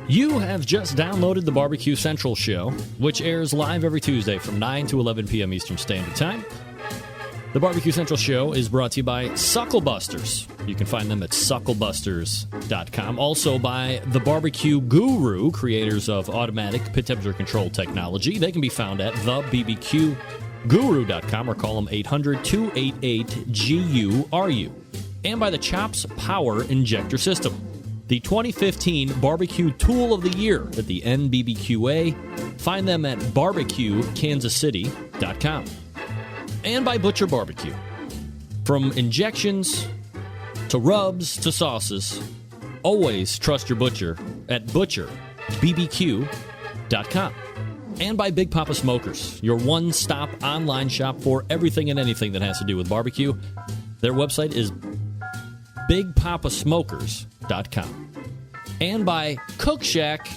You have just downloaded the BBQ Central Show, which airs live every Tuesday from 9 to 11 p.m. Eastern Standard Time. The BBQ Central Show is brought to you by Suckle Busters. You can find them at sucklebusters.com. Also by the BBQ Guru, creators of automatic pit temperature control technology. They can be found at thebbqguru.com or call them 800-288-GURU. And by the Chops Power Injector System, the 2015 Barbecue Tool of the Year at the NBBQA. Find them at barbecuekansascity.com. And by Butcher Barbecue. From injections to rubs to sauces, always trust your butcher at butcherbbq.com. And by Big Poppa Smokers, your one-stop online shop for everything and anything that has to do with barbecue. Their website is bigpoppasmokers.com. And by Cookshack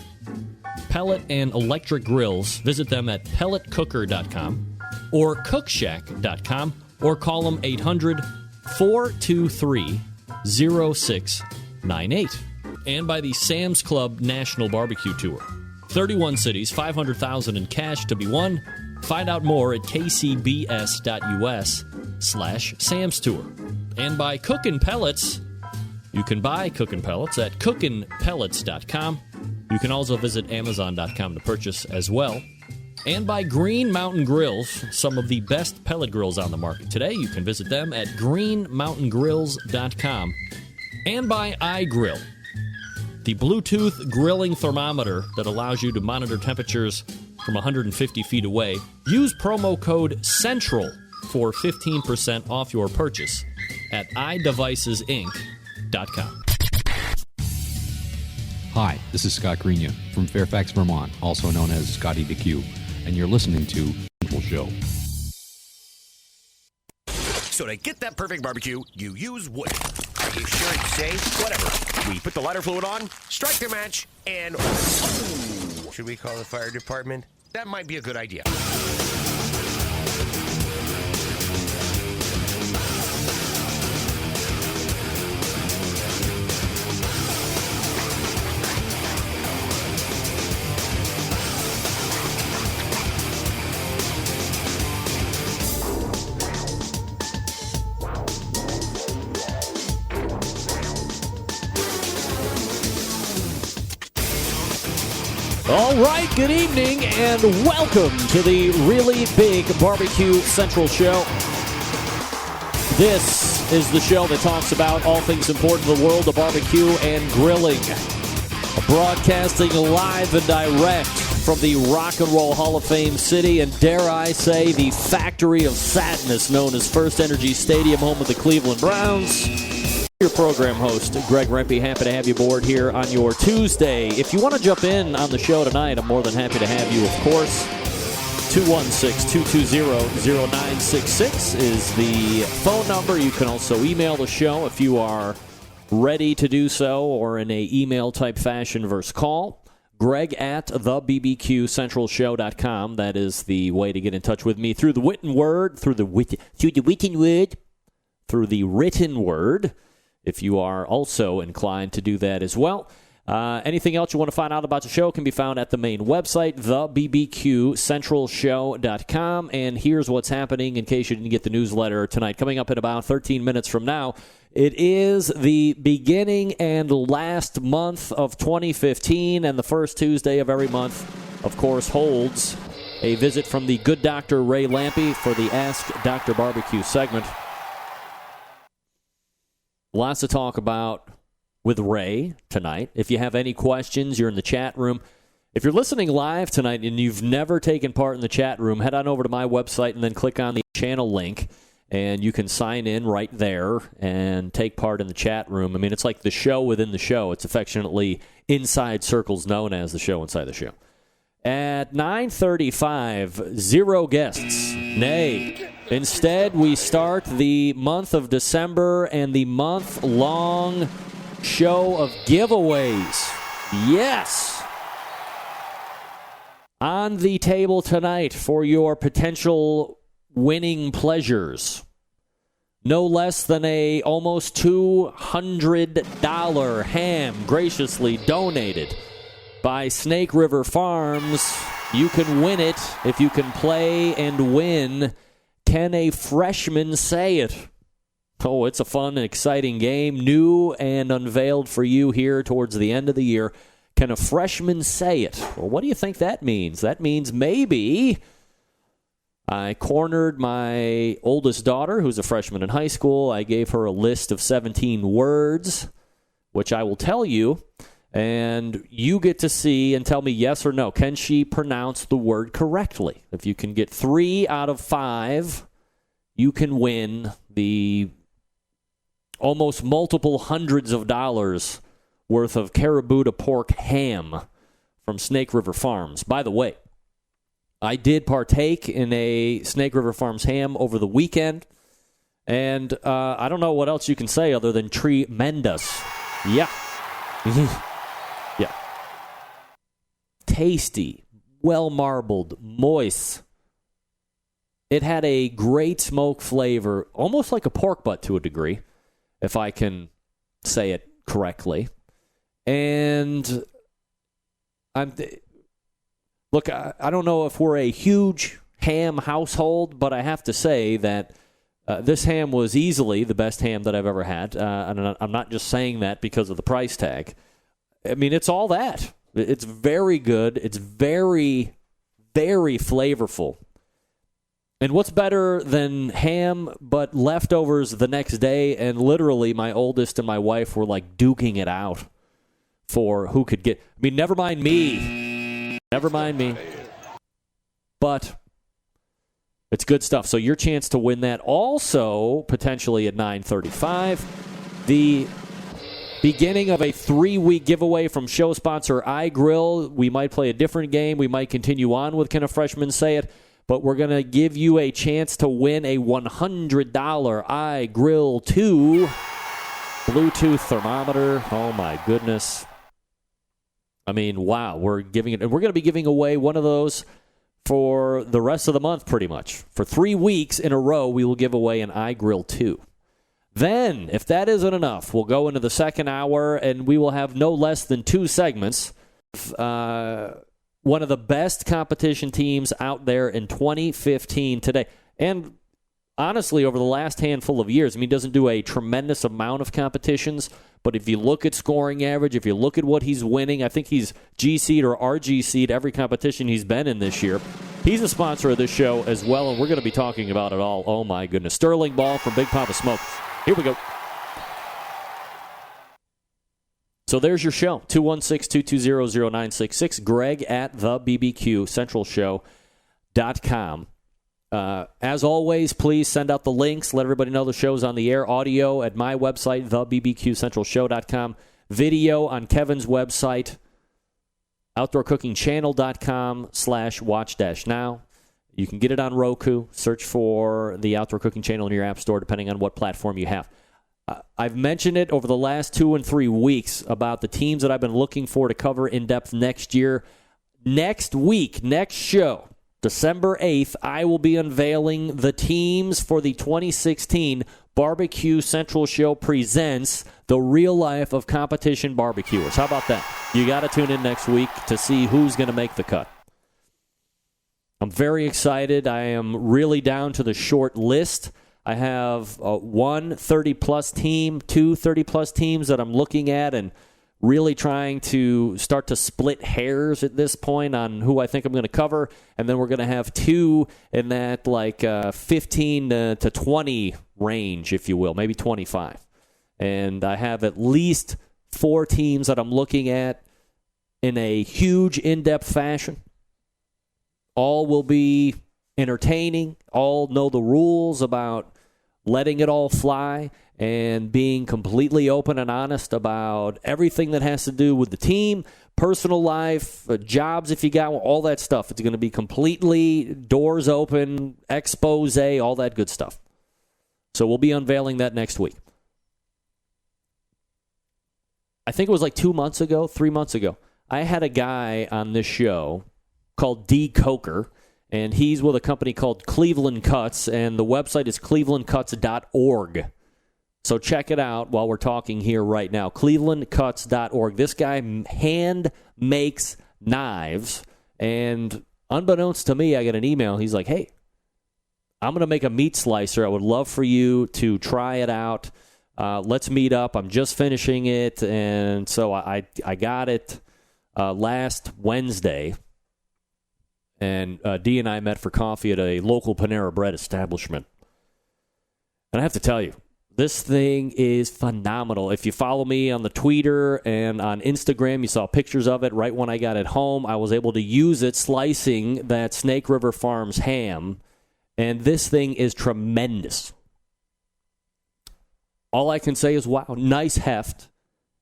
pellet and electric grills. Visit them at pelletcooker.com or cookshack.com or call them 800-423-0698. And by the Sam's Club National Barbecue Tour. 31 cities, $500,000 in cash to be won. Find out more at kcbs.us/Sam's Tour. And by Cookin Pellets. You can buy Cookin Pellets at cookinpellets.com. You can also visit amazon.com to purchase as well. And by Green Mountain Grills, some of the best pellet grills on the market today. You can visit them at greenmountaingrills.com. And by iGrill, the Bluetooth grilling thermometer that allows you to monitor temperatures from 150 feet away. Use promo code CENTRAL for 15% off your purchase at iDevicesinc.com. Hi, this is Scott Greenya from Fairfax, Vermont, also known as Scotty the Q, and you're listening to Central Show. So to get that perfect barbecue, you use wood. Are you sure it's safe? Whatever. We put the lighter fluid on, strike the match, and... Oh, should we call the fire department? That might be a good idea. All right, good evening, and welcome to the Really Big Barbecue Central Show. This is the show that talks about all things important in the world of barbecue and grilling. Broadcasting live and direct from the Rock and Roll Hall of Fame city, and dare I say, the factory of sadness known as First Energy Stadium, home of the Cleveland Browns. Your program host, Greg Rempe, happy to have you aboard here on your Tuesday. If you want to jump in on the show tonight, I'm more than happy to have you, of course. 216-220-0966 is the phone number. You can also email the show if you are ready to do so, or in a email-type fashion versus call. Greg at thebbqcentralshow.com. That is the way to get in touch with me through the written word, through the written word. If you are also inclined to do that as well. Anything else you want to find out about the show can be found at the main website, thebbqcentralshow.com. And here's what's happening in case you didn't get the newsletter tonight. Coming up in about 13 minutes from now, it is the beginning and last month of 2015, and the first Tuesday of every month, of course, holds a visit from the good Dr. Ray Lampe for the Ask Dr. Barbecue segment. Lots to talk about with Ray tonight. If you have any questions, you're in the chat room. If you're listening live tonight and you've never taken part in the chat room, head on over to my website and then click on the channel link, and you can sign in right there and take part in the chat room. I mean, it's like the show within the show. It's affectionately inside circles known as the show inside the show. At 9:35, 0 guests. Nay. Instead, we start the month of December and the month-long show of giveaways. Yes! On the table tonight for your potential winning pleasures. no less than a almost $200 ham graciously donated by Snake River Farms. You can win it if you can play and win. Can a freshman say it? Oh, it's a fun and exciting game, new and unveiled for you here towards the end of the year. Can a freshman say it? Well, what do you think that means? That means maybe I cornered my oldest daughter, who's a freshman in high school. I gave her a list of 17 words, which I will tell you, and you get to see and tell me yes or no. Can she pronounce the word correctly? If you can get 3 out of 5, you can win the almost multiple hundreds of dollars worth of caribou to pork ham from Snake River Farms. By the way, I did partake in a Snake River Farms ham over the weekend, and I don't know what else you can say other than tremendous. Yeah. Yeah. Tasty, well-marbled, moist. It had a great smoke flavor, almost like a pork butt to a degree, if I can say it correctly. And look, I don't know if we're a huge ham household, but I have to say that this ham was easily the best ham that I've ever had. And I'm not just saying that because of the price tag. I mean, it's all that. It's very good. It's very, very flavorful. And what's better than ham but leftovers the next day? And literally, my oldest and my wife were like duking it out for who could get. I mean, never mind me. Never mind me. But it's good stuff. So your chance to win that also potentially at 9:35. The beginning of a 3-week giveaway from show sponsor iGrill. We might play a different game. We might continue on with Can a Freshman Say It? But we're going to give you a chance to win a $100 iGrill 2 Bluetooth thermometer. Oh, my goodness. I mean, wow. We're giving it, and we're going to be giving away one of those for the rest of the month, pretty much. For 3 weeks in a row, we will give away an iGrill 2. Then, if that isn't enough, we'll go into the second hour, and we will have no less than 2 segments. One of the best competition teams out there in 2015 today. And honestly, over the last handful of years, I mean, he doesn't do a tremendous amount of competitions, but if you look at scoring average, if you look at what he's winning, I think he's GC'd or RGC'd every competition he's been in this year. He's a sponsor of this show as well, and we're going to be talking about it all. Oh, my goodness. Sterling Ball from Big Poppa Smokers. Here we go. So there's your show, 216-220-0966, Greg at the BBQCentralShow.com. As always, please send out the links. Let everybody know the show's on the air. Audio at my website, thebbqcentralshow.com. Video on Kevin's website, outdoorcookingchannel.com/watch-now. You can get it on Roku. Search for the Outdoor Cooking Channel in your app store, depending on what platform you have. I've mentioned it over the last 2 and 3 weeks about the teams that I've been looking for to cover in depth next year. Next week, next show, December 8th, I will be unveiling the teams for the 2016 BBQ Central Show presents The Real Life of Competition Barbecuers. How about that? You got to tune in next week to see who's going to make the cut. I'm very excited. I am really down to the short list. I have one 30-plus team, 2 30-plus teams that I'm looking at and really trying to start to split hairs at this point on who I think I'm going to cover. And then we're going to have 2 in that 15 to 20 range, if you will, maybe 25. And I have at least 4 teams that I'm looking at in a huge, in-depth fashion. All will be entertaining. All know the rules about letting it all fly and being completely open and honest about everything that has to do with the team, personal life, jobs if you got one, all that stuff. It's going to be completely doors open, expose, all that good stuff. So we'll be unveiling that next week. I think it was 2 months ago, 3 months ago, I had a guy on this show called D. Coker, and he's with a company called Cleveland Cuts, and the website is clevelandcuts.org. So check it out while we're talking here right now, clevelandcuts.org. This guy hand makes knives, and unbeknownst to me, I get an email. He's like, hey, I'm going to make a meat slicer. I would love for you to try it out. Let's meet up. I'm just finishing it, and so I got it last Wednesday, and Dee and I met for coffee at a local Panera Bread establishment. And I have to tell you, this thing is phenomenal. If you follow me on the Twitter and on Instagram, you saw pictures of it right when I got it home. I was able to use it slicing that Snake River Farms ham, and this thing is tremendous. All I can say is, wow, nice heft.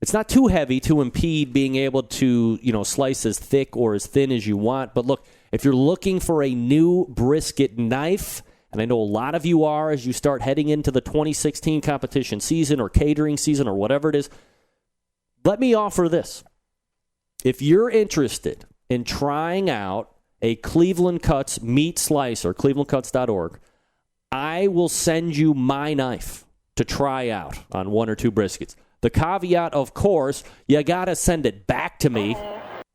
It's not too heavy to impede being able to, slice as thick or as thin as you want. But look, if you're looking for a new brisket knife, and I know a lot of you are as you start heading into the 2016 competition season or catering season or whatever it is, let me offer this. If you're interested in trying out a Cleveland Cuts meat slicer, clevelandcuts.org, I will send you my knife to try out on one or two briskets. The caveat, of course, you got to send it back to me.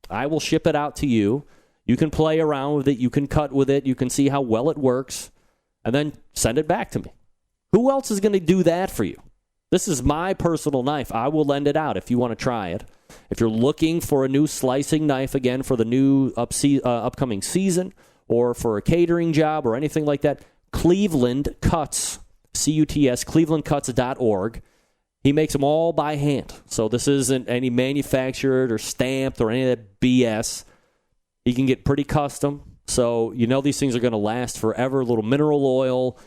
I will ship it out to you. You can play around with it. You can cut with it. You can see how well it works. And then send it back to me. Who else is going to do that for you? This is my personal knife. I will lend it out if you want to try it. If you're looking for a new slicing knife, again, for the new upcoming season or for a catering job or anything like that, Cleveland Cuts, C-U-T-S, clevelandcuts.org. He makes them all by hand. So this isn't any manufactured or stamped or any of that BS. He can get pretty custom. So these things are going to last forever. A little mineral oil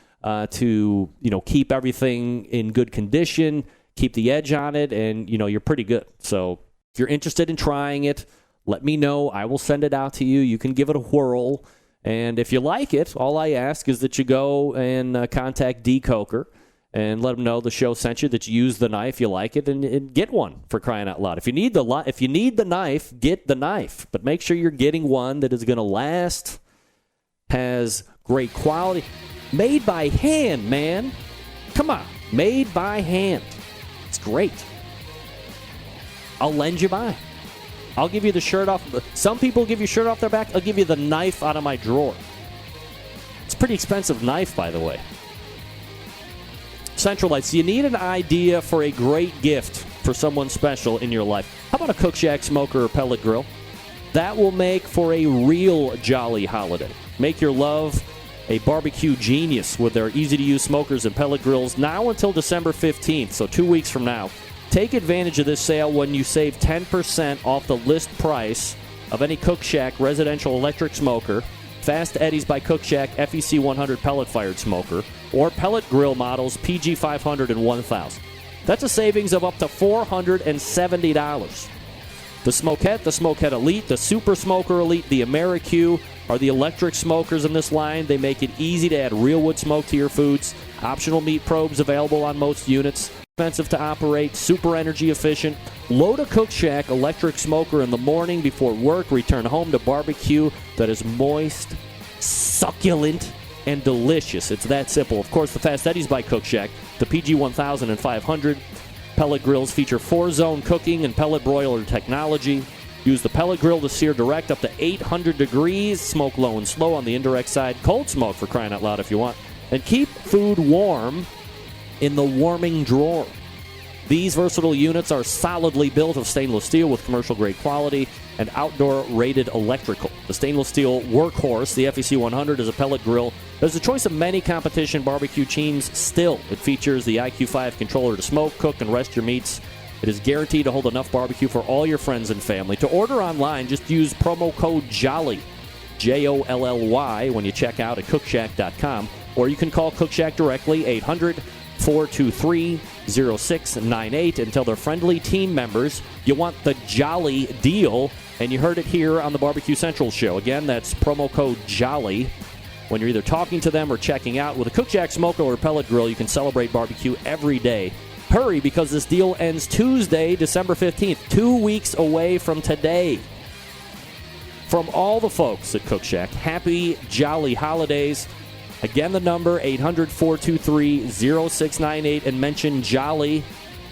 to keep everything in good condition, keep the edge on it, and you're pretty good. So if you're interested in trying it, let me know. I will send it out to you. You can give it a whirl. And if you like it, all I ask is that you go and contact D. Coker and let them know the show sent you, that you use the knife, you like it, and get one, for crying out loud. If you need the knife, get the knife. But make sure you're getting one that is going to last, has great quality. Made by hand, man. Come on. Made by hand. It's great. I'll lend you mine. I'll give you the shirt off. Some people give you shirt off their back. I'll give you the knife out of my drawer. It's a pretty expensive knife, by the way. Central Lights, you need an idea for a great gift for someone special in your life. How about a Cookshack smoker or pellet grill? That will make for a real jolly holiday. Make your love a barbecue genius with their easy-to-use smokers and pellet grills now until December 15th, so 2 weeks from now. Take advantage of this sale when you save 10% off the list price of any Cookshack residential electric smoker, Fast Eddies by Cookshack FEC 100 pellet-fired smoker, or pellet grill models PG 500 and 1000. That's a savings of up to $470. The Smokeette Elite, the Super Smoker Elite, the AmeriQ are the electric smokers in this line. They make it easy to add real wood smoke to your foods. Optional meat probes available on most units. Expensive to operate, super energy efficient. Load a Cookshack electric smoker in the morning before work. Return home to barbecue that is moist, succulent, and delicious. It's that simple. Of course, the Fast Eddies by Cookshack, the PG 1000 and 500 pellet grills feature 4-zone cooking and pellet broiler technology. Use the pellet grill to sear direct up to 800 degrees. Smoke low and slow on the indirect side. Cold smoke, for crying out loud, if you want. And keep food warm in the warming drawer. These versatile units are solidly built of stainless steel with commercial-grade quality and outdoor-rated electrical. The stainless steel workhorse, the FEC 100, is a pellet grill. There's a choice of many competition barbecue chains still. It features the IQ5 controller to smoke, cook, and rest your meats. It is guaranteed to hold enough barbecue for all your friends and family. To order online, just use promo code JOLLY, J-O-L-L-Y, when you check out at Cookshack.com. Or you can call Cookshack directly, 800-423-0698, and tell their friendly team members you want the Jolly deal, and you heard it here on the Barbecue Central show. Again, that's promo code JOLLY. When you're either talking to them or checking out, with a Cookshack smoker or pellet grill, you can celebrate barbecue every day. Hurry, because this deal ends Tuesday, December 15th, 2 weeks away from today. from all the folks at Cookshack, happy, jolly holidays. Again, the number, 800-423-0698, and mention Jolly,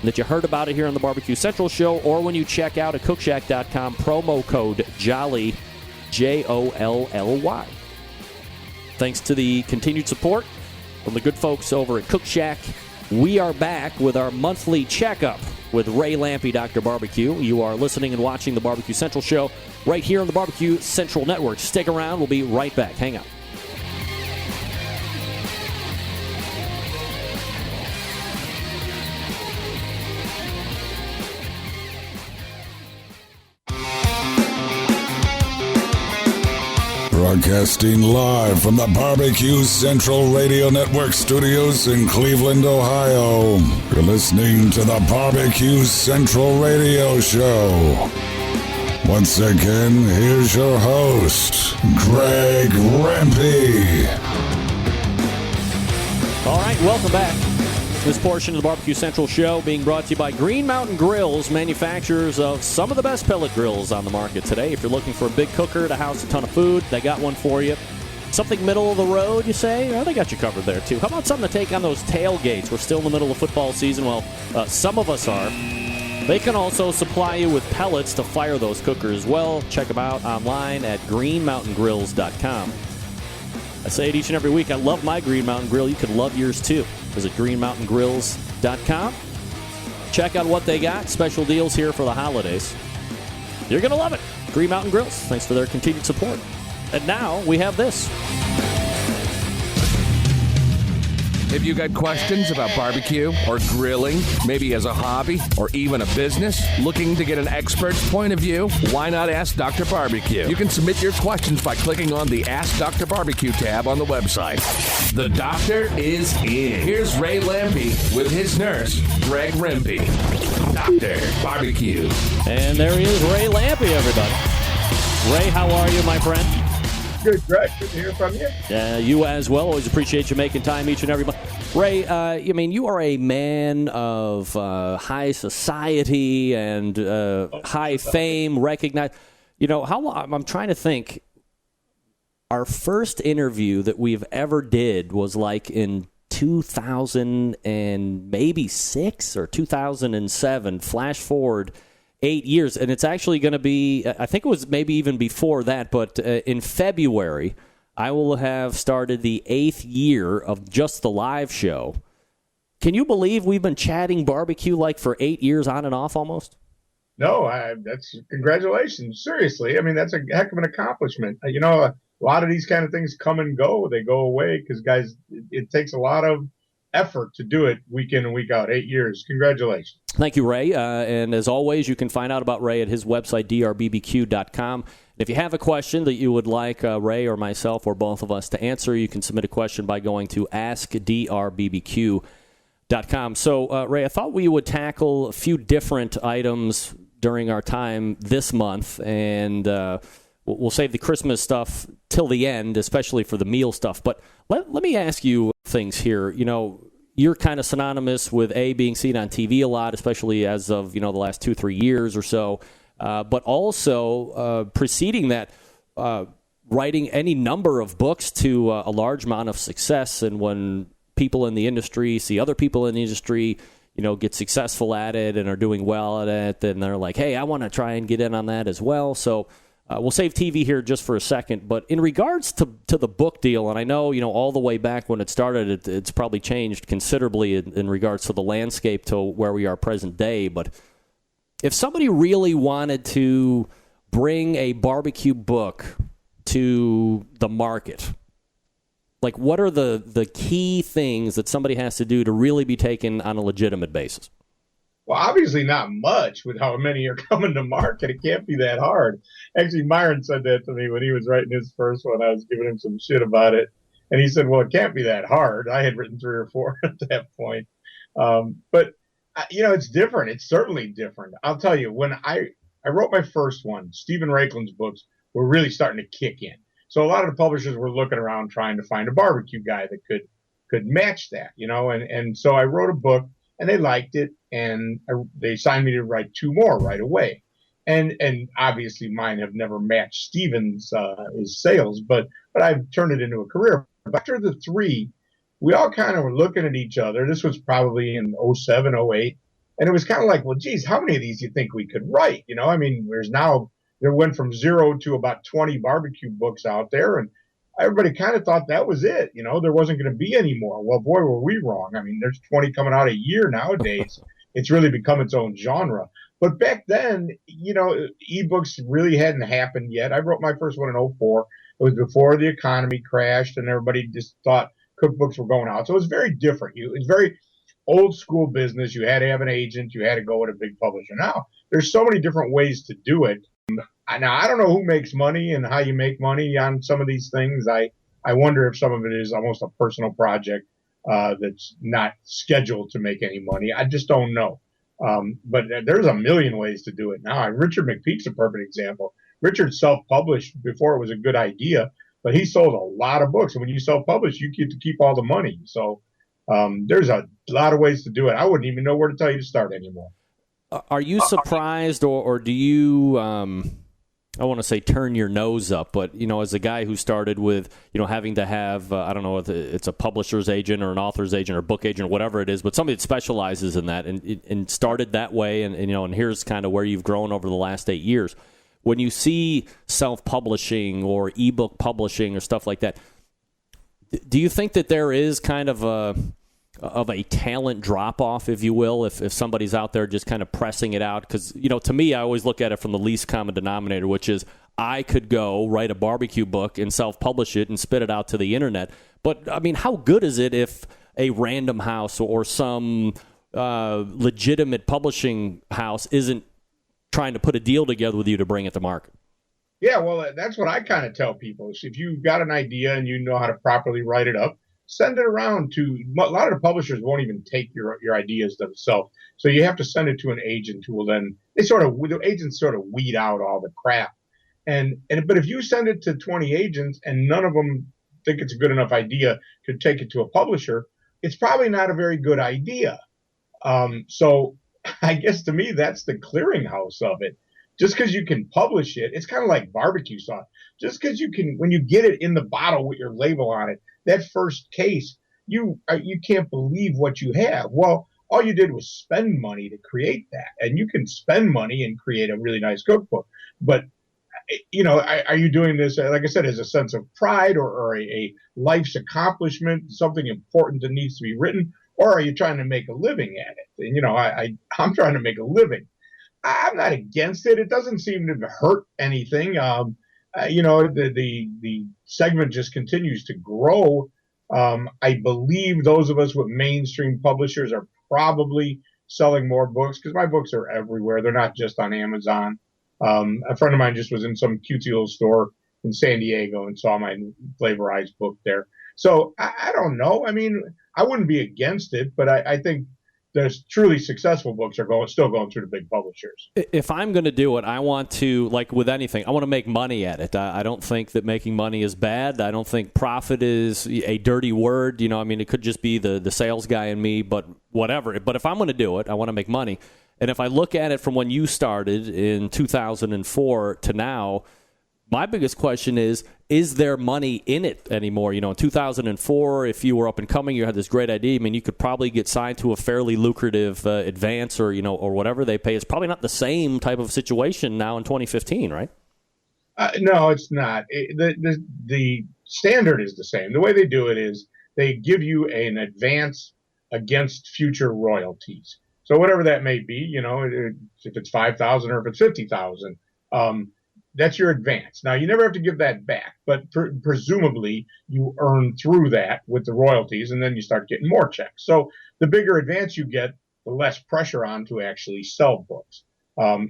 that you heard about it here on the Barbecue Central Show, or when you check out at Cookshack.com, promo code JOLLY, JOLLY. Thanks to the continued support from the good folks over at Cookshack, we are back with our monthly checkup with Ray Lampe, Dr. Barbecue. You are listening and watching the Barbecue Central Show right here on the Barbecue Central Network. Stick around. We'll be right back. Hang on. Broadcasting live from the Barbecue Central Radio Network studios in Cleveland, Ohio. You're listening to the Barbecue Central Radio Show. Once again, here's your host, Greg Rempe. All right, welcome back. This portion of the Barbecue Central Show being brought to you by Green Mountain Grills, manufacturers of some of the best pellet grills on the market today. If you're looking for a big cooker to house a ton of food, they got one for you. Something middle of the road, you say? Oh, they got you covered there, too. How about something to take on those tailgates? We're still in the middle of football season. Well, some of us are. They can also supply you with pellets to fire those cookers as well. Check them out online at greenmountaingrills.com. I say it each and every week. I love my Green Mountain Grill. You could love yours, too. Visit greenmountaingrills.com. Check out what they got. Special deals here for the holidays. You're going to love it. Green Mountain Grills. Thanks for their continued support. And now we have this. If you got questions about barbecue or grilling, maybe as a hobby or even a business, looking to get an expert's point of view, why not ask Dr. Barbecue? You can submit your questions by clicking on the Ask Dr. Barbecue tab on the website. The doctor is in. Here's Ray Lampe with his nurse, Greg Rempe. Dr. Barbecue. And there he is, Ray Lampe, everybody. Ray, how are you, my friend? Good, Greg. Good to hear from you. You as well. Always appreciate you making time each and every month. Ray, you are a man of high society and high fame, recognized. How long? I'm trying to think. Our first interview that we've ever did was like in 2006 or 2007. Flash forward 8 years, and it's actually going to be, I think it was maybe even before that, but in February, I will have started the 8th year of just the live show. Can you believe we've been chatting barbecue like for 8 years on and off almost? No, that's congratulations. Seriously. I mean, that's a heck of an accomplishment. A lot of these kind of things come and go. They go away because, guys, it takes a lot of effort to do it week in and week out. 8 years. Congratulations. Thank you, Ray. And as always, you can find out about Ray at his website, drbbq.com. If you have a question that you would like Ray or myself or both of us to answer, you can submit a question by going to askdrbbq.com. So, Ray, I thought we would tackle a few different items during our time this month, and we'll save the Christmas stuff till the end, especially for the meal stuff. But let me ask you things here. You're kind of synonymous with being seen on TV a lot, especially as of, the last 2-3 years or so. But also preceding that, writing any number of books to a large amount of success. And when people in the industry see other people in the industry, get successful at it and are doing well at it, then they're like, hey, I want to try and get in on that as well. So we'll save TV here just for a second, but in regards to the book deal, and I know, all the way back when it started, it's probably changed considerably in regards to the landscape to where we are present day, but if somebody really wanted to bring a barbecue book to the market, like what are the key things that somebody has to do to really be taken on a legitimate basis? Well, obviously not much with how many are coming to market. It can't be that hard. Actually, Myron said that to me when he was writing his first one. I was giving him some shit about it. And he said, well, it can't be that hard. I had written 3 or 4 at that point. But it's different. It's certainly different. I'll tell you, when I wrote my first one, Stephen Raiklin's books were really starting to kick in. So a lot of the publishers were looking around trying to find a barbecue guy that could match that, and so I wrote a book. And they liked it, and they signed me to write 2 more right away. And obviously mine have never matched Steven's his sales, but I've turned it into a career. After the three, we all kind of were looking at each other. This was probably in '07, '08. And it was kind of like, well, geez, how many of these do you think we could write? I mean, there went from 0 to about 20 barbecue books out there. And everybody kind of thought that was it. There wasn't going to be any more. Well, boy, were we wrong. I mean, there's 20 coming out a year nowadays. It's really become its own genre. But back then, ebooks really hadn't happened yet. I wrote my first one in '04. It was before the economy crashed and everybody just thought cookbooks were going out. So it was very different. It was very old school business. You had to have an agent. You had to go with a big publisher. Now, there's so many different ways to do it. Now, I don't know who makes money and how you make money on some of these things. I wonder if some of it is almost a personal project that's not scheduled to make any money. I just don't know. But there's a million ways to do it now. Richard McPeak's a perfect example. Richard self-published before it was a good idea, but he sold a lot of books. And when you self-publish, you get to keep all the money. So there's a lot of ways to do it. I wouldn't even know where to tell you to start anymore. Are you surprised or do you, I want to say turn your nose up, but, as a guy who started with, having to have, I don't know if it's a publisher's agent or an author's agent or book agent or whatever it is, but somebody that specializes in that and started that way and here's kind of where you've grown over the last 8 years. When you see self-publishing or ebook publishing or stuff like that, do you think that there is kind of a talent drop-off, if you will, if somebody's out there just kind of pressing it out? Because, to me, I always look at it from the least common denominator, which is I could go write a barbecue book and self-publish it and spit it out to the internet. But, I mean, how good is it if a Random House or some legitimate publishing house isn't trying to put a deal together with you to bring it to market? Yeah, well, that's what I kind of tell people. Is if you've got an idea and you know how to properly write it up, send it around to a lot of the publishers won't even take your ideas themselves. So you have to send it to an agent who will then the agents sort of weed out all the crap. But if you send it to 20 agents and none of them think it's a good enough idea to take it to a publisher, it's probably not a very good idea. So I guess to me that's the clearinghouse of it. Just because you can publish it, it's kind of like barbecue sauce. Just because you can, when you get it in the bottle with your label on it, that first case, you can't believe what you have. Well, all you did was spend money to create that, and you can spend money and create a really nice cookbook. But are you doing this, like I said, as a sense of pride or a life's accomplishment, something important that needs to be written, or are you trying to make a living at it? And I'm trying to make a living. I'm not against it. It doesn't seem to hurt anything. The segment just continues to grow. I believe those of us with mainstream publishers are probably selling more books because my books are everywhere. They're not just on Amazon. A friend of mine just was in some cutesy little store in San Diego and saw my flavorized book there. So I don't know. I mean, I wouldn't be against it, but I think there's truly successful books are still going through the big publishers. If I'm going to do it, I want to, like with anything, I want to make money at it. I don't think that making money is bad. I don't think profit is a dirty word. It could just be the sales guy in me, but whatever. But if I'm going to do it, I want to make money. And if I look at it from when you started in 2004 to now, my biggest question is there money in it anymore? In 2004, if you were up and coming, you had this great idea. I mean, you could probably get signed to a fairly lucrative advance or whatever they pay. It's probably not the same type of situation now in 2015, right? No, it's not. The standard is the same. The way they do it is they give you an advance against future royalties. So whatever that may be, if it's $5,000 or if it's $50,000, that's your advance. Now, you never have to give that back, but presumably you earn through that with the royalties, and then you start getting more checks. So the bigger advance you get, the less pressure on to actually sell books.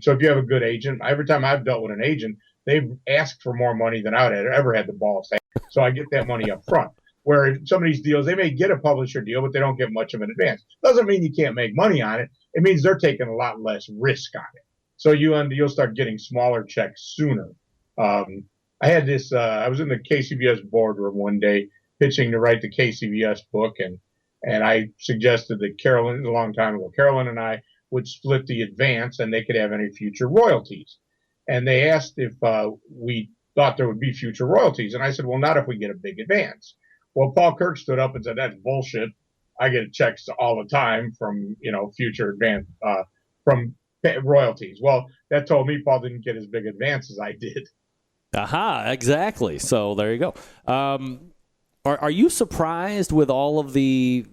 So if you have a good agent, every time I've dealt with an agent, they've asked for more money than I would have ever had the balls to have. So I get that money up front. Where some of these deals, they may get a publisher deal, but they don't get much of an advance. Doesn't mean you can't make money on it. It means they're taking a lot less risk on it. So you'll start getting smaller checks sooner. I had this. I was in the KCBS boardroom one day pitching to write the KCBS book, and I suggested that Carolyn, a long time ago, Carolyn and I would split the advance, and they could have any future royalties. And they asked if we thought there would be future royalties. And I said, well, not if we get a big advance. Well, Paul Kirk stood up and said, that's bullshit. I get checks all the time from, future advance, from royalties. Well, that told me Paul didn't get as big advance as I did. Aha, exactly. So there you go. Are you surprised with all of the...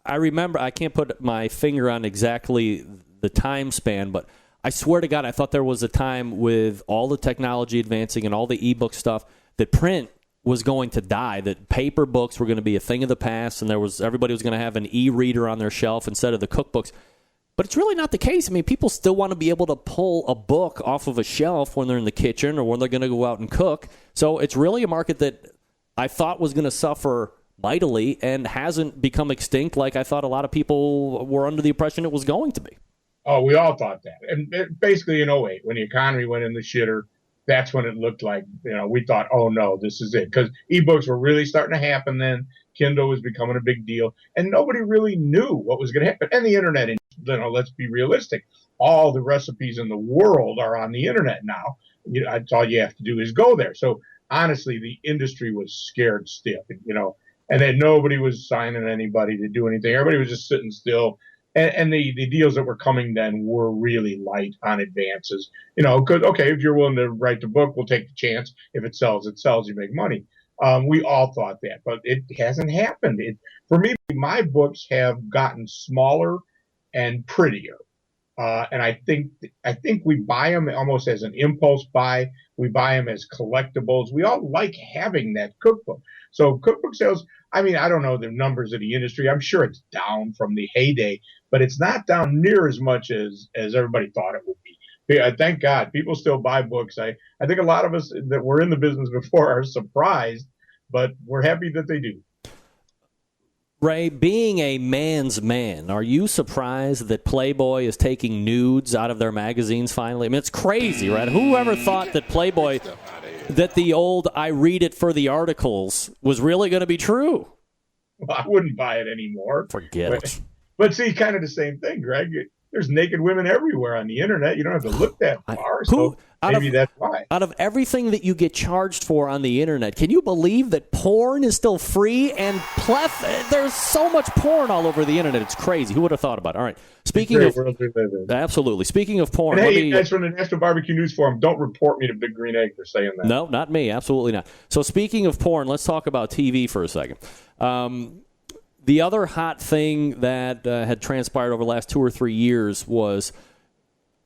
I remember, I can't put my finger on exactly the time span, but I swear to God, I thought there was a time with all the technology advancing and all the ebook stuff that print was going to die, that paper books were going to be a thing of the past, and everybody was going to have an e-reader on their shelf instead of the cookbooks. But it's really not the case. I mean, people still want to be able to pull a book off of a shelf when they're in the kitchen or when they're going to go out and cook. So it's really a market that I thought was going to suffer mightily and hasn't become extinct like I thought a lot of people were under the impression it was going to be. Oh, we all thought that. And basically in 2008, when the economy went in the shitter, that's when it looked like, we thought, oh, no, this is it. Because ebooks were really starting to happen then. Kindle was becoming a big deal. And nobody really knew what was going to happen. And the internet, let's be realistic. All the recipes in the world are on the internet now. That's all you have to do is go there. So honestly, the industry was scared stiff, and then nobody was signing anybody to do anything. Everybody was just sitting still. And the deals that were coming then were really light on advances. Because, okay, if you're willing to write the book, we'll take the chance. If it sells, you make money. We all thought that, but it hasn't happened. For me, my books have gotten smaller and prettier. And I think we buy them almost as an impulse buy. We buy them as collectibles. We all like having that cookbook. So cookbook sales, I don't know the numbers of the industry. I'm sure it's down from the heyday, but it's not down near as much as everybody thought it would be. Thank God people still buy books. I think a lot of us that were in the business before are surprised, but we're happy that they do. Ray, being a man's man, are you surprised that Playboy is taking nudes out of their magazines finally? I mean, it's crazy, right? Whoever thought that Playboy, that the old I read it for the articles was really going to be true? Well, I wouldn't buy it anymore. Forget it. But see, kind of the same thing, Greg. There's naked women everywhere on the internet. You don't have to look that far. So maybe that's why. Out of everything that you get charged for on the internet, can you believe that porn is still free? And there's so much porn all over the internet. It's crazy. Who would have thought about it? All right. Speaking of absolutely. Speaking of porn, and hey, you guys from the National Barbecue News Forum, don't report me to Big Green Egg for saying that. No, not me. Absolutely not. So speaking of porn, let's talk about TV for a second. The other hot thing that had transpired over the last 2 or 3 years was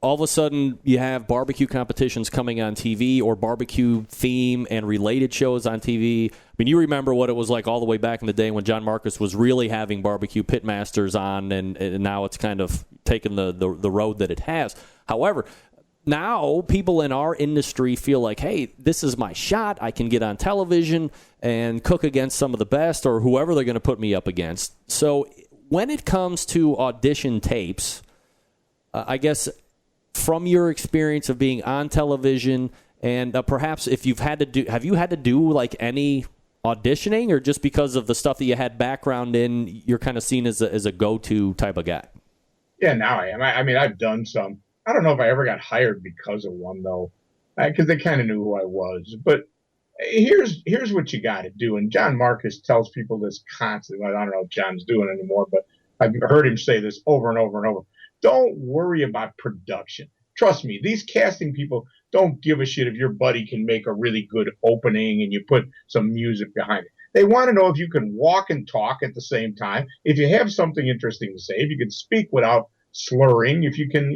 all of a sudden you have barbecue competitions coming on TV or barbecue theme and related shows on TV. I mean, you remember what it was like all the way back in the day when John Marcus was really having barbecue pitmasters on, and now it's kind of taken the road that it has. However, now people in our industry feel like, hey, this is my shot. I can get on television and cook against some of the best or whoever they're going to put me up against. So when it comes to audition tapes, I guess from your experience of being on television and perhaps if have you had to do like any auditioning, or just because of the stuff that you had background in, you're kind of seen as a go-to type of guy? Yeah, now I am. I mean, I've done some. I don't know if I ever got hired because of one, though, because they kind of knew who I was. But here's what you got to do. And John Marcus tells people this constantly. Well, I don't know if John's doing it anymore, but I've heard him say this over and over and over. Don't worry about production. Trust me, these casting people don't give a shit if your buddy can make a really good opening and you put some music behind it. They want to know if you can walk and talk at the same time, if you have something interesting to say, if you can speak without slurring, if you can,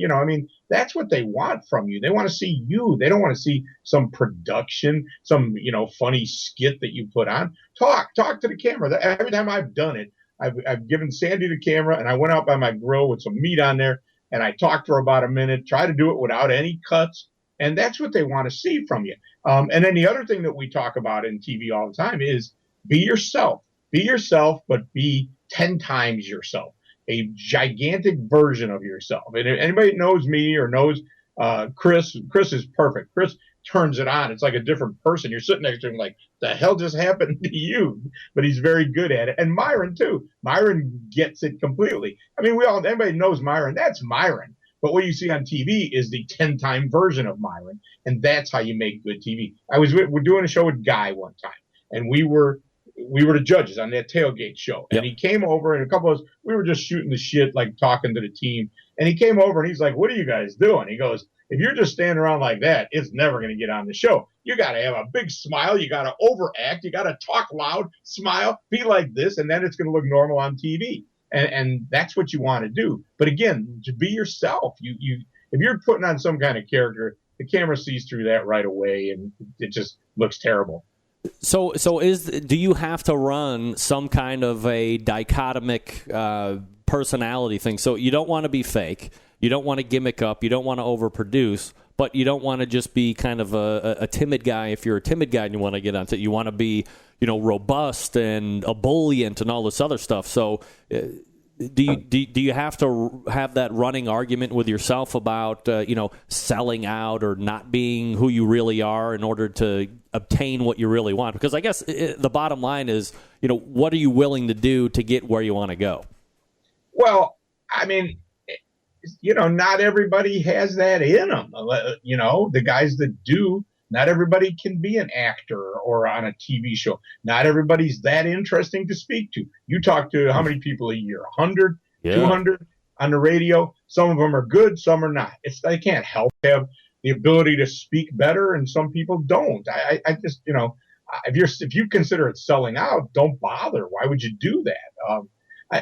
that's what they want from you. They want to see you. They don't want to see some production, some, funny skit that you put on. Talk to the camera. Every time I've done it, I've given Sandy the camera and I went out by my grill with some meat on there and I talked for about a minute, try to do it without any cuts. And that's what they want to see from you. And then the other thing that we talk about in TV all the time is be yourself. Be yourself, but be 10 times yourself. A gigantic version of yourself. And if anybody knows me or knows Chris is perfect. Chris turns it on. It's like a different person. You're sitting next to him like, the hell just happened to you? But he's very good at it. And Myron, too. Myron gets it completely. I mean, anybody knows Myron. That's Myron. But what you see on TV is the 10-time version of Myron, and that's how you make good TV. We're doing a show with Guy one time, and we were the judges on that tailgate show. And he came over, and a couple of us, we were just shooting the shit, like talking to the team. And he came over, and he's like, "What are you guys doing?" He goes, "If you're just standing around like that, it's never going to get on the show. You got to have a big smile. You got to overact. You got to talk loud, smile, be like this, and then it's going to look normal on TV." And that's what you want to do. But again, to be yourself. If you're putting on some kind of character, the camera sees through that right away, and it just looks terrible. So do you have to run some kind of a dichotomic personality thing? So you don't want to be fake. You don't want to gimmick up. You don't want to overproduce. But you don't want to just be kind of a timid guy. If you're a timid guy and you want to get onto it, you want to be, robust and ebullient and all this other stuff. So do you have to have that running argument with yourself about, selling out or not being who you really are in order to obtain what you really want? Because I guess the bottom line is, what are you willing to do to get where you want to go? Well, I mean, not everybody has that in them. The guys that do, not everybody can be an actor or on a TV show. Not everybody's that interesting to speak to. You talk to how many people a year? 100, 200 on the radio. Some of them are good, some are not. They can't help have the ability to speak better, and some people don't. I just, if you consider it selling out, don't bother. Why would you do that?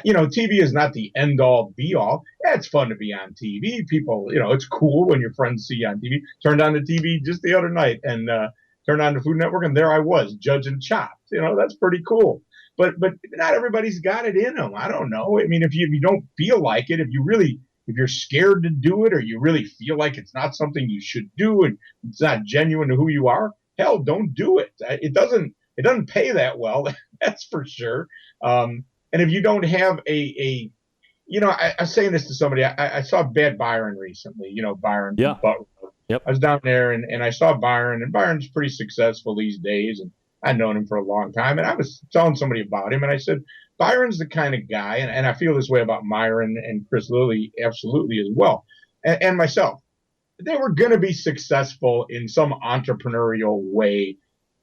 TV is not the end all be all. Yeah, it's fun to be on TV. People, it's cool when your friends see you on TV. Turned on the TV just the other night and turned on the Food Network, and there I was judging Chopped. That's pretty cool. But not everybody's got it in them. I don't know. I mean, if you don't feel like it, if you're scared to do it, or you really feel like it's not something you should do and it's not genuine to who you are, hell, don't do it. It doesn't pay that well. That's for sure. And if you don't have I was saying this to somebody. I saw Bad Byron recently. Byron. Yeah. Yep. I was down there and I saw Byron, and Byron's pretty successful these days, and I've known him for a long time. And I was telling somebody about him, and I said, Byron's the kind of guy, and I feel this way about Myron and Chris Lilly absolutely as well, and myself. They were going to be successful in some entrepreneurial way,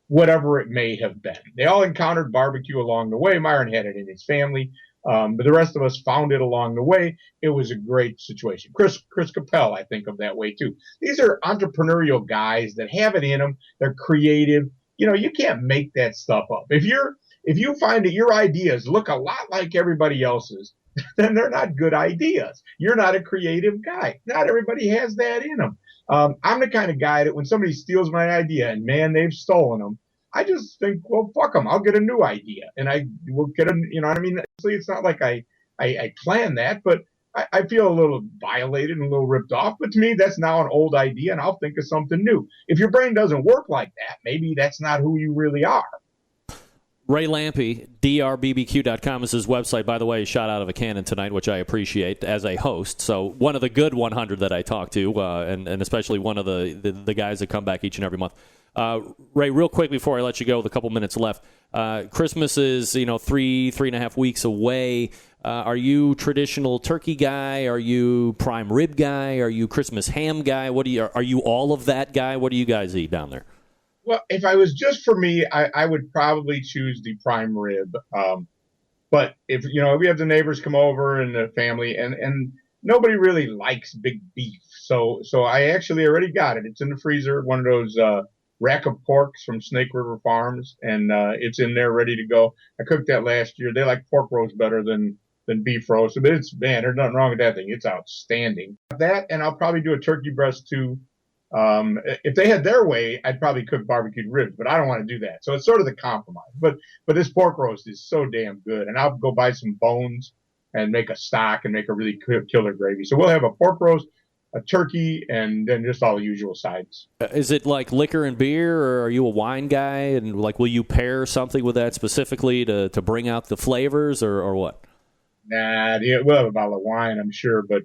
whatever it may have been. They all encountered barbecue along the way. Myron had it in his family, but the rest of us found it along the way. It was a great situation. Chris Capel, I think of that way too. These are entrepreneurial guys that have it in them. They're creative. You can't make that stuff up. If you find that your ideas look a lot like everybody else's, then they're not good ideas. You're not a creative guy. Not everybody has that in them. I'm the kind of guy that when somebody steals my idea and man, they've stolen them, I just think, well, fuck them. I'll get a new idea and I will get them. You know what I mean? It's not like I plan that, but I feel a little violated and a little ripped off. But to me, that's now an old idea and I'll think of something new. If your brain doesn't work like that, maybe that's not who you really are. Ray Lampe, drbbq.com is his website. By the way, he shot out of a cannon tonight, which I appreciate as a host. So one of the good 100 that I talk to, and especially one of the guys that come back each and every month. Ray, real quick before I let you go with a couple minutes left, Christmas is 3.5 weeks away. Are you traditional turkey guy? Are you prime rib guy? Are you Christmas ham guy? Are you all of that guy? What do you guys eat down there? Well, if I was just for me, I would probably choose the prime rib. But if we have the neighbors come over and the family, and nobody really likes big beef, so I actually already got it. It's in the freezer, one of those rack of porks from Snake River Farms, and it's in there ready to go. I cooked that last year. They like pork roast better than beef roast, but there's nothing wrong with that thing. It's outstanding. That, and I'll probably do a turkey breast too. If they had their way, I'd probably cook barbecued ribs, but I don't want to do that. So it's sort of the compromise. But this pork roast is so damn good, and I'll go buy some bones and make a stock and make a really killer gravy. So we'll have a pork roast, a turkey, and then just all the usual sides. Is it like liquor and beer, or are you a wine guy? And will you pair something with that specifically to bring out the flavors, or what? Nah, we'll have a bottle of wine, I'm sure, but.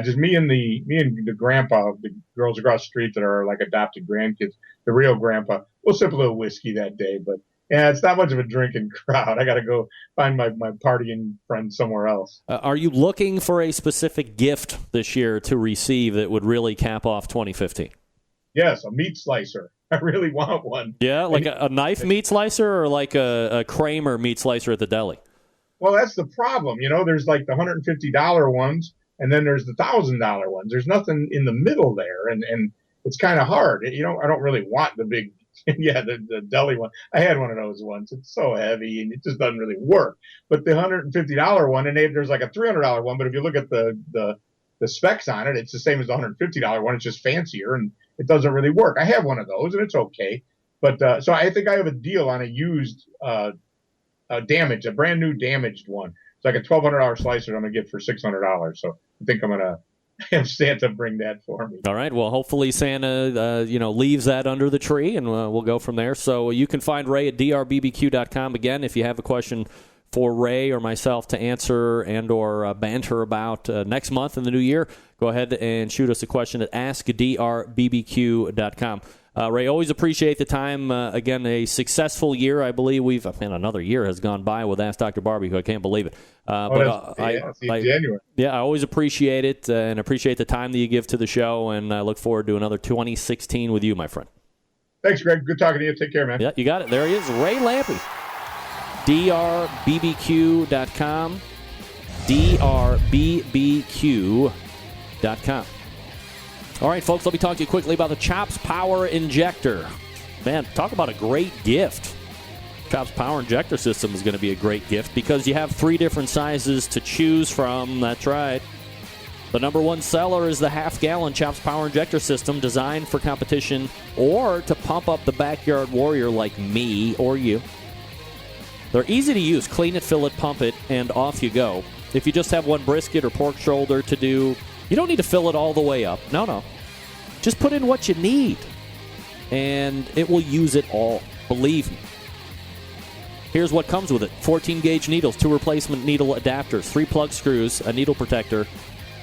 Just me and the grandpa, the girls across the street that are like adopted grandkids, the real grandpa. We'll sip a little whiskey that day, but Yeah, it's not much of a drinking crowd. I got to go find my partying friends somewhere else. Are you looking for a specific gift this year to receive that would really cap off 2015? Yes, a meat slicer. I really want one. Yeah, like a knife meat slicer or like a Kramer meat slicer at the deli? Well, that's the problem. There's like the $150 ones, and then there's the $1,000 ones. There's nothing in the middle there, and it's kind of hard. I don't really want the big, the deli one. I had one of those once. It's so heavy, and it just doesn't really work. But the $150 one, and there's like a $300 one, but if you look at the specs on it, it's the same as the $150 one. It's just fancier, and it doesn't really work. I have one of those, and it's okay. But so I think I have a deal on a used a brand new damaged one. It's like a $1,200 slicer I'm going to get for $600. So I think I'm going to have Santa bring that for me. All right. Well, hopefully Santa, leaves that under the tree, and we'll go from there. So you can find Ray at drbbq.com. Again, if you have a question for Ray or myself to answer and or banter about next month in the new year, go ahead and shoot us a question at askdrbbq.com. Ray, always appreciate the time. Again, a successful year. I believe another year has gone by with Ask Dr. Barbecue. I can't believe it. January. Yeah, I always appreciate it and appreciate the time that you give to the show, and I look forward to another 2016 with you, my friend. Thanks, Greg. Good talking to you. Take care, man. Yeah, you got it. There he is, Ray Lampe. drbbq.com. drbbq.com. All right, folks, let me talk to you quickly about the Chops Power Injector. Man, talk about a great gift. Chops Power Injector System is going to be a great gift because you have 3 different sizes to choose from. That's right. The number one seller is the half-gallon Chops Power Injector System, designed for competition or to pump up the backyard warrior like me or you. They're easy to use. Clean it, fill it, pump it, and off you go. If you just have one brisket or pork shoulder to do, you don't need to fill it all the way up. No. Just put in what you need, and it will use it all. Believe me. Here's what comes with it. 14-gauge needles, 2 replacement needle adapters, 3 plug screws, a needle protector.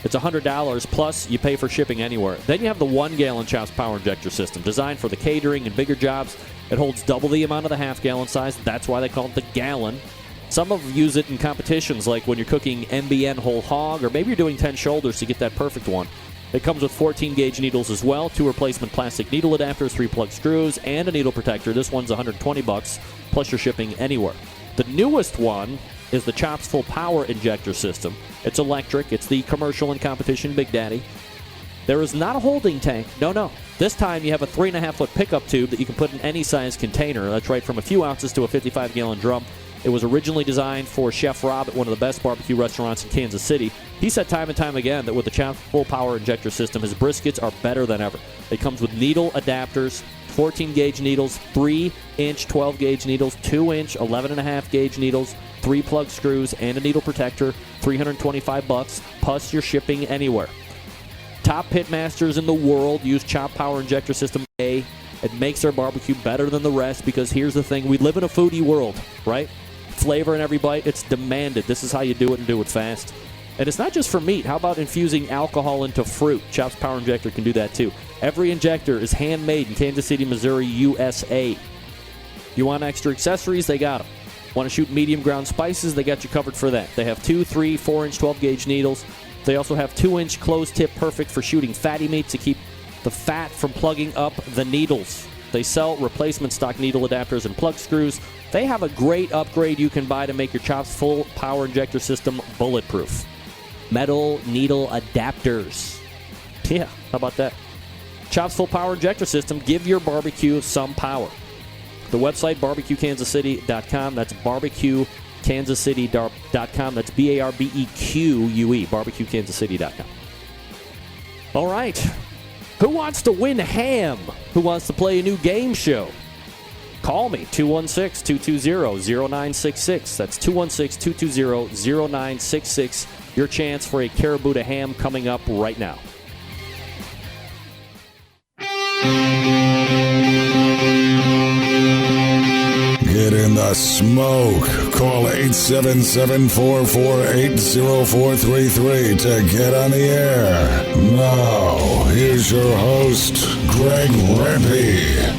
It's $100, plus you pay for shipping anywhere. Then you have the 1-gallon Chops Power Injector System, designed for the catering and bigger jobs. It holds double the amount of the half-gallon size. That's why they call it the gallon. Some of them use it in competitions, like when you're cooking MBN whole hog, or maybe you're doing 10 shoulders to get that perfect one. It comes with 14-gauge needles as well, 2 replacement plastic needle adapters, 3 plug screws, and a needle protector. This one's $120, plus you're shipping anywhere. The newest one is the Chops Full Power Injector System. It's electric. It's the commercial and competition Big Daddy. There is not a holding tank. No. This time you have a 3.5-foot pickup tube that you can put in any size container. That's right, from a few ounces to a 55-gallon drum. It was originally designed for Chef Rob at one of the best barbecue restaurants in Kansas City. He said time and time again that with the Chops Full Power Injector System, his briskets are better than ever. It comes with needle adapters, 14-gauge needles, 3-inch 12-gauge needles, 2-inch 11.5-gauge needles, 3 plug screws, and a needle protector, $325, plus you're shipping anywhere. Top pitmasters in the world use Chops Power Injector System A. It makes their barbecue better than the rest because here's the thing. We live in a foodie world, right? Flavor in every bite, it's demanded. This is how you do it and do it fast. And it's not just for meat. How about infusing alcohol into fruit? Chops Power Injector can do that too. Every injector is handmade in Kansas City, Missouri, USA. You want extra accessories? They got them. Want to shoot medium ground spices? They got you covered for that. They have 2, 3, 4-inch 12-gauge needles. They also have 2-inch closed tip, perfect for shooting fatty meat to keep the fat from plugging up the needles. They sell replacement stock needle adapters and plug screws. They have a great upgrade you can buy to make your Chops Full Power Injector System bulletproof. Metal needle adapters. Yeah, how about that? Chops Full Power Injector System. Give your barbecue some power. The website, barbecuekansascity.com. That's barbecuekansascity.com. That's BARBEQUE, barbecuekansascity.com. All right. Who wants to win ham? Who wants to play a new game show? Call me, 216-220-0966. That's 216-220-0966. Your chance for a Caribou ham coming up right now. Get in the smoke. Call 877-448-0433 to get on the air. Now, here's your host, Greg Rempe.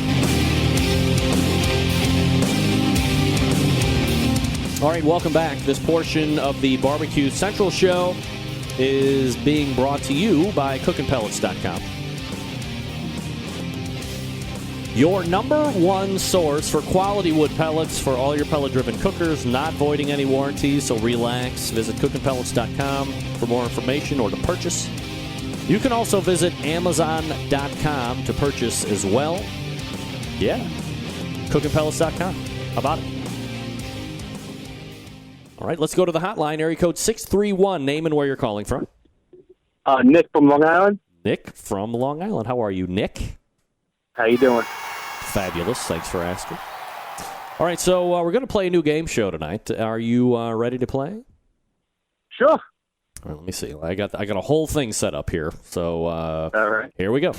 All right, welcome back. This portion of the Barbecue Central Show is being brought to you by CookinPellets.com. Your number one source for quality wood pellets for all your pellet-driven cookers, not voiding any warranties, so relax. Visit CookinPellets.com for more information or to purchase. You can also visit Amazon.com to purchase as well. Yeah, CookinPellets.com. How about it? All right, let's go to the hotline. Area code 631. Name and where you're calling from. Nick from Long Island. Nick from Long Island. How are you, Nick? How you doing? Fabulous. Thanks for asking. All right, so we're going to play a new game show tonight. Are you ready to play? Sure. All right, let me see. I got a whole thing set up here. So all right. Here we go.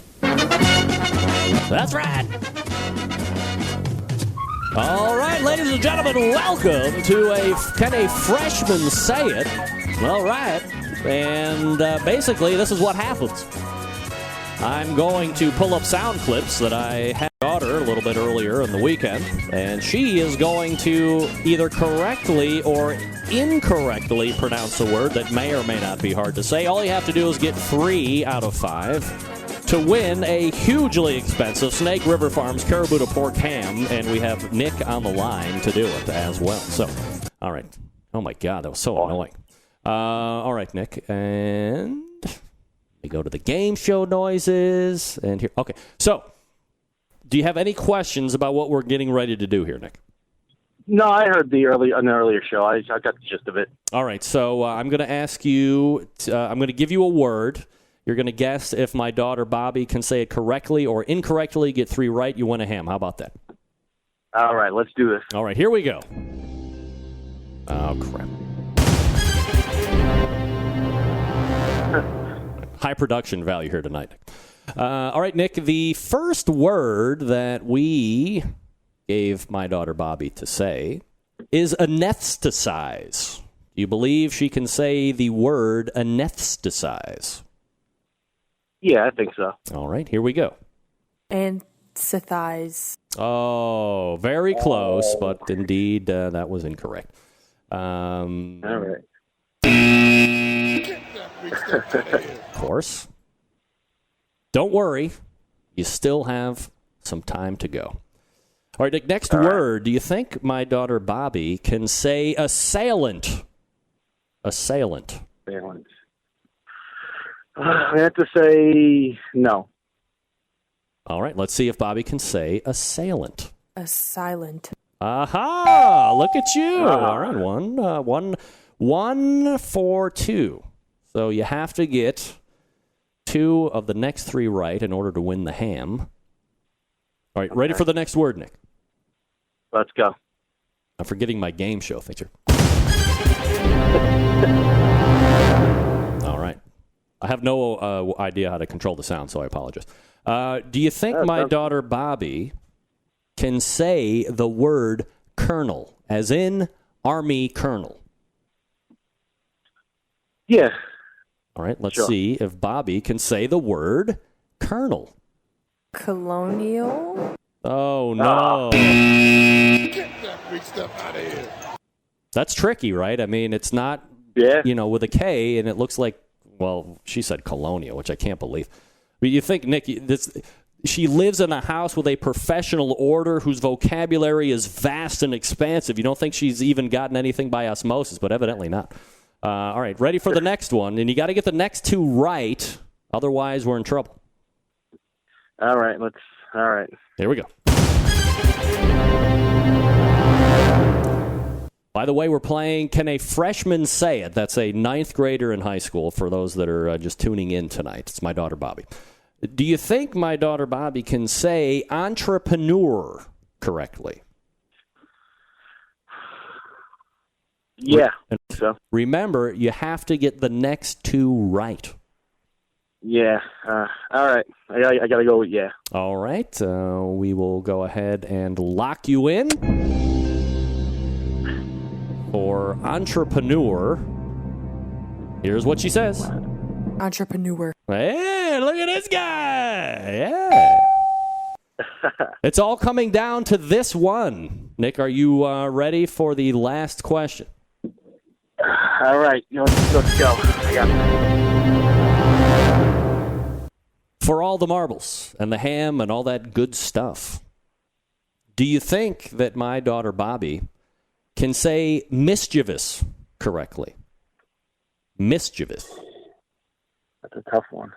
That's right. All right, ladies and gentlemen, welcome to Can a Freshman Say It? All right. And basically, this is what happens. I'm going to pull up sound clips that I had daughter a little bit earlier in the weekend, and she is going to either correctly or incorrectly pronounce a word that may or may not be hard to say. All you have to do is get 3 out of 5 to win a hugely expensive Snake River Farms Caribou pork ham, and we have Nick on the line to do it as well. So, all right. Oh, my God, that was so annoying. All right, Nick, and we go to the game show noises, and here. Okay, so do you have any questions about what we're getting ready to do here, Nick? No, I heard an earlier show. I got the gist of it. All right, so I'm going to ask you, I'm going to give you a word. You're going to guess if my daughter Bobby can say it correctly or incorrectly. Get 3 right, you win a ham. How about that? All right, let's do this. All right, here we go. Oh, crap. High production value here tonight. All right, Nick, the first word that we gave my daughter Bobby to say is anesthetize. Do you believe she can say the word anesthetize? Yeah, I think so. All right, here we go. Anesthetize. Oh, very close, but indeed that was incorrect. All right. Of course. Don't worry. You still have some time to go. All right, Nick, next word. Do you think my daughter Bobby can say assailant? Assailant. Assailant. I have to say no. All right, let's see if Bobby can say assailant. Silent. Aha! Look at you. All right, one for 2. So you have to get 2 of the next 3 right in order to win the ham. All right, ready for the next word, Nick? Let's go. I'm forgetting my game show feature. All right. I have no idea how to control the sound, so I apologize. Do you think my daughter Bobby can say the word colonel, as in Army colonel? Yeah. All right, let's see if Bobby can say the word colonel. Colonial? Oh, no. Get that big stuff out of here. That's tricky, right? I mean, it's not, with a K, and it looks like, well, she said colonial, which I can't believe. But you think, Nick, she lives in a house with a professional order whose vocabulary is vast and expansive. You don't think she's even gotten anything by osmosis, but evidently not. All right, ready for the next one. And you got to get the next 2 right. Otherwise, we're in trouble. All right. Here we go. By the way, we're playing Can a Freshman Say It? That's a 9th grader in high school for those that are just tuning in tonight. It's my daughter, Bobby. Do you think my daughter, Bobby, can say entrepreneur correctly? Yeah. So. Remember, you have to get the next 2 right. Yeah. All right. I got to go with yeah. All right. We will go ahead and lock you in for entrepreneur. Here's what she says. Entrepreneur. Hey, look at this guy. Yeah. It's all coming down to this one. Nick, are you ready for the last question? All right, let's go. I got it. For all the marbles and the ham and all that good stuff, do you think that my daughter Bobby can say mischievous correctly? Mischievous. That's a tough one.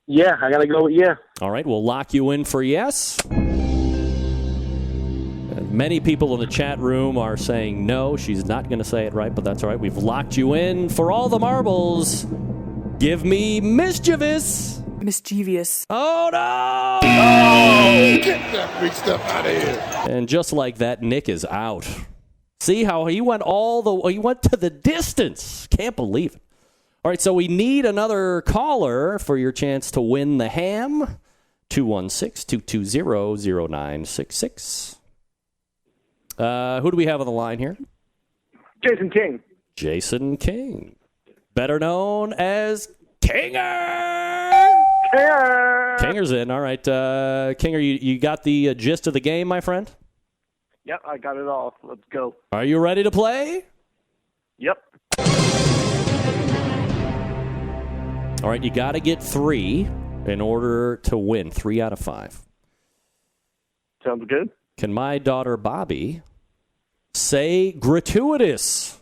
Yeah, I got to go with yeah. All right, we'll lock you in for yes. Many people in the chat room are saying no, she's not going to say it right, but that's all right. We've locked you in for all the marbles. Give me mischievous. Mischievous. Oh, no! Oh, get that big stuff out of here. And just like that, Nick is out. See how he went he went to the distance. Can't believe it. All right, so we need another caller for your chance to win the ham. 216-220-0966. Who do we have on the line here? Jason King. Jason King. Better known as Kinger. Kinger's in. All right. Kinger, you got the gist of the game, my friend? Yep, I got it all. Let's go. Are you ready to play? Yep. All right, you got to get 3 in order to win. 3 out of 5. Sounds good. Can my daughter Bobby say gratuitous?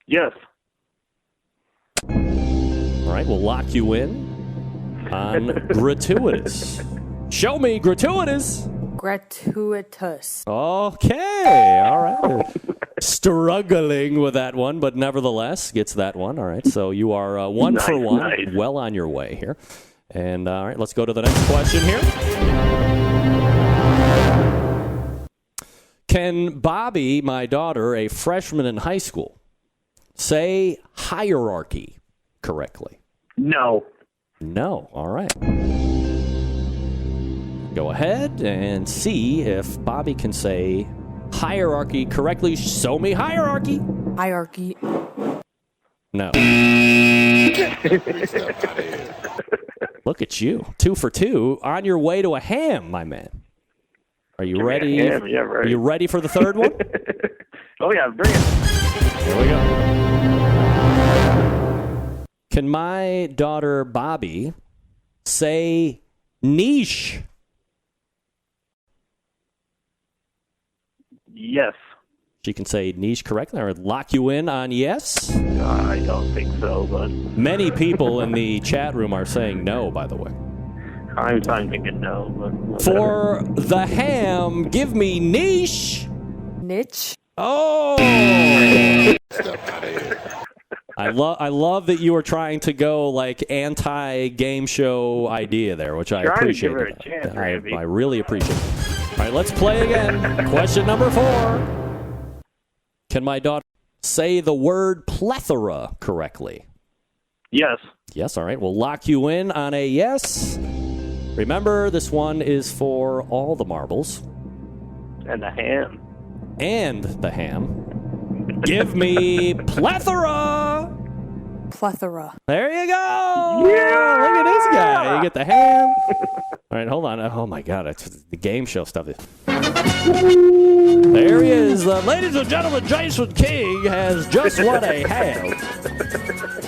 Yes. All right, we'll lock you in on gratuitous. Show me gratuitous. Gratuitous. Okay, all right. Struggling with that one, but nevertheless gets that one. All right, so you are 1 for 1. Nice. Well on your way here. And all right, let's go to the next question here. Can Bobby, my daughter, a freshman in high school, say hierarchy correctly? No. No. All right. Go ahead and see if Bobby can say hierarchy correctly. Show me hierarchy. Hierarchy. No. Look at you. 2 for 2. On your way to a ham, my man. Are you ready? Yeah, right. Are you ready for the third one? Oh, yeah, bring it. Here we go. Can my daughter Bobby say niche? Yes. She can say niche correctly. I would lock you in on yes. I don't think so, but Many people in the chat room are saying no, by the way. I'm thinking no. But For the ham, give me niche. Niche. Oh! I love that you were trying to go like anti-game show idea there, which I appreciate. Trying to give her a chance, Randy. I really appreciate it. All right, let's play again. Question number 4. Can my daughter say the word plethora correctly? Yes. Yes, all right. We'll lock you in on a yes. Remember, this one is for all the marbles. And the ham. And the ham. Give me plethora. Plethora. There you go. Yeah. Look at this guy. You get the ham. All right, hold on. Oh, my God. It's the game show stuff. There he is. Ladies and gentlemen, Jason King has just won a ham.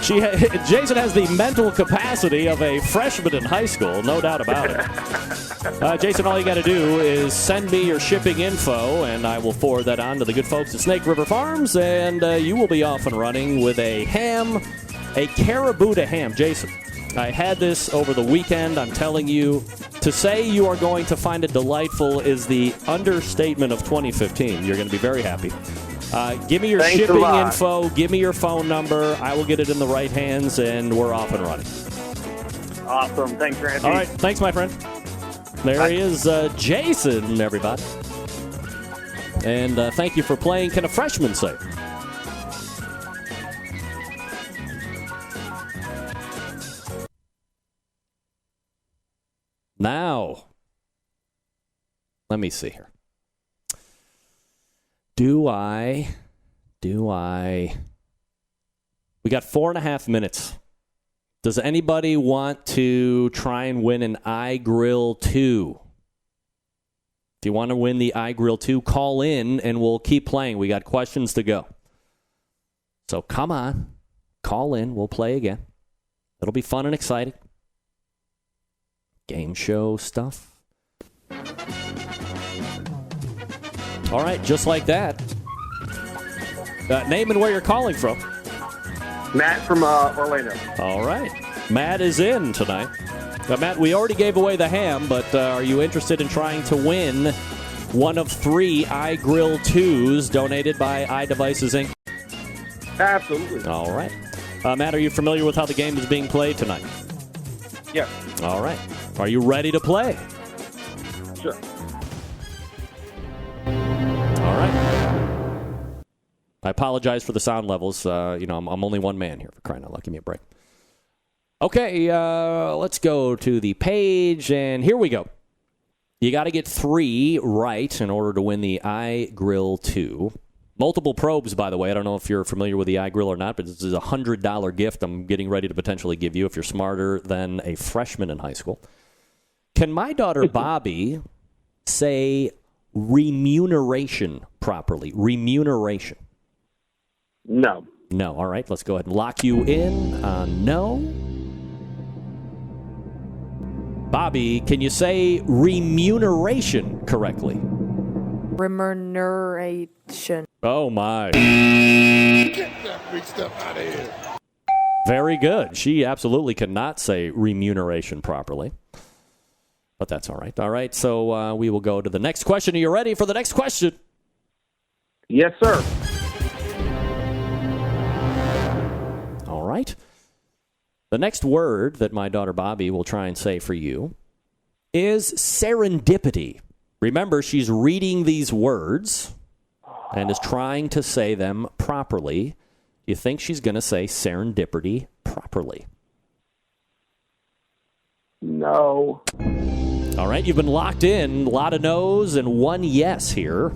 Jason has the mental capacity of a freshman in high school, no doubt about it. Jason, all you got to do is send me your shipping info, and I will forward that on to the good folks at Snake River Farms, and you will be off and running with a ham, a Carabuta ham. Jason, I had this over the weekend. I'm telling you, to say you are going to find it delightful is the understatement of 2015. You're going to be very happy. Give me your shipping info. Give me your phone number. I will get it in the right hands, and we're off and running. Awesome. Thanks, Randy. All right. Thanks, my friend. There he is, Jason, everybody. And thank you for playing. Can a freshman say? Now, let me see here. Do I? We got 4.5 minutes Does anybody want to try and win an iGrill 2? If you want to win the iGrill 2, call in and we'll keep playing. We got questions to go. So come on, call in. We'll play again. It'll be fun and exciting. Game show stuff. All right, just like that. Name and where you're calling from. Matt from Orlando. All right. Matt is in tonight. Matt, we already gave away the ham, but are you interested in trying to win one of 3 iGrill 2s donated by iDevices Inc.? Absolutely. All right. Matt, are you familiar with how the game is being played tonight? Yes. All right. Are you ready to play? Sure. All right. I apologize for the sound levels. I'm only one man here, for crying out loud. Give me a break. Okay, let's go to the page, and here we go. You got to get 3 right in order to win the iGrill 2. Multiple probes, by the way. I don't know if you're familiar with the iGrill or not, but this is a $100 gift I'm getting ready to potentially give you if you're smarter than a freshman in high school. Can my daughter Bobby say remuneration properly? Remuneration. No. No. All right, let's go ahead and lock you in on no. Bobby, can you say remuneration correctly? Remuneration. Oh, my. Get that big stuff out of here. Very good. She absolutely cannot say remuneration properly. But that's all right. All right, so we will go to the next question. Are you ready for the next question? Yes, sir. All right. The next word that my daughter Bobby will try and say for you is serendipity. Remember, she's reading these words and is trying to say them properly. You think she's going to say serendipity properly? No. All right, you've been locked in. A lot of no's and 1 yes here.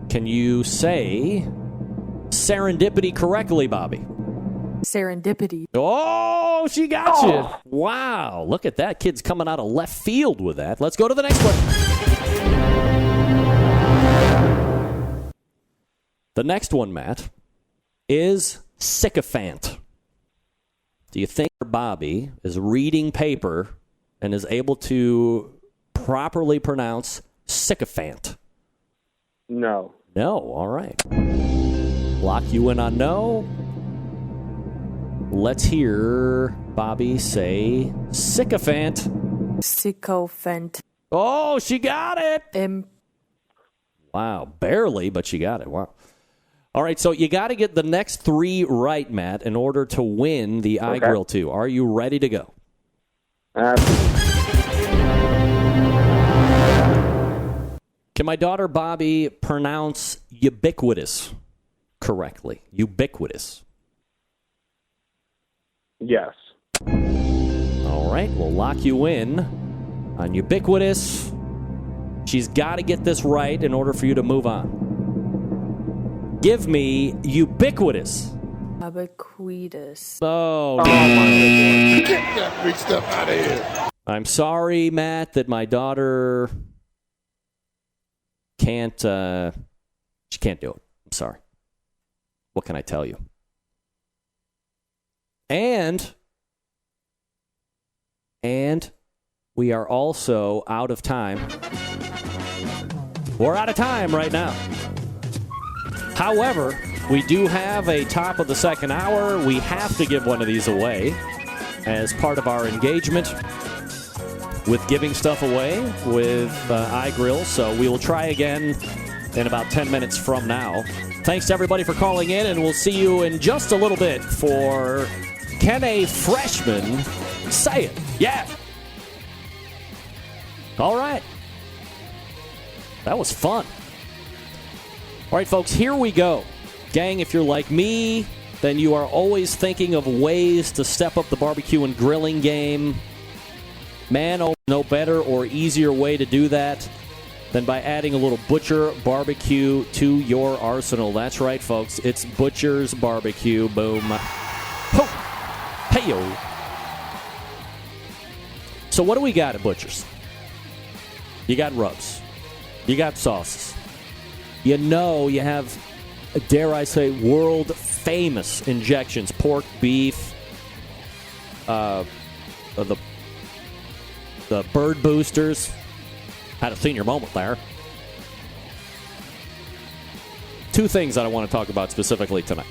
Can you say serendipity correctly, Bobby? Serendipity. Oh, she got you. Wow, look at that. Kid's coming out of left field with that. Let's go to the next one. The next one, Matt, is sycophant. Do you think Bobby is reading paper and is able to properly pronounce sycophant? No. No, all right. Lock you in on no. Let's hear Bobby say sycophant. Sycophant. Oh, she got it. Im- Wow, barely, but she got it. Wow. All right, so you got to get the next 3 right, Matt, in order to win the iGrill 2. Are you ready to go? Absolutely. Can my daughter Bobby pronounce ubiquitous correctly? Ubiquitous. Yes. All right, we'll lock you in on ubiquitous. She's got to get this right in order for you to move on. Give me ubiquitous. Ubiquitous. Oh, Oh, my Get that big stuff out of here. I'm sorry, Matt, that my daughter can't. She can't do it. I'm sorry. What can I tell you? And we are also out of time. We're out of time right now. However, we do have a top of the second hour. We have to give one of these away as part of our engagement with giving stuff away with iGrill. So we will try again in about 10 minutes from now. Thanks to everybody for calling in, and we'll see you in just a little bit for Can a Freshman Say It? Yeah. All right. That was fun. All right, folks, here we go. Gang, if you're like me, then you are always thinking of ways to step up the barbecue and grilling game. Man, oh, no better or easier way to do that than by adding a little Butcher Barbecue to your arsenal. That's right, folks. It's Butcher's Barbecue. Boom. Ho! Hey-yo. So what do we got at Butcher's? You got rubs. You got sauces. You know you have, dare I say, world-famous injections. Pork, beef, the bird boosters. Had a senior moment there. Two things that I want to talk about specifically tonight.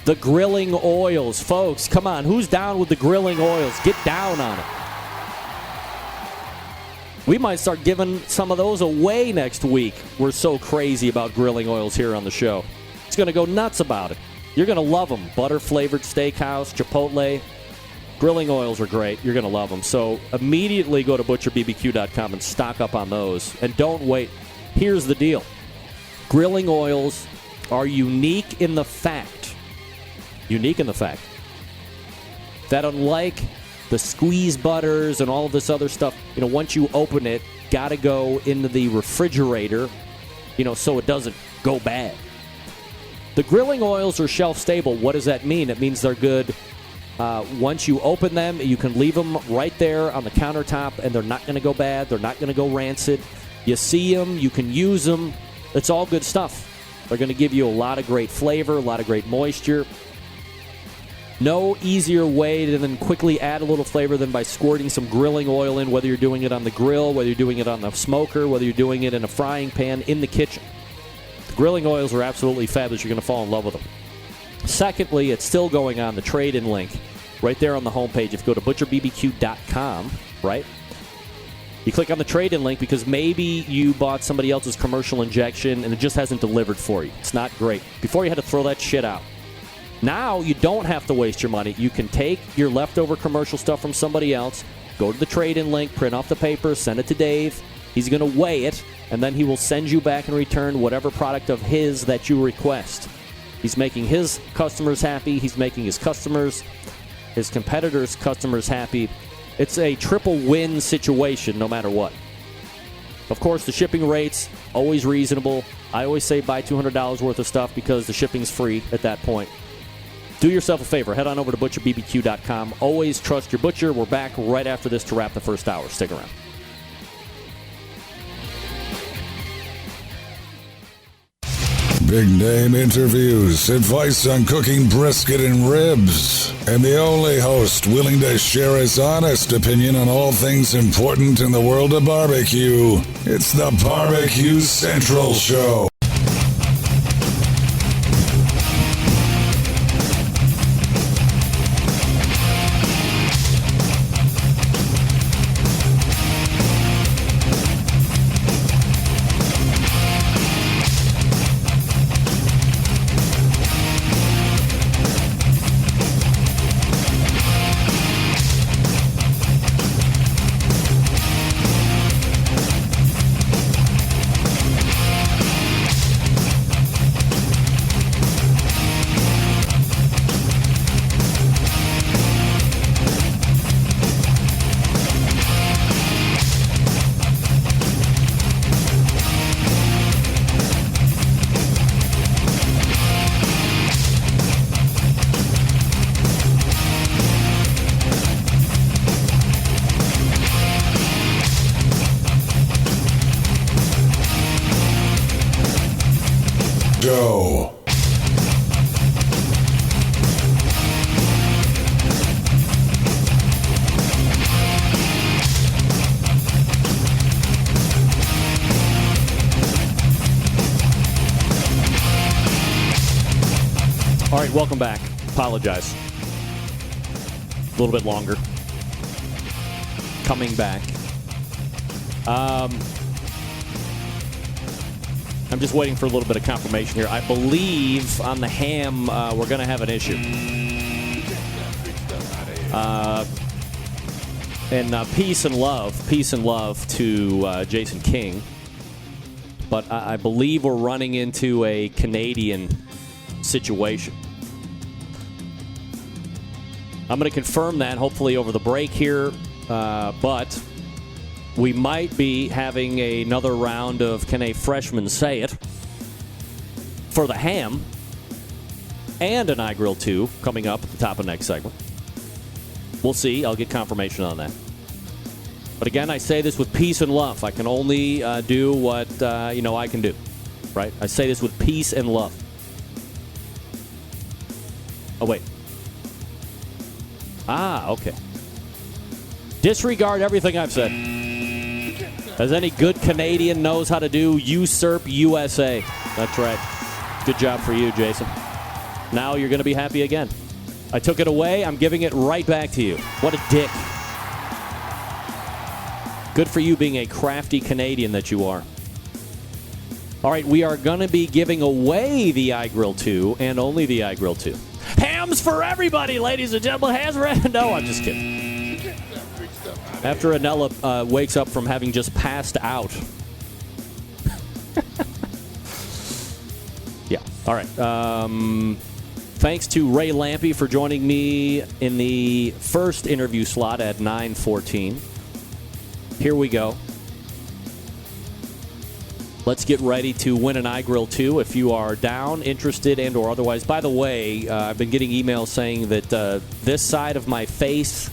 The grilling oils. Folks, come on. Who's down with the grilling oils? Get down on it. We might start giving some of those away next week. We're so crazy about grilling oils here on the show. It's going to go nuts about it. You're going to love them. Butter-flavored steakhouse, Chipotle. Grilling oils are great. You're going to love them. So immediately go to butcherbbq.com and stock up on those. And don't wait. Here's the deal. Grilling oils are unique in the fact that unlike the squeeze butters and all of this other stuff, once you open it, got to go into the refrigerator, so it doesn't go bad. The grilling oils are shelf stable. What does that mean? It means they're good. Once you open them, you can leave them right there on the countertop, and they're not going to go bad. They're not going to go rancid. You see them. You can use them. It's all good stuff. They're going to give you a lot of great flavor, a lot of great moisture. No easier way than quickly add a little flavor than by squirting some grilling oil in, whether you're doing it on the grill, whether you're doing it on the smoker, whether you're doing it in a frying pan in the kitchen. The grilling oils are absolutely fabulous. You're going to fall in love with them. Secondly, it's still going on the trade-in link right there on the homepage. If you go to butcherbbq.com, right? You click on the trade-in link because maybe you bought somebody else's commercial injection and it just hasn't delivered for you. It's not great. Before you had to throw that shit out. Now you don't have to waste your money. You can take your leftover commercial stuff from somebody else, go to the trade-in link, print off the paper, send it to Dave. He's going to weigh it, and then he will send you back in return whatever product of his that you request. He's making his customers happy. He's making his competitors' customers happy. It's a triple win situation no matter what. Of course, the shipping rates, always reasonable. I always say buy $200 worth of stuff because the shipping's free at that point. Do yourself a favor. Head on over to butcherbbq.com. Always trust your butcher. We're back right after this to wrap the first hour. Stick around. Big name interviews, advice on cooking brisket and ribs, and the only host willing to share his honest opinion on all things important in the world of barbecue. It's the Barbecue Central Show. Show. All right, welcome back. Apologize. A little bit longer. Coming back. I'm just waiting for a little bit of confirmation here. I believe on the ham, we're going to have an issue. And peace and love to Jason King. But I believe we're running into a Canadian situation. I'm going to confirm that hopefully over the break here. But we might be having another round of Can a Freshman Say It for the ham and an iGrill 2 coming up at the top of next segment. We'll see. I'll get confirmation on that. But again, I say this with peace and love. I can only do what I can do, right? I say this with peace and love. Oh, wait. Okay. Disregard everything I've said. As any good Canadian knows how to do, usurp USA. That's right. Good job for you, Jason. Now you're going to be happy again. I took it away. I'm giving it right back to you. What a dick. Good for you being a crafty Canadian that you are. All right, we are going to be giving away the iGrill 2 and only the iGrill 2. Hams for everybody, ladies and gentlemen. Hams for... No, I'm just kidding. After Anella wakes up from having just passed out. Yeah, all right. Thanks to Ray Lampe for joining me in the first interview slot at 9:14. Here we go. Let's get ready to win an iGrill 2 if you are down, interested, and or otherwise. By the way, I've been getting emails saying that this side of my face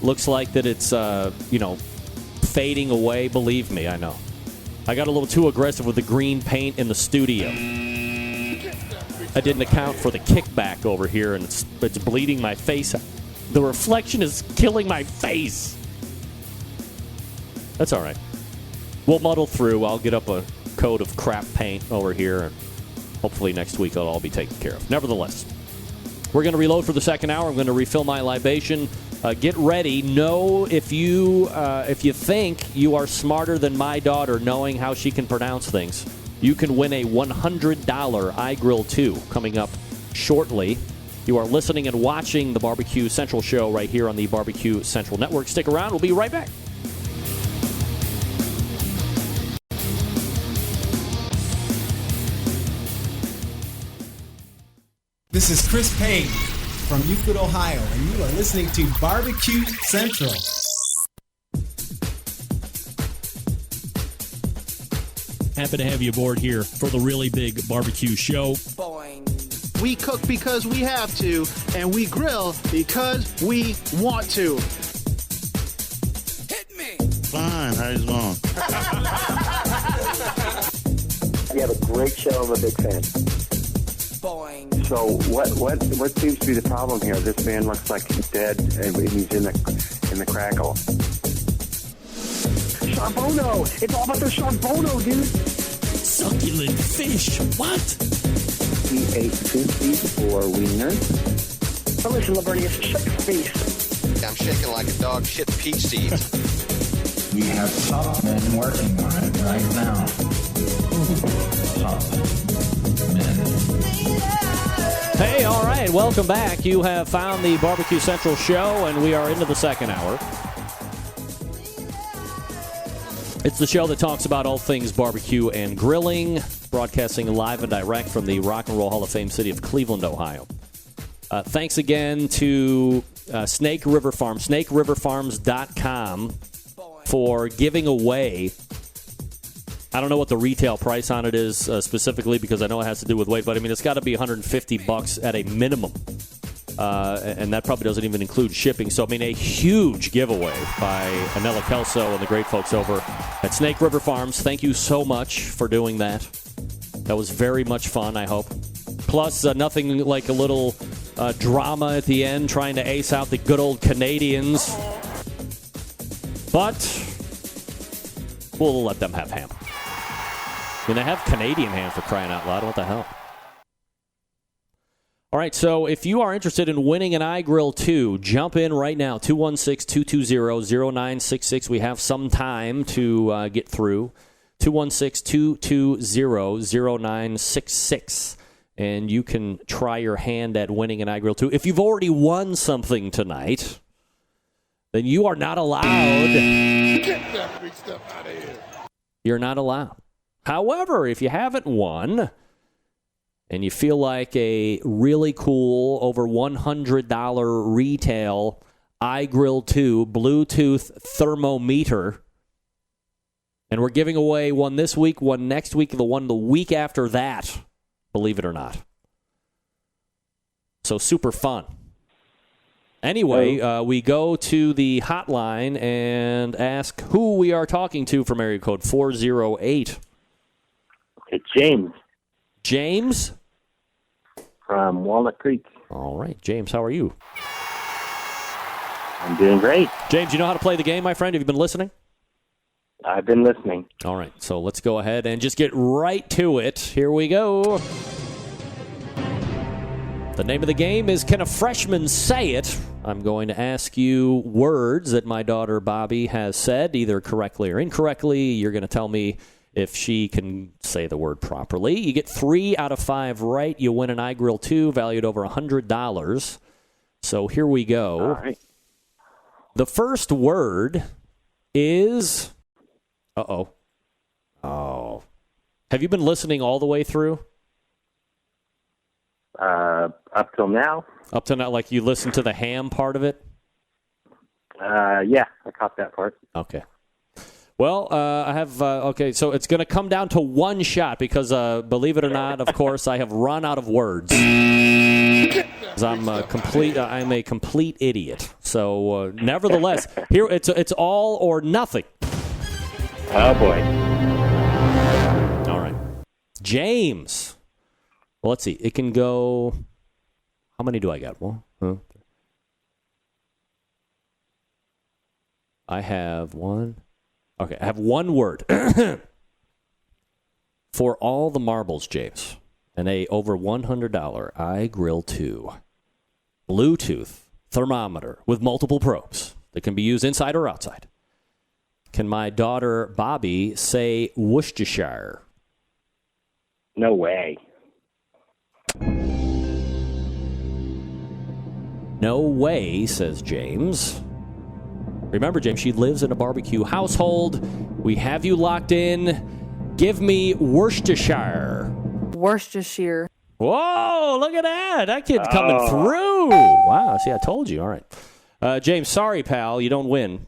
looks like that it's, fading away. Believe me, I know. I got a little too aggressive with the green paint in the studio. I didn't account for the kickback over here, and it's bleeding my face. The reflection is killing my face. That's all right. We'll muddle through. I'll get up a coat of crap paint over here, and hopefully next week it'll all be taken care of. Nevertheless, we're going to reload for the second hour. I'm going to refill my libation. Get ready. Know if you think you are smarter than my daughter, knowing how she can pronounce things, you can win a $100 iGrill 2 coming up shortly. You are listening and watching the Barbecue Central show right here on the Barbecue Central Network. Stick around. We'll be right back. This is Chris Payne from Euclid, Ohio, and you are listening to Barbecue Central. Happy to have you aboard here for the really big barbecue show. We cook because we have to, and we grill because we want to. Hit me! Fine, how you doing? You have a great show. I'm a big fan. Boing. So what seems to be the problem here? This man looks like he's dead, and he's in the crackle. Charbono! It's all about the charbono, dude! Succulent fish! What? He ate 54 wieners. Oh, listen, Lavernius, shake your face. I'm shaking like a dog shit peach seeds. We have top men working on it right now. Top men. Hey, all right, welcome back. You have found the Barbecue Central show, and we are into the second hour. It's the show that talks about all things barbecue and grilling, broadcasting live and direct from the Rock and Roll Hall of Fame city of Cleveland, Ohio. Thanks again to Snake River Farm, snakeriverfarms.com, for giving away. I don't know what the retail price on it is specifically because I know it has to do with weight, but I mean, it's got to be $150 at a minimum. And that probably doesn't even include shipping. So, I mean, a huge giveaway by Anella Kelso and the great folks over at Snake River Farms. Thank you so much for doing that. That was very much fun, I hope. Plus, nothing like a little drama at the end trying to ace out the good old Canadians. But we'll let them have ham. I mean, they have Canadian ham for crying out loud. What the hell? All right, so if you are interested in winning an iGrill 2, jump in right now, 216-220-0966. We have some time to get through. 216-220-0966. And you can try your hand at winning an iGrill 2. If you've already won something tonight, then you are not allowed. Get that free stuff out of here. You're not allowed. However, if you haven't won and you feel like a really cool over $100 retail iGrill 2 Bluetooth thermometer. And we're giving away one this week, one next week, the one the week after that, believe it or not. So super fun. Anyway, we go to the hotline and ask who we are talking to from area code 408. It's James. James? From Walnut Creek. All right. James, how are you? I'm doing great. James, you know how to play the game, my friend? Have you been listening? I've been listening. All right. So let's go ahead and just get right to it. Here we go. The name of the game is Can a Freshman Say It? I'm going to ask you words that my daughter Bobby has said, either correctly or incorrectly. You're going to tell me if she can say the word properly. You get 3 out of 5 right. You win an iGrill 2 valued over $100. So here we go. All right. The first word is... Uh-oh. Oh. Have you been listening all the way through? Up till now. Up to now, like you listened to the ham part of it? Yeah, I caught that part. Okay. Well, I have, okay, so it's going to come down to one shot because, believe it or not, of course, I have run out of words. 'Cause I'm a complete idiot. So, nevertheless, here it's all or nothing. Oh, boy. All right. James. Well, let's see. It can go... How many do I got? Well, I have one. Okay, I have one word. For all the marbles, James, and a over $100 iGrill 2 Bluetooth thermometer with multiple probes that can be used inside or outside. Can my daughter Bobby say Worcestershire? No way. No way, says James. Remember, James, she lives in a barbecue household. We have you locked in. Give me Worcestershire. Worcestershire. Whoa, look at that. That kid's coming through. Wow, see, I told you. All right. James, sorry, pal. You don't win.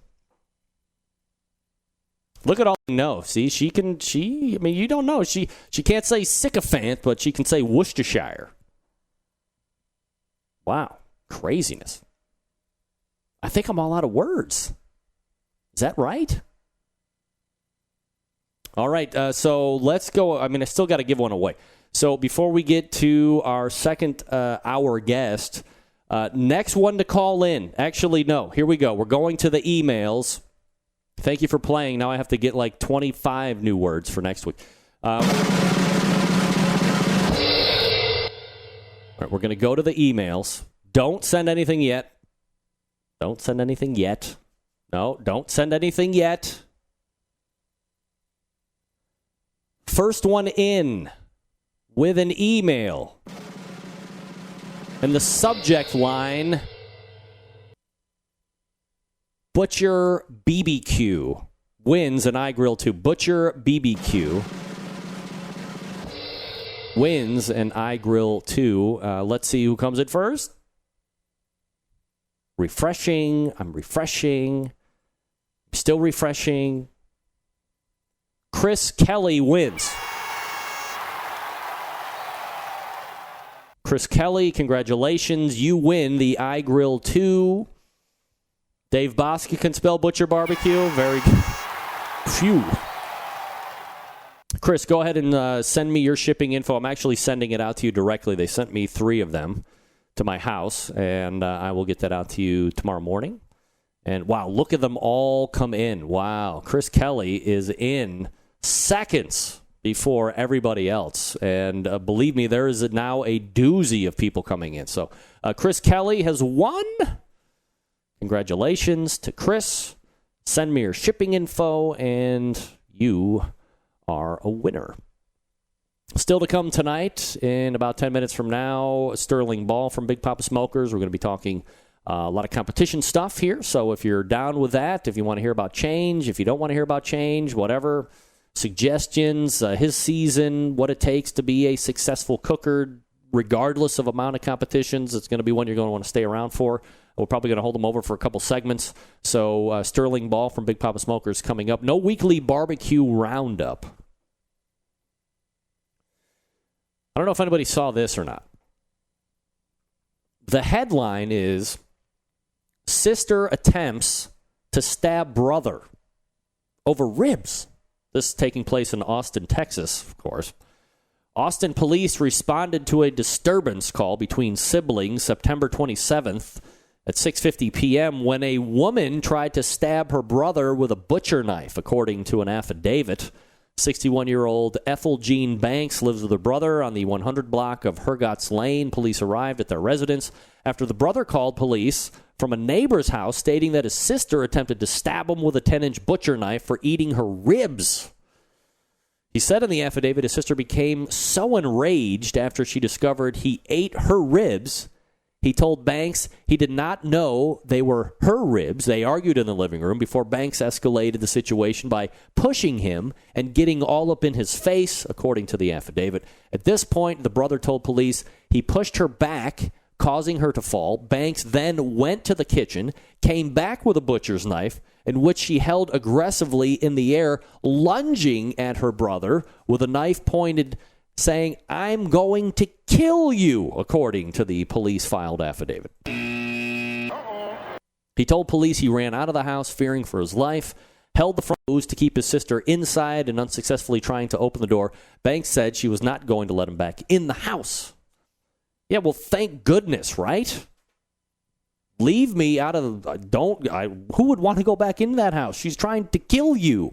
Look at all you know. See, I mean, you don't know. She can't say sycophant, but she can say Worcestershire. Wow. Craziness. I think I'm all out of words. Is that right? All right, so let's go. I mean, I still got to give one away. So before we get to our second hour guest, next one to call in. Actually, no. Here we go. We're going to the emails. Thank you for playing. Now I have to get like 25 new words for next week. All right, we're going to go to the emails. Don't send anything yet. Don't send anything yet. No, don't send anything yet. First one in with an email. And the subject line, Butcher BBQ wins an iGrill 2. Butcher BBQ wins an iGrill 2. Let's see who comes in first. Refreshing. I'm refreshing. Still refreshing. Chris Kelly wins. Chris Kelly, congratulations. You win the iGrill 2. Dave Bosky can spell Butcher Barbecue. Very good. Phew. Chris, go ahead and send me your shipping info. I'm actually sending it out to you directly. They sent me 3 of them to my house, and I will get that out to you tomorrow morning. And, wow, look at them all come in. Wow, Chris Kelly is in seconds before everybody else. And believe me, there is now a doozy of people coming in. So Chris Kelly has won. Congratulations to Chris. Send me your shipping info, and you are a winner. Still to come tonight, in about 10 minutes from now, Sterling Ball from Big Poppa Smokers. We're going to be talking a lot of competition stuff here. So if you're down with that, if you want to hear about change, if you don't want to hear about change, whatever, suggestions, his season, what it takes to be a successful cooker, regardless of amount of competitions. It's going to be one you're going to want to stay around for. We're probably going to hold them over for a couple segments. So Sterling Ball from Big Poppa Smokers coming up. No weekly barbecue roundup. I don't know if anybody saw this or not. The headline is, Sister Attempts to Stab Brother Over Ribs. This is taking place in Austin, Texas, of course. Austin police responded to a disturbance call between siblings September 27th at 6:50 p.m. when a woman tried to stab her brother with a butcher knife, according to an affidavit. 61-year-old Ethel Jean Banks lives with her brother on the 100 block of Hergott's Lane. Police arrived at their residence after the brother called police from a neighbor's house stating that his sister attempted to stab him with a 10-inch butcher knife for eating her ribs. He said in the affidavit his sister became so enraged after she discovered he ate her ribs. He told Banks he did not know they were her ribs. They argued in the living room before Banks escalated the situation by pushing him and getting all up in his face, according to the affidavit. At this point, the brother told police he pushed her back, causing her to fall. Banks then went to the kitchen, came back with a butcher's knife, in which she held aggressively in the air, lunging at her brother with a knife pointed, saying, "I'm going to kill you," according to the police-filed affidavit. He told police he ran out of the house fearing for his life, held the front doors to keep his sister inside, and unsuccessfully trying to open the door. Banks said she was not going to let him back in the house. Yeah, well, thank goodness, right? Leave me out of who would want to go back into that house? She's trying to kill you.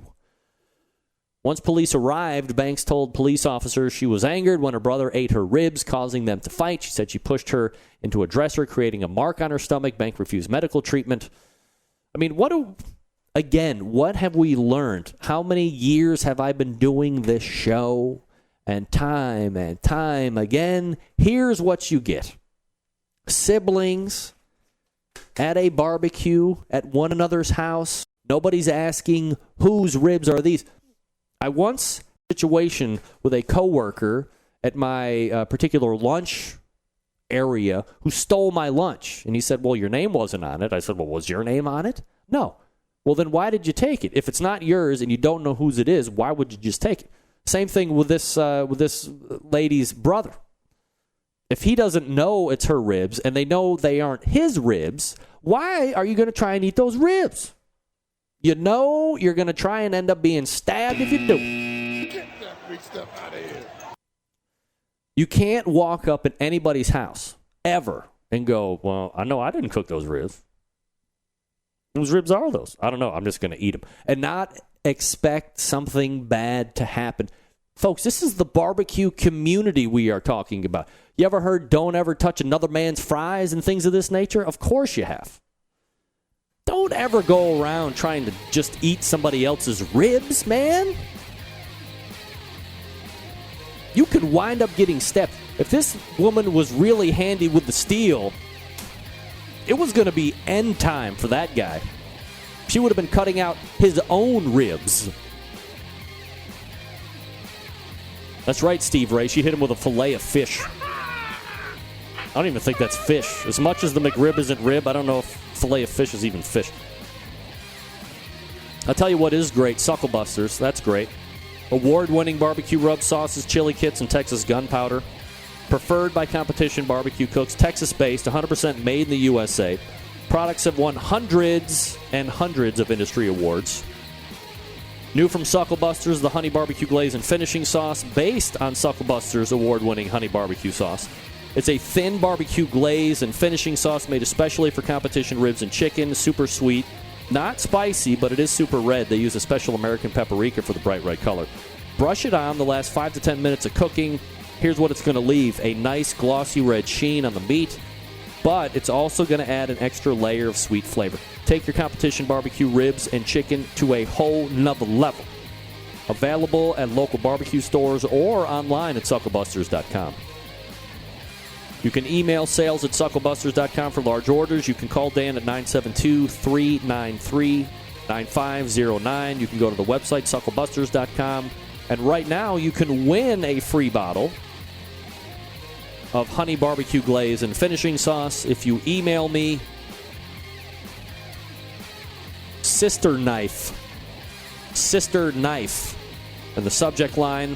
Once police arrived, Banks told police officers she was angered when her brother ate her ribs, causing them to fight. She said she pushed her into a dresser, creating a mark on her stomach. Banks refused medical treatment. I mean, what have we learned? How many years have I been doing this show? And time again, here's what you get. Siblings at a barbecue at one another's house. Nobody's asking whose ribs are these. I once had a situation with a coworker at my particular lunch area who stole my lunch. And he said, well, your name wasn't on it. I said, well, was your name on it? No. Well, then why did you take it? If it's not yours and you don't know whose it is, why would you just take it? Same thing with this lady's brother. If he doesn't know it's her ribs and they know they aren't his ribs, why are you going to try and eat those ribs? You know you're going to try and end up being stabbed if you do. Get that freak stuff out of here. You can't walk up at anybody's house ever and go, well, I know I didn't cook those ribs. Whose ribs are those? I don't know. I'm just going to eat them. And not expect something bad to happen. Folks, this is the barbecue community we are talking about. You ever heard don't ever touch another man's fries and things of this nature? Of course you have. Don't ever go around trying to just eat somebody else's ribs, man. You could wind up getting stabbed. If this woman was really handy with the steel, it was going to be end time for that guy. She would have been cutting out his own ribs. That's right, Steve Ray. She hit him with a fillet of fish. I don't even think that's fish. As much as the McRib isn't rib, I don't know if fillet of fish is even fish. I'll tell you what is great. Suckle Busters. That's great. Award-winning barbecue rub sauces, chili kits, and Texas gunpowder. Preferred by competition barbecue cooks. Texas-based, 100% made in the USA. Products have won hundreds and hundreds of industry awards. New from Suckle Busters, the Honey Barbecue Glaze and Finishing Sauce, based on Suckle Busters' award-winning Honey Barbecue Sauce. It's a thin barbecue glaze and finishing sauce made especially for competition ribs and chicken. Super sweet. Not spicy, but it is super red. They use a special American paprika for the bright red color. Brush it on the last 5 to 10 minutes of cooking. Here's what it's going to leave. A nice glossy red sheen on the meat, but it's also going to add an extra layer of sweet flavor. Take your competition barbecue ribs and chicken to a whole nother level. Available at local barbecue stores or online at sucklebusters.com. You can email sales at sucklebusters.com for large orders. You can call Dan at 972-393-9509. You can go to the website, sucklebusters.com. And right now, you can win a free bottle of honey barbecue glaze and finishing sauce. If you email me, sister knife, in the subject line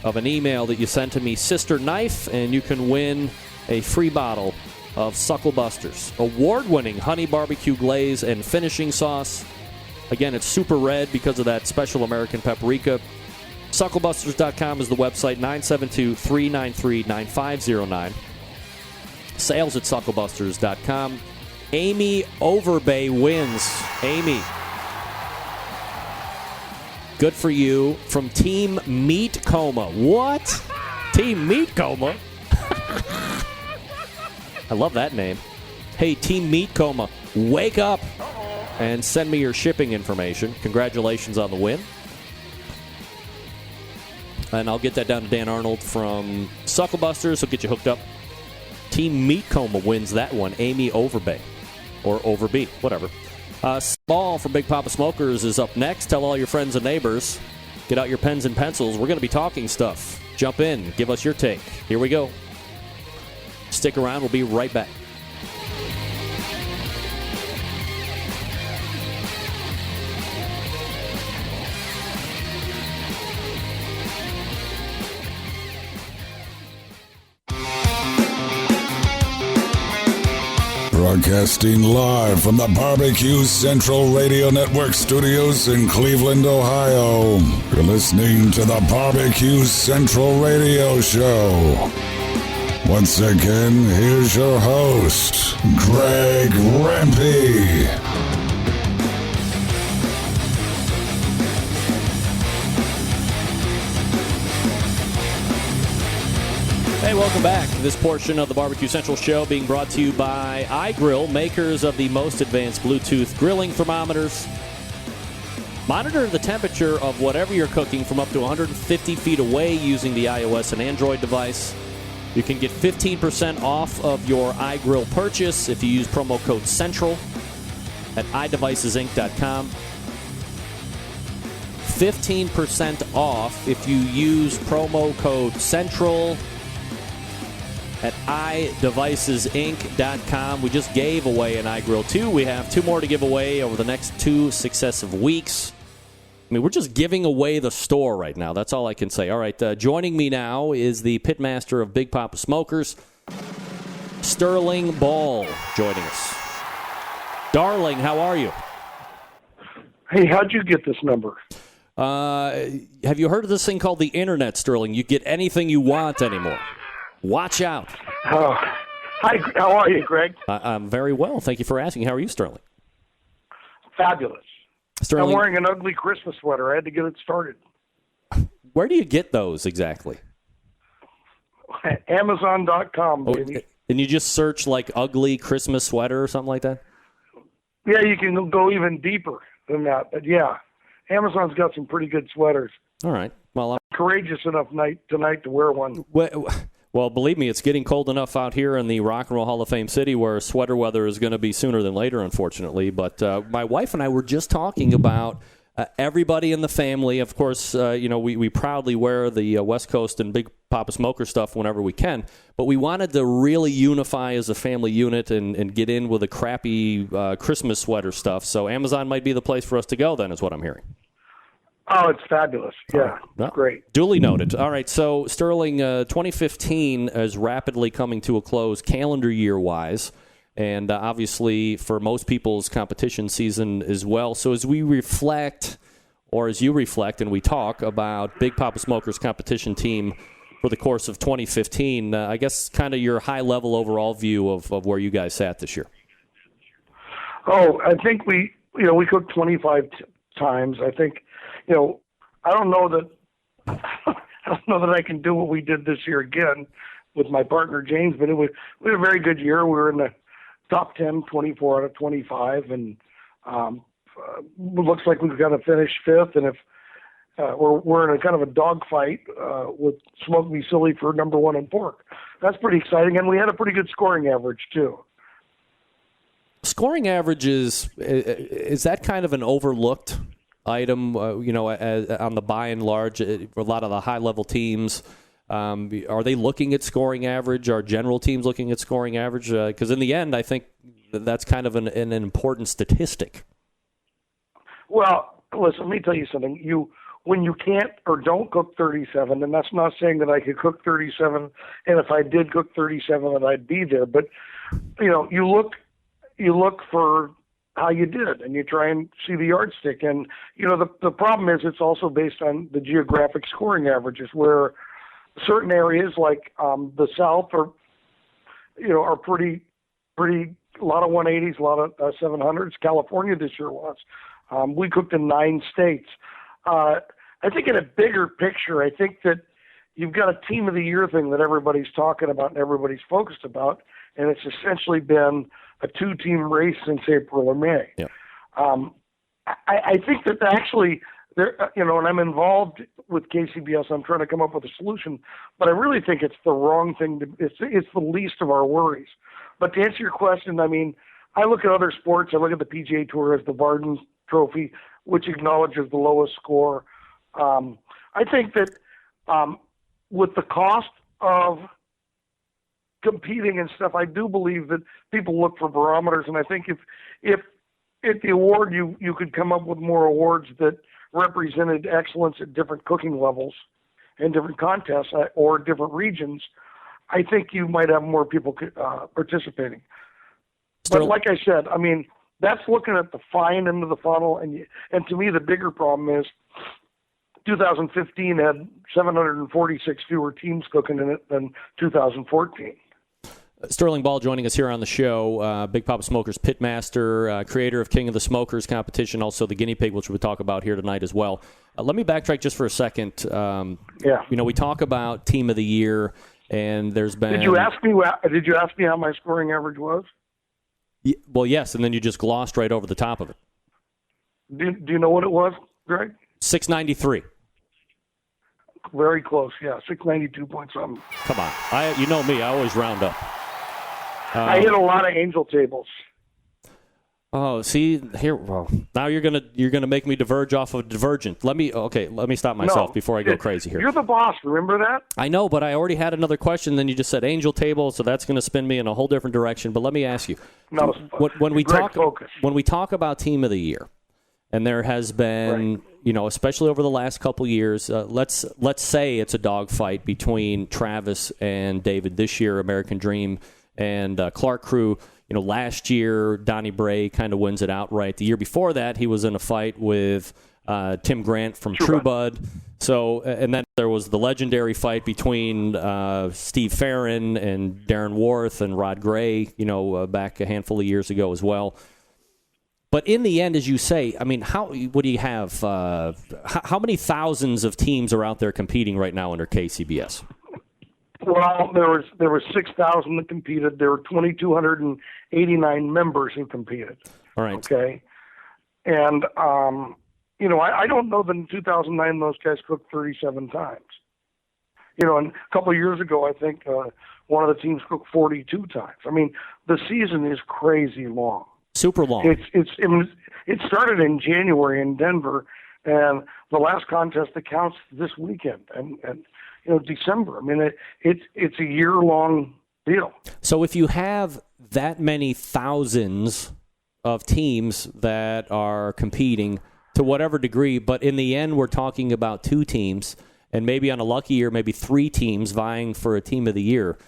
of an email that you sent to me, sister knife, and you can win a free bottle of Suckle Busters. Award-winning honey barbecue glaze and finishing sauce. Again, it's super red because of that special American paprika. SuckleBusters.com is the website, 972-393-9509. Sales at SuckleBusters.com. Amy Overbay wins. Amy. Good for you. From Team Meat Coma. What? Team Meat Coma? I love that name. Hey, Team Meat Coma, wake up and send me your shipping information. Congratulations on the win. And I'll get that down to Dan Arnold from Suckle Busters. He'll get you hooked up. Team Meat Coma wins that one. Amy Overbay. Or Overby, whatever. Ball for Big Poppa Smokers is up next. Tell all your friends and neighbors. Get out your pens and pencils. We're going to be talking stuff. Jump in. Give us your take. Here we go. Stick around. We'll be right back. Broadcasting live from the Barbecue Central Radio Network studios in Cleveland, Ohio. You're listening to the Barbecue Central Radio Show. Once again, here's your host, Greg Rempe. Hey, welcome back. This portion of the Barbecue Central Show being brought to you by iGrill, makers of the most advanced Bluetooth grilling thermometers. Monitor the temperature of whatever you're cooking from up to 150 feet away using the iOS and Android device. You can get 15% off of your iGrill purchase if you use promo code CENTRAL at iDevicesInc.com. 15% off if you use promo code CENTRAL at iDevicesInc.com. We just gave away an iGrill 2. We have 2 more to give away over the next 2 successive weeks. I mean, we're just giving away the store right now. That's all I can say. All right, joining me now is the pitmaster of Big Poppa Smokers, Sterling Ball, joining us. Darling, how are you? Hey, how'd you get this number? Have you heard of this thing called the Internet, Sterling? You get anything you want anymore. Watch out. Hi, how are you, Greg? I'm very well. Thank you for asking. How are you, Sterling? Fabulous. Sterling, I'm wearing an ugly Christmas sweater. I had to get it started. Where do you get those exactly? Amazon.com, baby. And you just search like ugly Christmas sweater or something like that? Yeah, you can go even deeper than that. But yeah, Amazon's got some pretty good sweaters. All right. Well, I'm courageous enough tonight to wear one. Well, believe me, it's getting cold enough out here in the Rock and Roll Hall of Fame city where sweater weather is going to be sooner than later, unfortunately. But my wife and I were just talking about everybody in the family. Of course, we proudly wear the West Coast and Big Poppa Smoker stuff whenever we can. But we wanted to really unify as a family unit and get in with the crappy Christmas sweater stuff. So Amazon might be the place for us to go then, is what I'm hearing. Oh, it's fabulous. Yeah, great. Duly noted. All right, so Sterling, 2015 is rapidly coming to a close calendar year-wise, and obviously for most people's competition season as well. So as we reflect, or as you reflect and we talk about Big Poppa Smokers competition team for the course of 2015, I guess kind of your high-level overall view of where you guys sat this year. Oh, I think we cooked 25 times. I think, I don't know that I can do what we did this year again with my partner James, but we had a very good year. We were in the top 10, 24 out of 25, and looks like we've got to finish 5th. And if we're in a kind of a dogfight with Smoke Me Silly for number 1 in pork, that's pretty exciting. And we had a pretty good scoring average too. Scoring average is that kind of an overlooked item, on the by and large, a lot of the high-level teams, Are they looking at scoring average? Are general teams looking at scoring average? Because in the end, I think that's kind of an important statistic. Well, listen, let me tell you something. When you can't or don't cook 37, and that's not saying that I could cook 37, and if I did cook 37, that I'd be there. But you look for how you did, and you try and see the yardstick. And the problem is it's also based on the geographic scoring averages, where certain areas like the South are pretty a lot of 180s, a lot of 700s. California this year was. We cooked in 9 states. I think in a bigger picture, I think that you've got a team of the year thing that everybody's talking about and everybody's focused about, and it's essentially been a 2-team race since April or May. Yep. I think that actually, and I'm involved with KCBS. I'm trying to come up with a solution, but I really think it's the wrong thing. It's the least of our worries. But to answer your question, I mean, I look at other sports. I look at the PGA Tour as the Varden Trophy, which acknowledges the lowest score. I think that with the cost of competing and stuff, I do believe that people look for barometers, and I think if at the award you could come up with more awards that represented excellence at different cooking levels and different contests or different regions, I think you might have more people participating. But like I said, I mean, that's looking at the fine end of the funnel, and to me the bigger problem is 2015 had 746 fewer teams cooking in it than 2014. Sterling Ball joining us here on the show, Big Poppa Smokers pitmaster, creator of King of the Smokers competition, also the guinea pig, which we'll talk about here tonight as well. Let me backtrack just for a second. We talk about team of the year, and there's been. Did you ask me how my scoring average was? Well, yes, and then you just glossed right over the top of it. Do you know what it was, Greg? 693. Very close, yeah, 692 point something. Come on, you know me, I always round up. I hit a lot of angel tables. Oh, see here. Well, now you're gonna make me diverge off of Divergent. Let me stop myself before I go crazy here. You're the boss. Remember that? I know, but I already had another question. Then you just said angel table, so that's going to spin me in a whole different direction. But let me ask you, when we talk about team of the year, and there has been, especially over the last couple years, let's say it's a dogfight between Travis and David this year, American Dream and Clark Crew. Last year, Donnie Bray kind of wins it outright. The year before that, he was in a fight with Tim Grant from True Bud. So, and then there was the legendary fight between Steve Farron and Darren Worth and Rod Gray, back a handful of years ago as well. But in the end, as you say, I mean, what do you have? How many thousands of teams are out there competing right now under KCBS? Well, there was 6,000 that competed. There were 2,289 members who competed. All right. Okay. And, I don't know that in 2009 those guys cooked 37 times. And a couple of years ago, I think one of the teams cooked 42 times. I mean, the season is crazy long. Super long. It started in January in Denver, and the last contest that counts this weekend, and December. I mean, it's a year-long deal. So if you have that many thousands of teams that are competing to whatever degree, but in the end we're talking about 2 teams, and maybe on a lucky year, maybe 3 teams vying for a team of the year.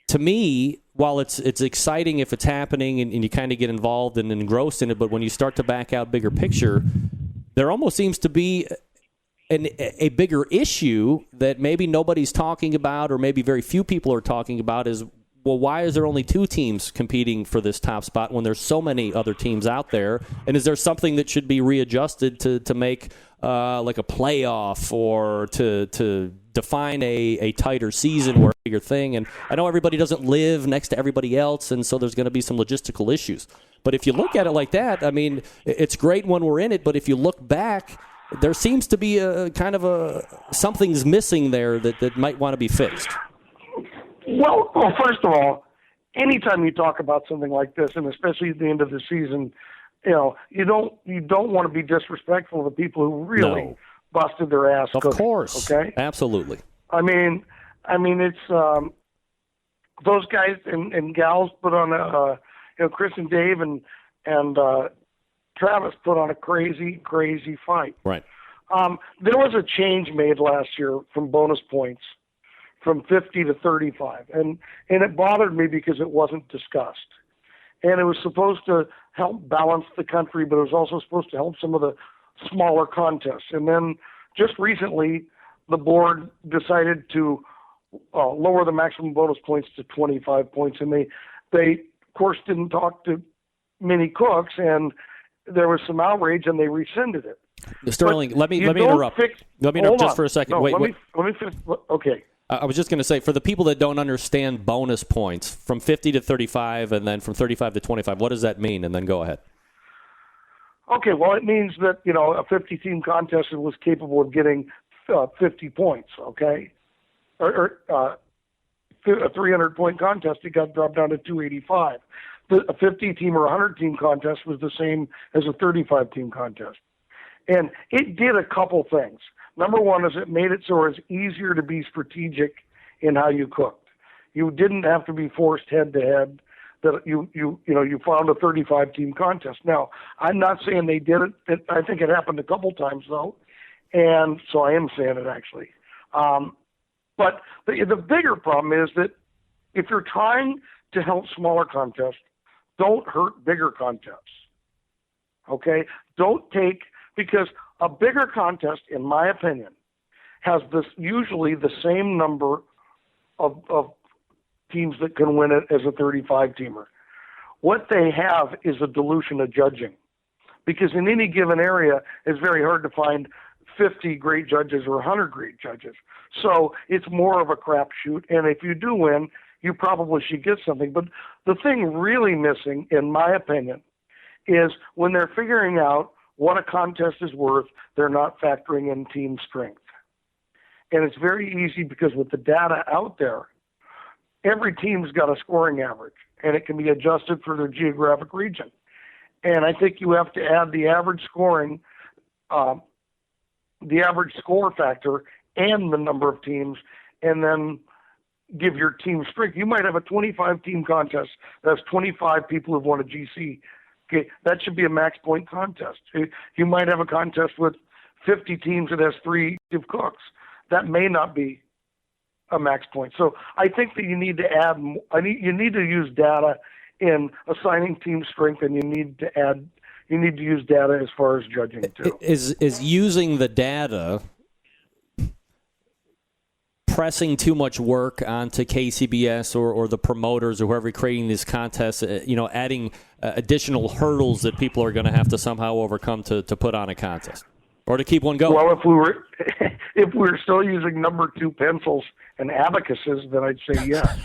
To me, while it's exciting if it's happening and you kind of get involved and engrossed in it, but when you start to back out bigger picture, there almost seems to be a bigger issue that maybe nobody's talking about, or maybe very few people are talking about, is, well, why is there only 2 teams competing for this top spot when there's so many other teams out there? And is there something that should be readjusted to make like a playoff, or to define a tighter season or a bigger thing? And I know everybody doesn't live next to everybody else, and so there's going to be some logistical issues. But if you look at it like that, I mean, it's great when we're in it, but if you look back, there seems to be a kind of something's missing there that might want to be fixed. Well, first of all, anytime you talk about something like this, and especially at the end of the season, you don't want to be disrespectful to people who really busted their ass cooking. Of course. Okay? Absolutely. I mean, I mean, it's those guys and gals put on Chris and Dave and Travis put on a crazy fight. Right. There was a change made last year from bonus points from 50 to 35, and it bothered me because it wasn't discussed. And it was supposed to help balance the country, but it was also supposed to help some of the smaller contests. And then just recently, the board decided to lower the maximum bonus points to 25 points, and they of course didn't talk to many cooks, and there was some outrage, and they rescinded it. Sterling, let me interrupt. Let me interrupt just for a second. No, wait. Let me finish. Okay. I was just going to say, for the people that don't understand bonus points, from 50 to 35 and then from 35 to 25, what does that mean? And then go ahead. Okay, well, it means that, a 50-team contest was capable of getting 50 points, okay? Or a 300-point contest, it got dropped down to 285. A 50-team or 100-team contest was the same as a 35-team contest. And it did a couple things. Number one is it made it so it was easier to be strategic in how you cooked. You didn't have to be forced head-to-head. That you found a 35-team contest. Now, I'm not saying they did it. I think it happened a couple times, though. And so I am saying it, actually. But the bigger problem is that if you're trying to help smaller contests, don't hurt bigger contests. Okay? Don't take, because a bigger contest, in my opinion, has usually the same number of teams that can win it as a 35-teamer. What they have is a dilution of judging, because in any given area, it's very hard to find 50 great judges or 100 great judges. So it's more of a crapshoot, and if you do win, you probably should get something. But the thing really missing, in my opinion, is when they're figuring out what a contest is worth, they're not factoring in team strength. And it's very easy because with the data out there, every team's got a scoring average, and it can be adjusted for their geographic region. And I think you have to add the average scoring, the average score factor, and the number of teams, and then give your team strength. You might have a 25-team contest that's 25 people who've won a GC. Okay, that should be a max point contest. You might have a contest with 50 teams that has 3 cooks. That may not be a max point. So I think that you need to add. You need to use data in assigning team strength, and you need to use data as far as judging too. Is using the data pressing too much work onto KCBS or the promoters or whoever creating these contests, adding additional hurdles that people are going to have to somehow overcome to put on a contest or to keep one going? Well, if we were still using number 2 pencils and abacuses, then I'd say yes.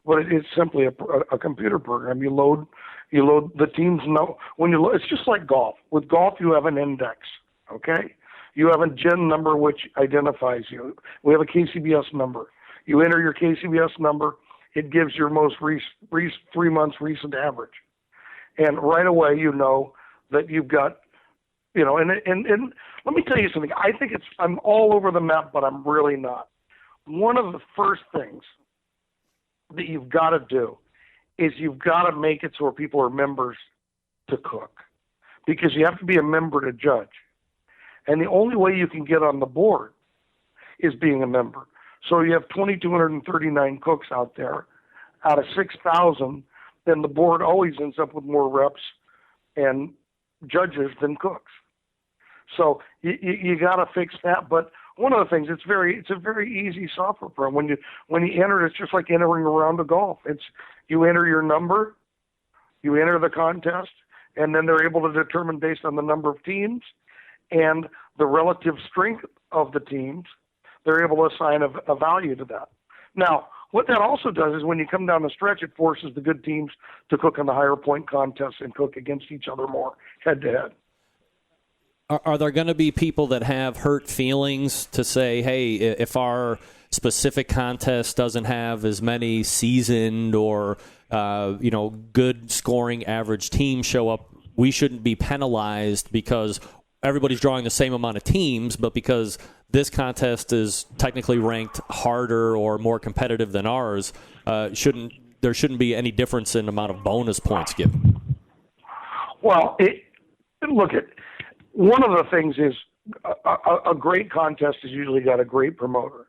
But it's simply a computer program. You load the teams. It's just like golf. With golf, you have an index. Okay. You have a GEN number which identifies you. We have a KCBS number. You enter your KCBS number. It gives your most 3 months recent average. And right away you know that you've got, and let me tell you something. I think I'm all over the map, but I'm really not. One of the first things that you've got to do is you've got to make it so people are members to cook, because you have to be a member to judge. And the only way you can get on the board is being a member. So you have 2,239 cooks out there out of 6,000, then the board always ends up with more reps and judges than cooks. So you got to fix that. But one of the things, it's a very easy software program. When you enter it, it's just like entering a round of golf. You enter your number, you enter the contest, and then they're able to determine based on the number of teams and the relative strength of the teams, they're able to assign a value to that. Now, what that also does is when you come down the stretch, it forces the good teams to cook in the higher point contests and cook against each other more head-to-head. Are there going to be people that have hurt feelings to say, hey, if our specific contest doesn't have as many seasoned or good scoring average teams show up, we shouldn't be penalized because everybody's drawing the same amount of teams, but because this contest is technically ranked harder or more competitive than ours, there shouldn't be any difference in amount of bonus points given. Well, one of the things is a great contest has usually got a great promoter.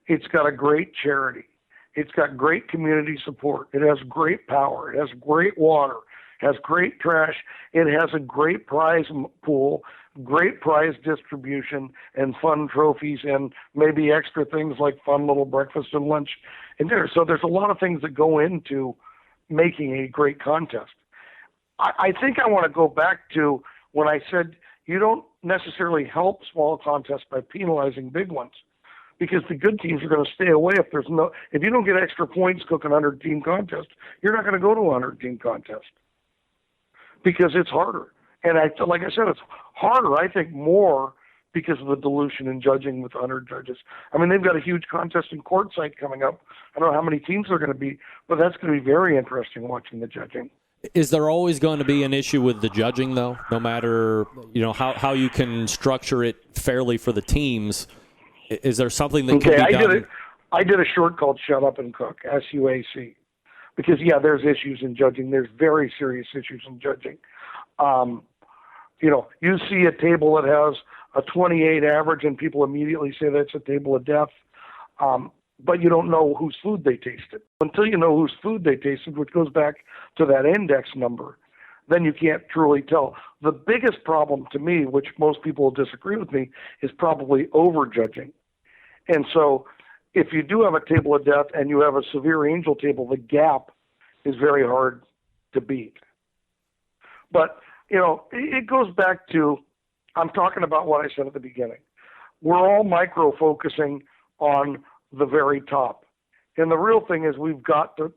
It's got a great charity. It's got great community support. It has great power. It has great water. It has great trash. It has a great prize pool, great prize distribution, and fun trophies, and maybe extra things like fun little breakfast and lunch and dinner. So there's a lot of things that go into making a great contest. I think I want to go back to when I said you don't necessarily help small contests by penalizing big ones, because the good teams are going to stay away if you don't get extra points cooking 100-team contest, you're not going to go to a 100-team contest because it's harder. And like I said, it's harder, I think, more because of the dilution in judging with 100 judges. I mean, they've got a huge contest in Quartzsite coming up. I don't know how many teams they're going to be, but that's going to be very interesting watching the judging. Is there always going to be an issue with the judging, though? No matter how you can structure it fairly for the teams, is there something that can be done? I did a short called Shut Up and Cook, SUAC, because, there's issues in judging. There's very serious issues in judging. You see a table that has a 28 average and people immediately say that's a table of death, but you don't know whose food they tasted. Until you know whose food they tasted, which goes back to that index number, then you can't truly tell. The biggest problem to me, which most people will disagree with me, is probably over-judging. And so if you do have a table of death and you have a severe angel table, the gap is very hard to beat. But, it goes back to, I'm talking about what I said at the beginning. We're all micro-focusing on the very top. And the real thing is we've got to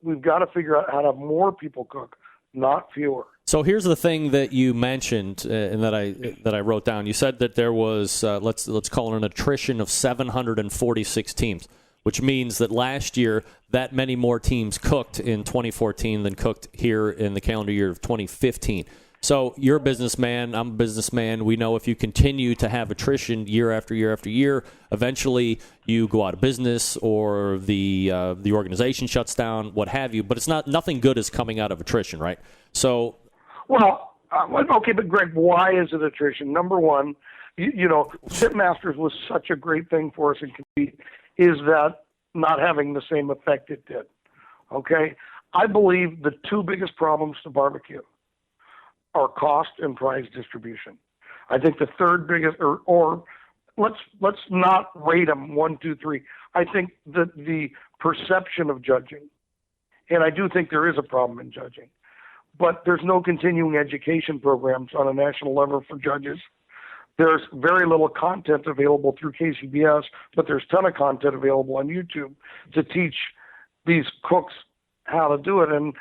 figure out how to have more people cook, not fewer. So here's the thing that you mentioned and that I wrote down. You said that there was let's call it an attrition of 746 teams, which means that last year that many more teams cooked in 2014 than cooked here in the calendar year of 2015. So you're a businessman, I'm a businessman. We know if you continue to have attrition year after year after year, eventually you go out of business or the organization shuts down, what have you. But it's nothing good is coming out of attrition, right? So, okay, but Greg, why is it attrition? Number one, Tipmasters was such a great thing for us in compete. Is that not having the same effect it did? Okay, I believe the two biggest problems to barbecue are cost and prize distribution. I think the third biggest, or let's not rate them 1, 2, 3. I think that the perception of judging, and I do think there is a problem in judging, but there's no continuing education programs on a national level for judges. There's very little content available through KCBS, but there's a ton of content available on YouTube to teach these cooks how to do it. And,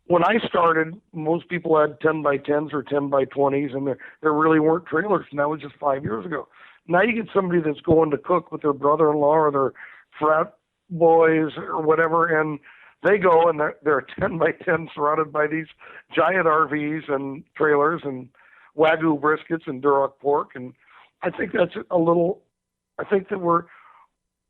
when I started, most people had 10 by 10s or 10 by 20s, and there really weren't trailers, and that was just 5 years ago. Now you get somebody that's going to cook with their brother-in-law or their frat boys or whatever, and they go and they're 10 by 10 surrounded by these giant RVs and trailers and Wagyu briskets and Duroc pork, and I think that's I think that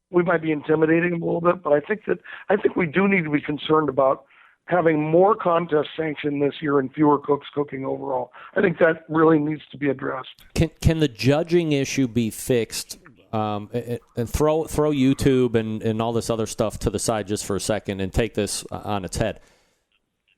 we might be intimidating them a little bit, but I think we do need to be concerned about having more contests sanctioned this year and fewer cooks cooking overall. I think that really needs to be addressed. Can the judging issue be fixed? And throw YouTube and all this other stuff to the side just for a second and take this on its head.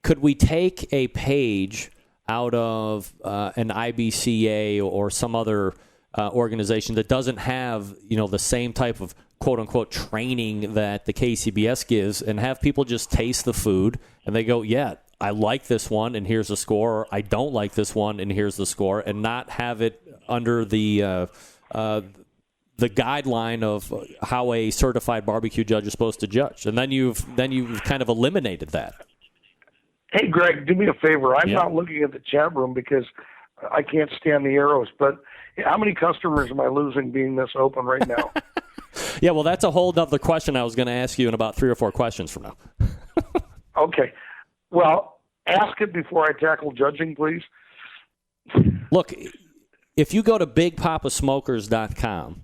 Could we take a page out of an IBCA or some other organization that doesn't have the same type of quote-unquote training that the KCBS gives and have people just taste the food and they go, yeah, I like this one and here's the score, or I don't like this one and here's the score, and not have it under the guideline of how a certified barbecue judge is supposed to judge. And then you've kind of eliminated that. Hey, Greg, do me a favor. I'm not looking at the chat room because I can't stand the arrows, but how many customers am I losing being this open right now? Yeah, well, that's a whole other question I was going to ask you in about 3 or 4 questions from now. Okay. Well, ask it before I tackle judging, please. Look, if you go to BigPoppaSmokers.com,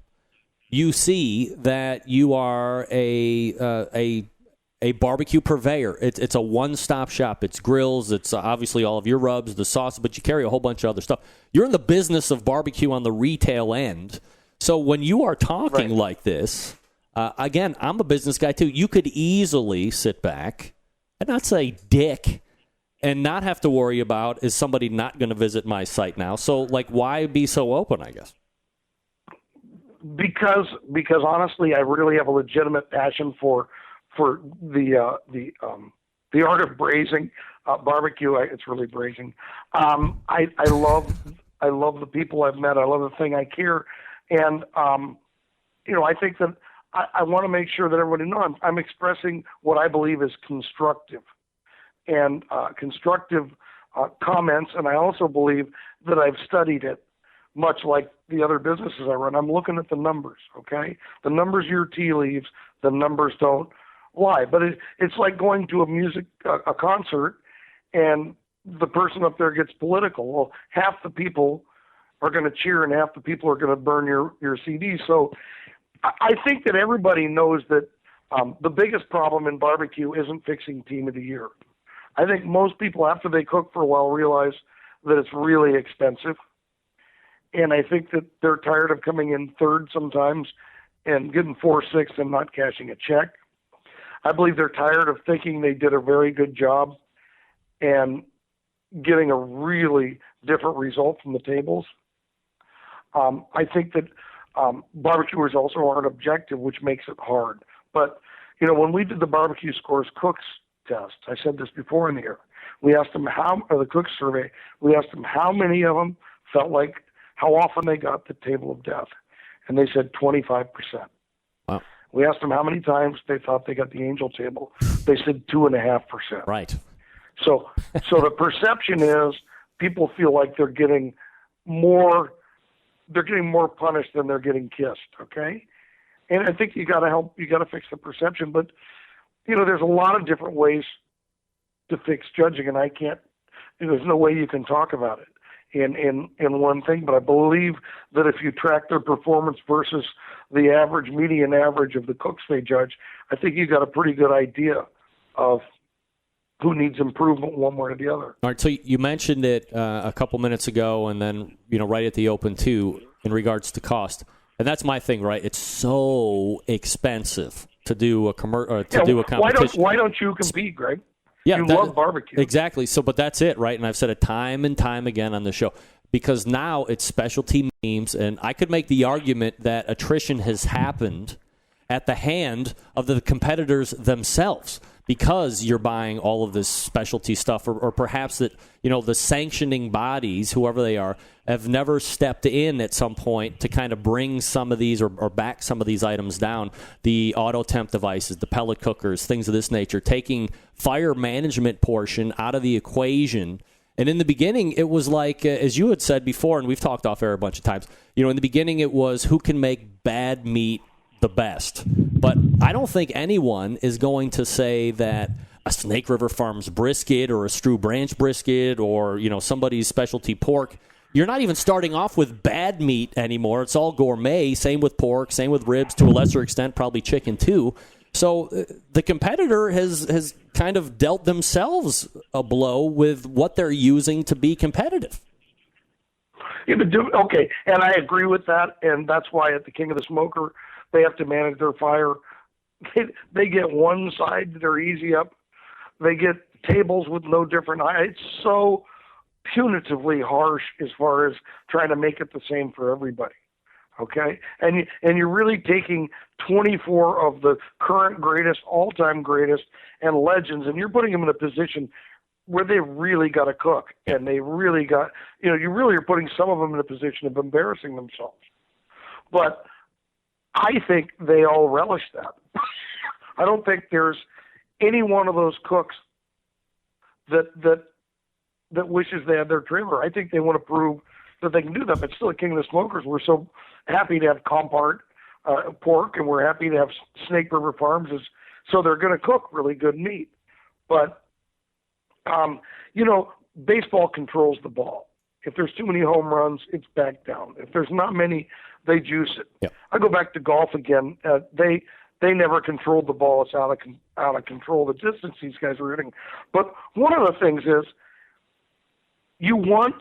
you see that you are a barbecue purveyor. It's a one-stop shop. It's grills. It's obviously all of your rubs, the sauce, but you carry a whole bunch of other stuff. You're in the business of barbecue on the retail end. So when you are talking like this, again, I'm a business guy too. You could easily sit back and not say dick and not have to worry about, is somebody not going to visit my site now? So, like, why be so open, I guess? Because honestly, I really have a legitimate passion for the art of braising barbecue. It's really braising. I love the people I've met. I love the thing I care, and I think that I want to make sure that everybody knows I'm expressing what I believe is constructive and constructive comments, and I also believe that I've studied it. Much like the other businesses I run, I'm looking at the numbers, okay? The numbers are your tea leaves. The numbers don't lie. But it's like going to a concert, and the person up there gets political. Well, half the people are going to cheer, and half the people are going to burn your CD. So I think that everybody knows that the biggest problem in barbecue isn't fixing Team of the Year. I think most people, after they cook for a while, realize that it's really expensive. And I think that they're tired of coming in third sometimes and getting 4th, 6th and not cashing a check. I believe they're tired of thinking they did a very good job and getting a really different result from the tables. I think that barbecuers also aren't objective, which makes it hard. But, when we did the barbecue scores cooks test, I said this before in the air, we asked them the cooks survey, we asked them how many of them felt like how often they got the table of death, and they said 25%. Wow. We asked them how many times they thought they got the angel table. They said 2.5%. Right. So the perception is people feel like they're getting more punished than they're getting kissed. Okay, and I think you got to fix the perception. But there's a lot of different ways to fix judging, and I can't. There's no way you can talk about it in one thing, but I believe that if you track their performance versus the average, median average of the cooks they judge, I think you got a pretty good idea of who needs improvement one way or the other. All right, so you mentioned it a couple minutes ago, and then right at the open too, in regards to cost, and that's my thing, right? It's so expensive to do a do a competition. Why don't you compete, Greg? Yeah, you love barbecue. Exactly. So, but that's it, right? And I've said it time and time again on the show, because now it's specialty teams, and I could make the argument that attrition has happened at the hand of the competitors themselves, because you're buying all of this specialty stuff, or perhaps that, the sanctioning bodies, whoever they are, have never stepped in at some point to kind of bring some of these or back some of these items down. The auto temp devices, the pellet cookers, things of this nature, taking fire management portion out of the equation. And in the beginning, it was like, as you had said before, and we've talked off air a bunch of times, in the beginning it was who can make bad meat the best. But I don't think anyone is going to say that a Snake River Farms brisket or a Strew Branch brisket or, somebody's specialty pork, you're not even starting off with bad meat anymore. It's all gourmet. Same with pork, same with ribs, to a lesser extent, probably chicken too. So the competitor has kind of dealt themselves a blow with what they're using to be competitive. Yeah, but okay, and I agree with that, and that's why at the King of the Smoker, they have to manage their fire. They get one side that they're easy up. They get tables with no different. It's so punitively harsh as far as trying to make it the same for everybody. Okay, and you're really taking 24 of the current greatest, all-time greatest, and legends, and you're putting them in a position where they really got to cook, and they really got, you really are putting some of them in a position of embarrassing themselves. But I think they all relish that. I don't think there's any one of those cooks that wishes they had their trailer. I think they want to prove that they can do that. But still, at King of the Smokers, we're so happy to have Compart pork, and we're happy to have Snake River Farms, so they're going to cook really good meat. But baseball controls the ball, If there's too many home runs, it's back down. If there's not many, they juice it. Yep. I go back to golf again. They never controlled the ball. It's out of control, the distance these guys are hitting. But one of the things is you want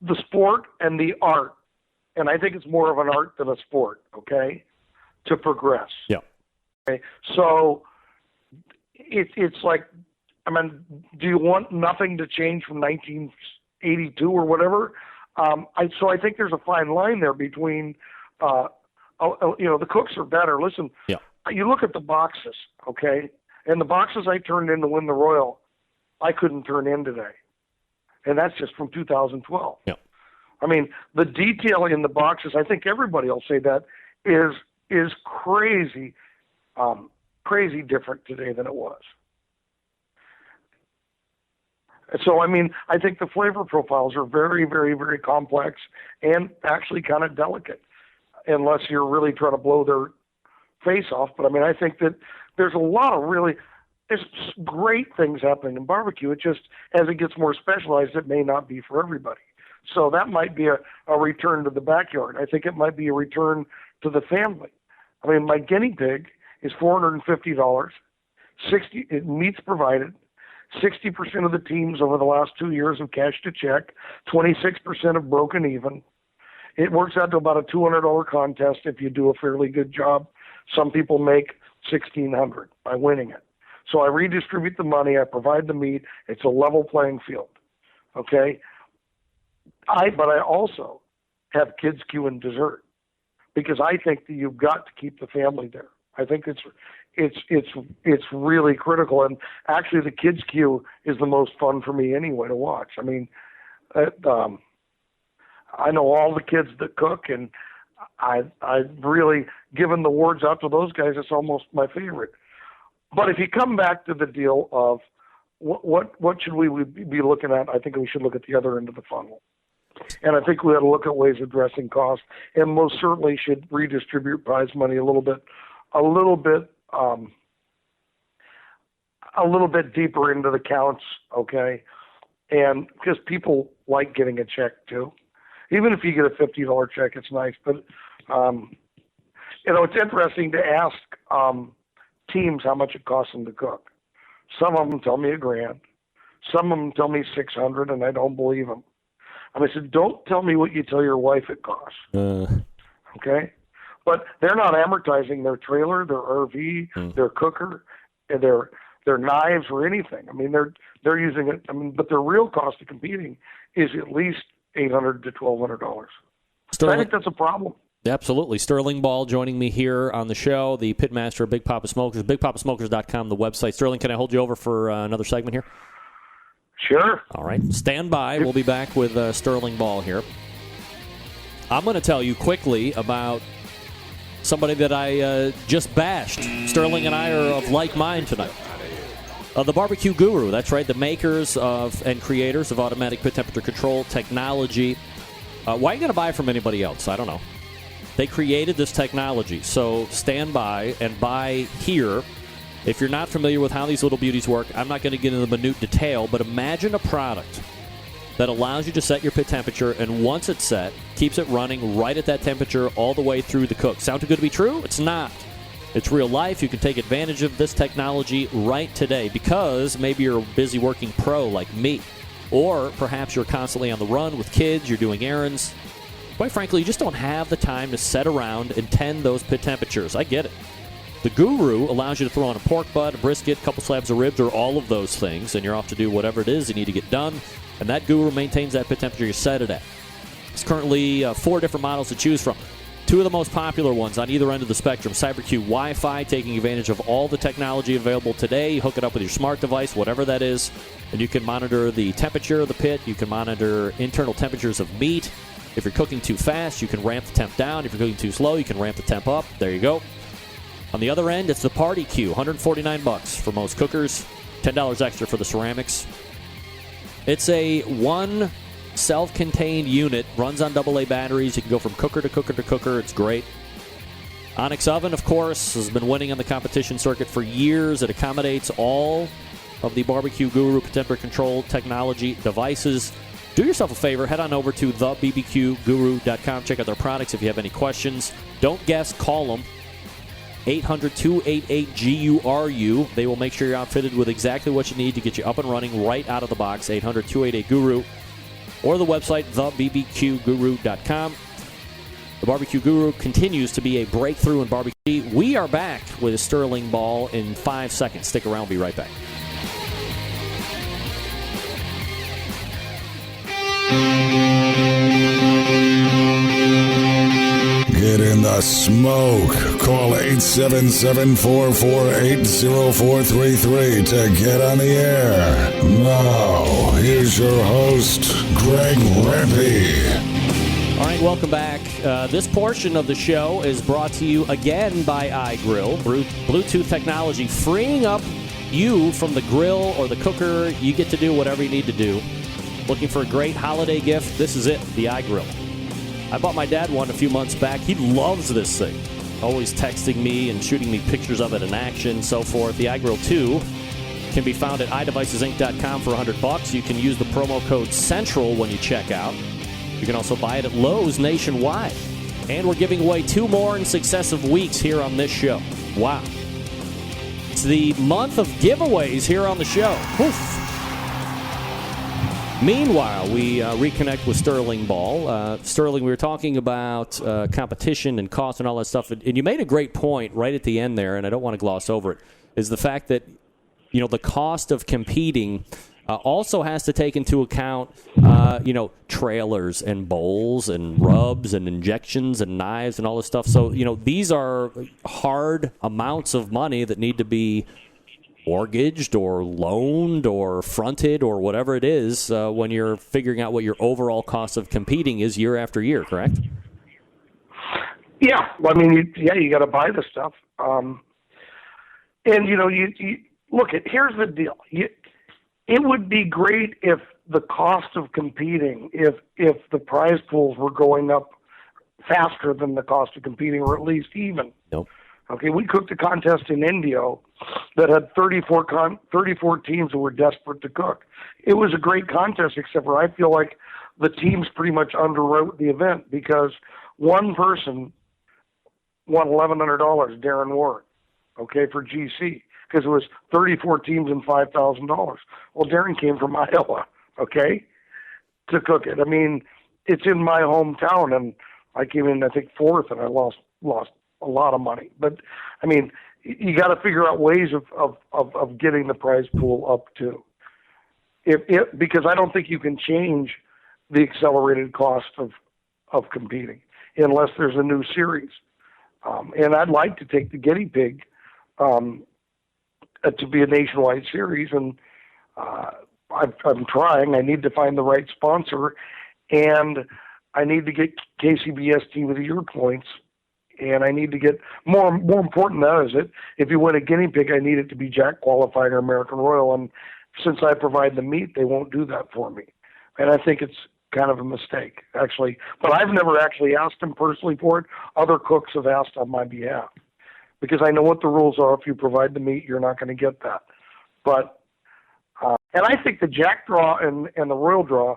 the sport and the art, and I think it's more of an art than a sport, okay, to progress. Yeah. Okay? So it's like, I mean, do you want nothing to change from 1982 or whatever? So I think there's a fine line there between, the cooks are better. Listen, you look at the boxes, okay, and the boxes I turned in to win the Royal, I couldn't turn in today. And that's just from 2012. Yeah. I mean, the detail in the boxes, I think everybody will say that, is crazy, crazy different today than it was. So, I mean, I think the flavor profiles are very, very, very complex and actually kind of delicate, unless you're really trying to blow their face off. But, I mean, I think that there's a lot of there's great things happening in barbecue. It just, as it gets more specialized, it may not be for everybody. So that might be a return to the backyard. I think it might be a return to the family. I mean, my guinea pig is $450, meat's provided. 60% of the teams over the last 2 years have cashed a check. 26% have broken even. It works out to about a $200 contest if you do a fairly good job. Some people make $1,600 by winning it. So I redistribute the money. I provide the meat. It's a level playing field. Okay? But I also have kids queue and dessert because I think that you've got to keep the family there. I think it's really critical, and actually the kids queue is the most fun for me anyway to watch. I mean, I know all the kids that cook, and I've really given the awards out to those guys. It's almost my favorite. But if you come back to the deal of what should we be looking at, I think we should look at the other end of the funnel. And I think we ought to look at ways of addressing costs, and most certainly should redistribute prize money a little bit deeper into the counts, okay? And because people like getting a check too. Even if you get a $50 check, it's nice. But, it's interesting to ask teams how much it costs them to cook. Some of them tell me $1,000. Some of them tell me $600, and I don't believe them. And I said, don't tell me what you tell your wife it costs. Okay? But they're not amortizing their trailer, their RV, their cooker, and their knives or anything. I mean, they're using it. I mean, but their real cost of competing is at least $800 to $1,200. So I think that's a problem. Absolutely. Sterling Ball joining me here on the show, the pitmaster of Big Poppa Smokers, BigPoppaSmokers.com, the website. Sterling, can I hold you over for another segment here? Sure. All right. Stand by. We'll be back with Sterling Ball here. I'm going to tell you quickly about somebody that I just bashed. Sterling and I are of like mind tonight. The BBQ Guru, that's right, the makers of and creators of automatic pit temperature control technology. Why are you going to buy from anybody else? I don't know. They created this technology, so stand by and buy here. If you're not familiar with how these little beauties work, I'm not going to get into the minute detail, but imagine a product that allows you to set your pit temperature, and once it's set, keeps it running right at that temperature all the way through the cook. Sound too good to be true? It's not. It's real life. You can take advantage of this technology right today because maybe you're a busy working pro like me, or perhaps you're constantly on the run with kids, you're doing errands. Quite frankly, you just don't have the time to sit around and tend those pit temperatures. I get it. The Guru allows you to throw on a pork butt, a brisket, a couple slabs of ribs, or all of those things, and you're off to do whatever it is you need to get done. And that Guru maintains that pit temperature you set it at. There's currently 4 different models to choose from. 2 of the most popular ones on either end of the spectrum. CyberQ Wi-Fi, taking advantage of all the technology available today. You hook it up with your smart device, whatever that is, and you can monitor the temperature of the pit. You can monitor internal temperatures of meat. If you're cooking too fast, you can ramp the temp down. If you're cooking too slow, you can ramp the temp up. There you go. On the other end, it's the Party Q, $149 for most cookers, $10 extra for the ceramics. It's a one self-contained unit, runs on AA batteries. You can go from cooker to cooker to cooker. It's great. Onyx Oven, of course, has been winning on the competition circuit for years. It accommodates all of the BBQ Guru temperature control technology devices. do yourself a favor. Head on over to thebbqguru.com. Check out their products if you have any questions. Don't guess. Call them. 800-288-GURU. They will make sure you're outfitted with exactly what you need to get you up and running right out of the box. 800-288-GURU. Or the website, thebbqguru.com. The Barbecue Guru continues to be a breakthrough in barbecue. We are back with Sterling Ball in 5 seconds. Stick around. We'll be right back. Get in the smoke. Call 877-448-0433 to get on the air. Now, here's your host, Greg Rempe. All right, welcome back. This portion of the show is brought to you again by iGrill. Bluetooth technology freeing up you from the grill or the cooker. You get to do whatever you need to do. Looking for a great holiday gift? This is it, the iGrill. I bought my dad one a few months back. He loves this thing. Always texting me and shooting me pictures of it in action, so forth. The iGrill 2 can be found at iDevicesinc.com for $100. You can use the promo code CENTRAL when you check out. You can also buy it at Lowe's nationwide. And we're giving away 2 more in successive weeks here on this show. Wow. It's the month of giveaways here on the show. Oof. Meanwhile, we reconnect with Sterling Ball. Sterling, we were talking about competition and cost and all that stuff. And you made a great point right at the end there, and I don't want to gloss over it, is the fact that, the cost of competing also has to take into account, trailers and bowls and rubs and injections and knives and all this stuff. So, these are hard amounts of money that need to be mortgaged or loaned or fronted or whatever it is when you're figuring out what your overall cost of competing is year after year, correct? Yeah. I mean, you got to buy the stuff. And, you look, here's the deal. It would be great if the cost of competing, if the prize pools were going up faster than the cost of competing, or at least even. Nope. Okay, we cooked a contest in Indio that had 34 teams who were desperate to cook. It was a great contest, except for I feel like the teams pretty much underwrote the event because one person won $1,100, Darren Ward, okay, for GC, because it was 34 teams and $5,000. Well, Darren came from Iowa, okay, to cook it. I mean, it's in my hometown, and I came in, I think, 4th, and I lost a lot of money. But, I mean, you got to figure out ways of getting the prize pool up, too. Because I don't think you can change the accelerated cost of competing unless there's a new series. And I'd like to take the guinea pig to be a nationwide series, and I'm trying. I need to find the right sponsor, and I need to get KCBS Team of the Year points, and I need to get more important than that is it. If you win a guinea pig, I need it to be Jack qualified or American Royal, and since I provide the meat, they won't do that for me, and I think it's kind of a mistake, actually. But I've never actually asked them personally for it. Other cooks have asked on my behalf because I know what the rules are. If you provide the meat, you're not going to get that. But and I think the Jack draw and the Royal draw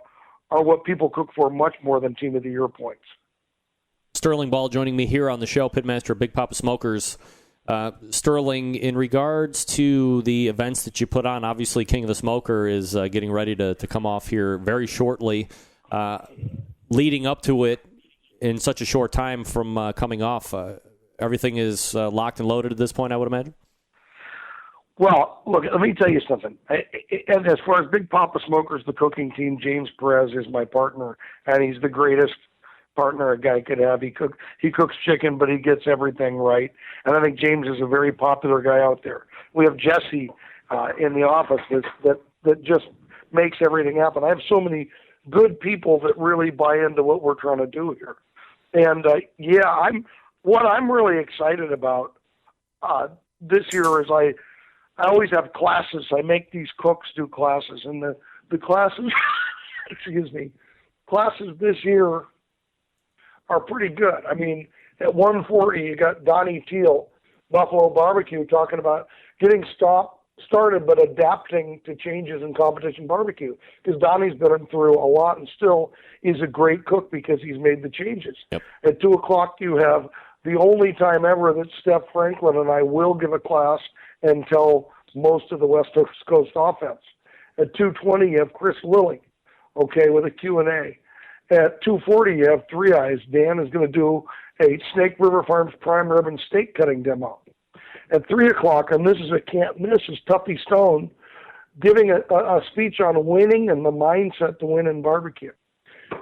are what people cook for much more than Team of the Year points. Sterling Ball joining me here on the show, Pitmaster of Big Poppa Smokers. Sterling, in regards to the events that you put on, obviously King of the Smoker is getting ready to come off here very shortly. Leading up to it in such a short time from coming off, everything is locked and loaded at this point, I would imagine? Well, look, let me tell you something. And as far as Big Poppa Smokers, the cooking team, James Perez is my partner, and he's the greatest partner a guy could have. He cooks chicken, but he gets everything right. And I think James is a very popular guy out there. We have Jesse in the office that just makes everything happen. I have so many good people that really buy into what we're trying to do here. And what I'm really excited about this year is I always have classes. I make these cooks do classes, and the classes, classes this year are pretty good. I mean, at 140, you got Donnie Teal, Buffalo Barbecue, talking about getting stop started, but adapting to changes in competition barbecue. Because Donnie's been through a lot and still is a great cook because he's made the changes. Yep. At 2 o'clock, you have the only time ever that Steph Franklin and I will give a class and tell most of the West Coast offense. At 2:20, you have Chris Lilly, okay, with a Q&A. At 2:40, you have Three Eyes. Dan is going to do a Snake River Farms prime rib and steak cutting demo. At 3 o'clock, and this is a can't miss, is Tuffy Stone giving a speech on winning and the mindset to win in barbecue.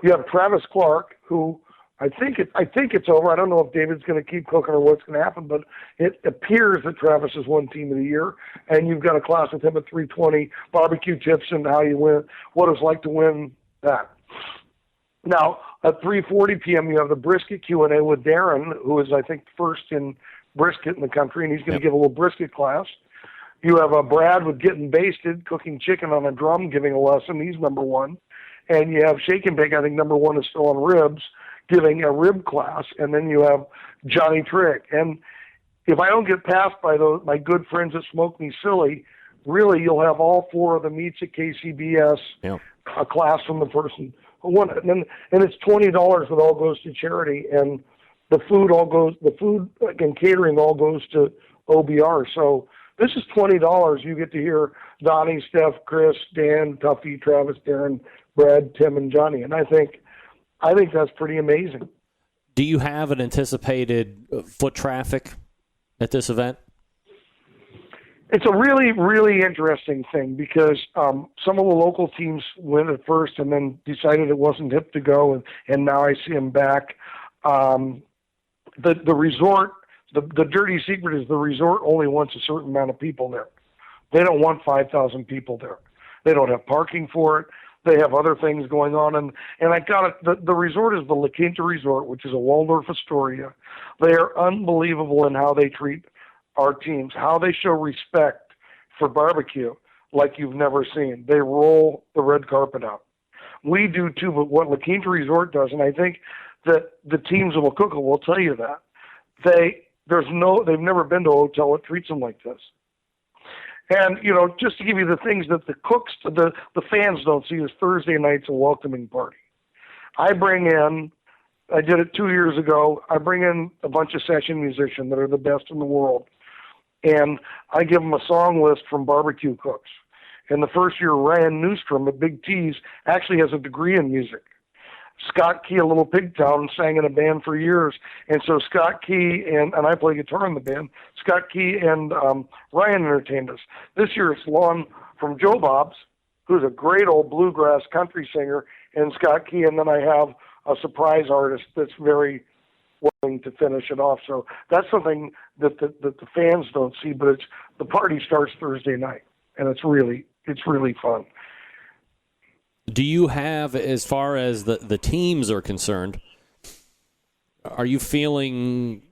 You have Travis Clark, who I think it's over. I don't know if David's going to keep cooking or what's going to happen, but it appears that Travis has won Team of the Year, and you've got a class with him at 3:20, barbecue tips and how you win, what it's like to win that. Now, at 3:40 p.m., you have the brisket Q&A with Darren, who is, I think, first in brisket in the country, and he's going to give a little brisket class. You have Brad with Getting Basted, cooking chicken on a drum, giving a lesson. He's number one. And you have Shake and Bake, I think number one is still on ribs, giving a rib class. And then you have Johnny Trick. And if I don't get passed by my good friends at Smoke Me Silly, really you'll have all four of the meats at KCBS, a class from the person who won it. And it's $20 that all goes to charity. And the food and catering all goes to OBR. So this is $20. You get to hear Donnie, Steph, Chris, Dan, Tuffy, Travis, Darren, Brad, Tim, and Johnny. And I think that's pretty amazing. Do you have an anticipated foot traffic at this event? It's a really, really interesting thing because some of the local teams went at first and then decided it wasn't hip to go, and now I see them back. The resort, the dirty secret is the resort only wants a certain amount of people there. They don't want 5,000 people there. They don't have parking for it. They have other things going on. And I got it. The resort is the La Quinta Resort, which is a Waldorf Astoria. They are unbelievable in how they treat our teams, how they show respect for barbecue like you've never seen. They roll the red carpet out. We do too, but what La Quinta Resort does, and I think that the teams that will cook it will tell you that, they've never been to a hotel that treats them like this. And, just to give you the things that the cooks, the fans don't see, is Thursday night's a welcoming party. I did it 2 years ago, I bring in a bunch of session musicians that are the best in the world. And I give them a song list from barbecue cooks. And the first year, Ryan Newstrom at Big T's actually has a degree in music. Scott Key of Little Pigtown sang in a band for years. And so Scott Key and I play guitar in the band. Scott Key and Ryan entertained us. This year it's Lon from Joe Bob's, who's a great old bluegrass country singer, and Scott Key. And then I have a surprise artist that's very willing to finish it off. So that's something that the fans don't see, but the party starts Thursday night, and it's really fun. Do you have, as far as the teams are concerned, are you feeling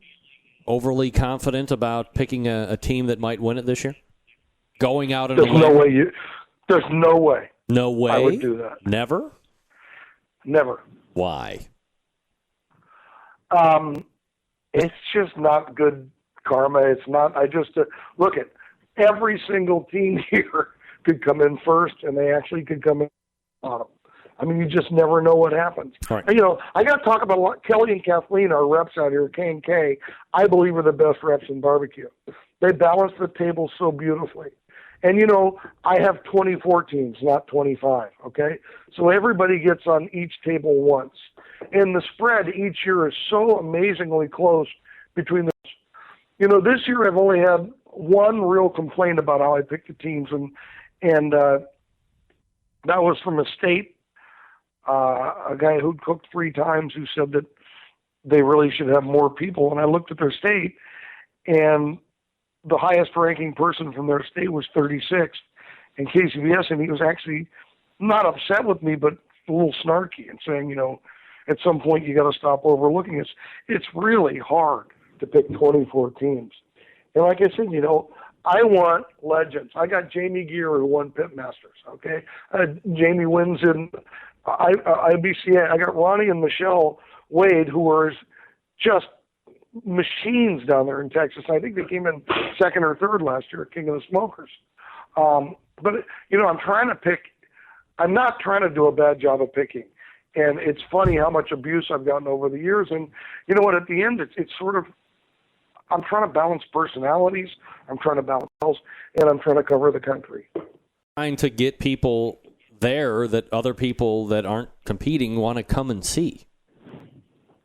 overly confident about picking a team that might win it this year? Going out and there's no way. No way? I would do that. Never? Never. Why? It's just not good karma. It's not. Look at every single team here could come in first, and they actually could come in bottom. I mean, you just never know what happens. Right. And, I got to talk about Kelly and Kathleen, our reps out here, K&K. I believe are the best reps in barbecue. They balance the table so beautifully. And, I have 24 teams, not 25, okay? So everybody gets on each table once. And the spread each year is so amazingly close between the this year I've only had one real complaint about how I picked the teams, and that was from a state, a guy who'd cooked 3 times who said that they really should have more people. And I looked at their state, and the highest ranking person from their state was 36th in KCBS, and he was actually not upset with me, but a little snarky and saying, at some point you got to stop overlooking this. It's really hard to pick 24 teams. And like I said, I want legends. I got Jamie Gear who won Pitmasters, okay? Jamie wins in IBCA. I got Ronnie and Michelle Wade, who are just machines down there in Texas. I think they came in second or third last year at King of the Smokers. But, I'm trying to pick. I'm not trying to do a bad job of picking. And it's funny how much abuse I've gotten over the years. And you know what? At the end, it's sort of, I'm trying to balance personalities. I'm trying to balance health, and I'm trying to cover the country. Trying to get people there that other people that aren't competing want to come and see.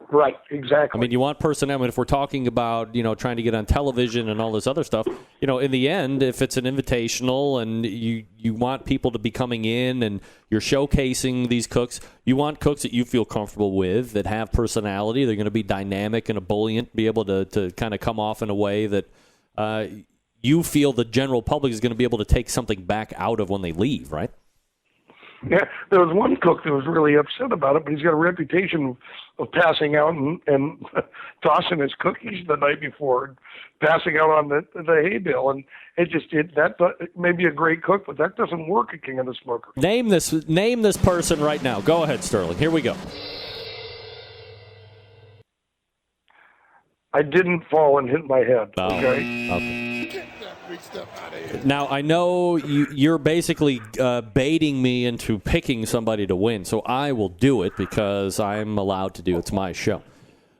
Right, exactly. I mean, you want personality. If we're talking about, trying to get on television and all this other stuff, in the end, if it's an invitational and you want people to be coming in and you're showcasing these cooks, you want cooks that you feel comfortable with, that have personality. They're going to be dynamic and ebullient, be able to kind of come off in a way that you feel the general public is going to be able to take something back out of when they leave, right? Yeah, there was one cook that was really upset about it, but he's got a reputation of passing out and tossing his cookies the night before, and passing out on the hay bale, and that may be a great cook, but that doesn't work at King of the Smokers. Name this person right now. Go ahead, Sterling. Here we go. I didn't fall and hit my head. Okay. Now, I know you're basically baiting me into picking somebody to win, so I will do it because I'm allowed to do it. It's my show.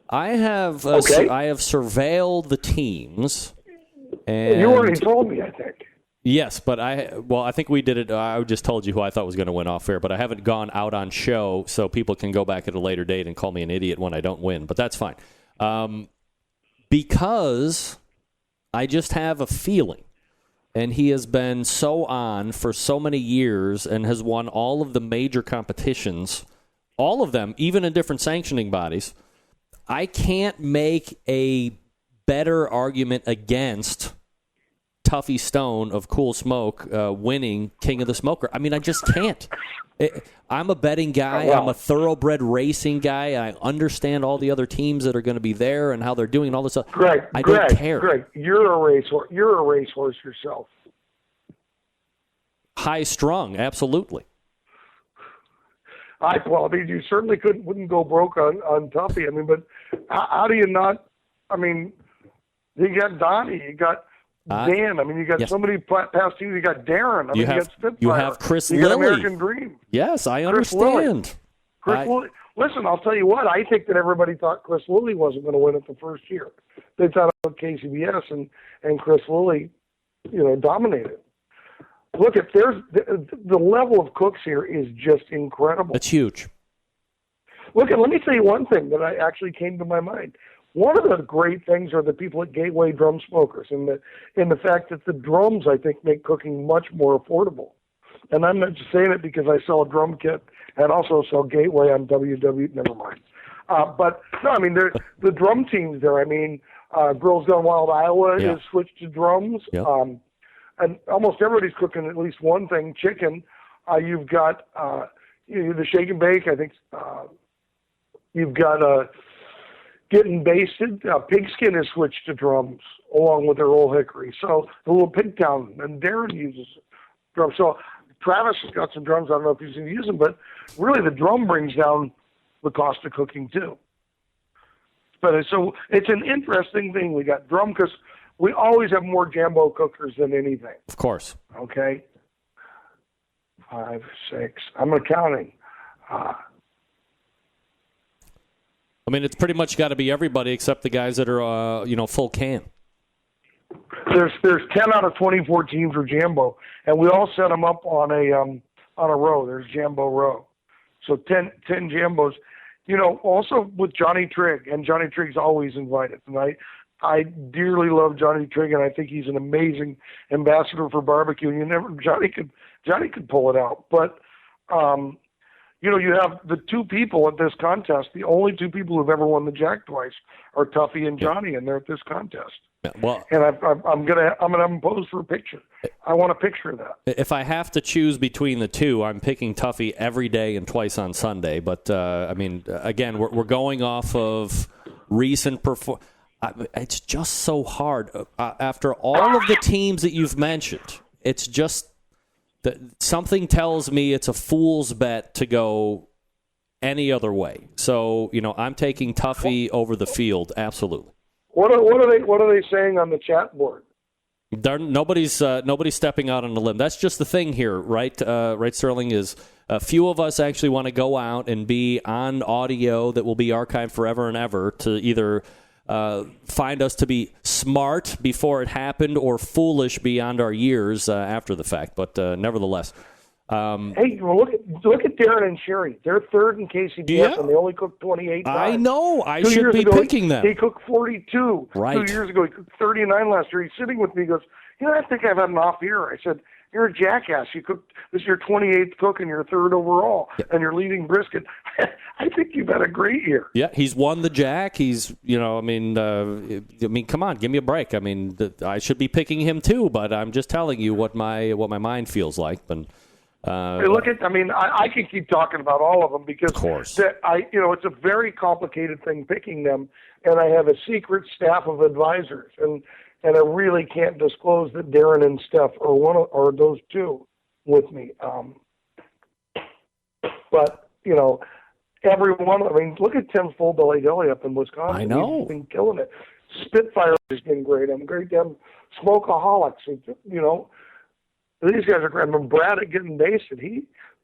I have surveilled the teams. And you already told me, I think. Yes, but I think we did it. I just told you who I thought was going to win off air, but I haven't gone out on show so people can go back at a later date and call me an idiot when I don't win, but that's fine. Because I just have a feeling, and he has been so on for so many years and has won all of the major competitions, all of them, even in different sanctioning bodies. I can't make a better argument against Tuffy Stone of Cool Smoke winning King of the Smoker. I mean, I just can't. I'm a betting guy. I'm a thoroughbred racing guy. I understand all the other teams that are going to be there and how they're doing and all this stuff. I don't care. Greg, you're a racehorse. You're a racehorse yourself. High strung, absolutely. You certainly wouldn't go broke on Tuffy. I mean, but how do you not? I mean, you got Donnie, you got Dan. I mean, you got somebody past you. You got Darren. You got Spitfire. You have Chris you Lilly. Got American Dream. Yes, I understand. Chris Lilly. Listen, I'll tell you what. I think that everybody thought Chris Lilly wasn't going to win it the first year. They thought about KCBS and Chris Lilly, dominated. Look, if there's the level of cooks here is just incredible. It's huge. Look, let me tell you one thing that actually came to my mind. One of the great things are the people at Gateway Drum Smokers, and the fact that the drums, I think, make cooking much more affordable. And I'm not just saying it because I sell a drum kit and also sell Gateway on WW. Never mind. But no, I mean, the drum teams there. I mean, Girls Gone Wild Iowa is switched to drums. Yep. And almost everybody's cooking at least one thing, chicken. You've got the shake and bake. I think you've got getting basted. Pigskin is switched to drums along with their Old Hickory. So the little Pigtown, and Darren uses drums. So Travis has got some drums. I don't know if he's going to use them, but really the drum brings down the cost of cooking too. But so it's an interesting thing. We got drum because we always have more Jambo cookers than anything. Of course. Okay. 5, 6. I'm not counting. I mean, it's pretty much got to be everybody except the guys that are, full can. There's 10 out of 24 teams for Jambo, and we all set them up on a row. There's Jambo row, so 10 Jambos. Also with Johnny Trigg, and Johnny Trigg's always invited. And I dearly love Johnny Trigg, and I think he's an amazing ambassador for barbecue. And Johnny could pull it out, but you have the two people at this contest. The only two people who've ever won the Jack twice are Tuffy and Johnny, and they're at this contest. Yeah, well, and I'm gonna have them pose for a picture. I want a picture of that. If I have to choose between the two, I'm picking Tuffy every day and twice on Sunday. But again, we're going off of recent performance. It's just so hard after all of the teams that you've mentioned. It's just that something tells me it's a fool's bet to go any other way. So I'm taking Tuffy over the field. Absolutely. What are they saying on the chat board? Nobody's stepping out on a limb. That's just the thing here, right? Right, Sterling, is a few of us actually want to go out and be on audio that will be archived forever and ever to either find us to be smart before it happened or foolish beyond our years after the fact. But nevertheless. Hey, well, look at Darren and Sherry. They're third in KCBS, and they only cooked 28 times. I know. I 2 should years be ago, picking them. He cooked 42. Right. 2 years ago, he cooked 39 last year. He's sitting with me. He goes, I think I've had an off year. I said, you're a jackass. You cooked, this is your 28th cook and you're third overall, and you're leading brisket. I think you've had a great year. Yeah, he's won the Jack. He's, I mean, come on, give me a break. I mean, I should be picking him too, but I'm just telling you what my mind feels like. And hey, look at, I can keep talking about all of them because of course. It's a very complicated thing picking them, and I have a secret staff of advisors, and I really can't disclose that Darren and Steph are those two with me. But every one. Look at Tim Full Belly Deli up in Wisconsin. I know. He's been killing it. Spitfire has been great. I'm great. Them Smokeaholics. These guys are great. Brad at Getting Basted.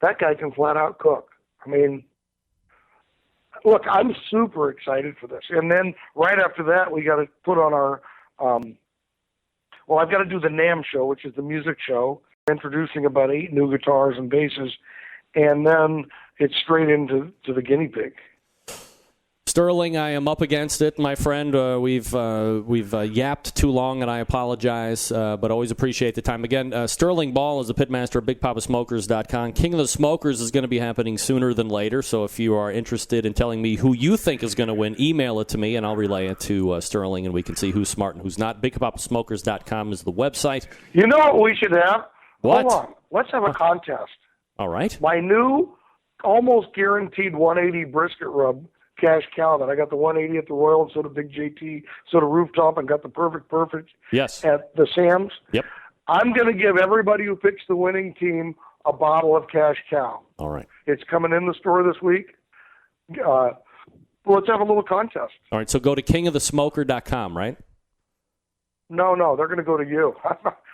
That guy can flat out cook. Look, I'm super excited for this. And then right after that, we got to put on our. I've got to do the NAMM show, which is the music show, introducing about 8 new guitars and basses, and then it's straight into the guinea pig. Sterling, I am up against it, my friend. We've yapped too long, and I apologize, but always appreciate the time. Again, Sterling Ball is the pitmaster at BigPoppaSmokers.com. King of the Smokers is going to be happening sooner than later, so if you are interested in telling me who you think is going to win, email it to me, and I'll relay it to Sterling, and we can see who's smart and who's not. BigPoppaSmokers.com is the website. You know what we should have? What? Hold on. Let's have a contest. All right. My new, almost guaranteed 180 brisket rub, cash cow, that I got the 180 at the Royal, and so did Big JT, so did Rooftop, and got the perfect yes at the Sam's. Yep. I'm going to give everybody who picks the winning team a bottle of cash cow. All right. It's coming in the store this week. Let's have a little contest. All right, so go to kingofthesmoker.com, right? No, they're going to go to you.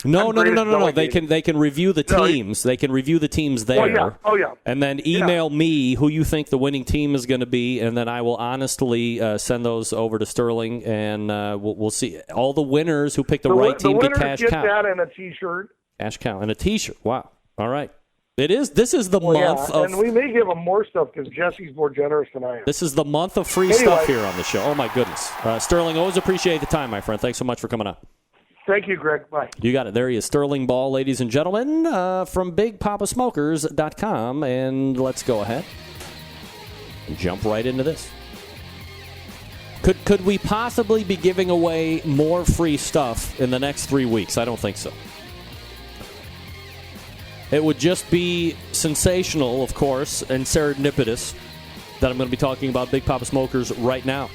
No. They can review the teams. They can review the teams there. Oh, yeah. And then email me who you think the winning team is going to be, and then I will honestly send those over to Sterling, and we'll see. All the winners who pick the right team get cash cow. The winners get that and a T-shirt. Cash cow and a T-shirt. Wow. All right. This is the month of... And we may give them more stuff because Jesse's more generous than I am. This is the month of free stuff here on the show. Oh, my goodness. Sterling, always appreciate the time, my friend. Thanks so much for coming on. Thank you, Greg. Bye. You got it. There he is, Sterling Ball, ladies and gentlemen, from BigPoppaSmokers.com. And let's go ahead and jump right into this. Could we possibly be giving away more free stuff in the next 3 weeks? I don't think so. It would just be sensational, of course, and serendipitous that I'm going to be talking about Big Poppa Smokers right now.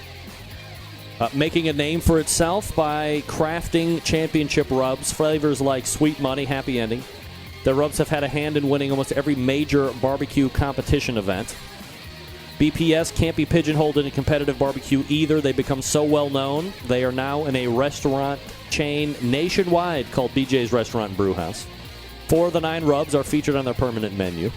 Making a name for itself by crafting championship rubs, flavors like Sweet Money, Happy Ending. Their rubs have had a hand in winning almost every major barbecue competition event. BPS can't be pigeonholed in a competitive barbecue either. They become so well known. They are now in a restaurant chain nationwide called BJ's Restaurant and Brew House. 4 of the 9 rubs are featured on their permanent menu.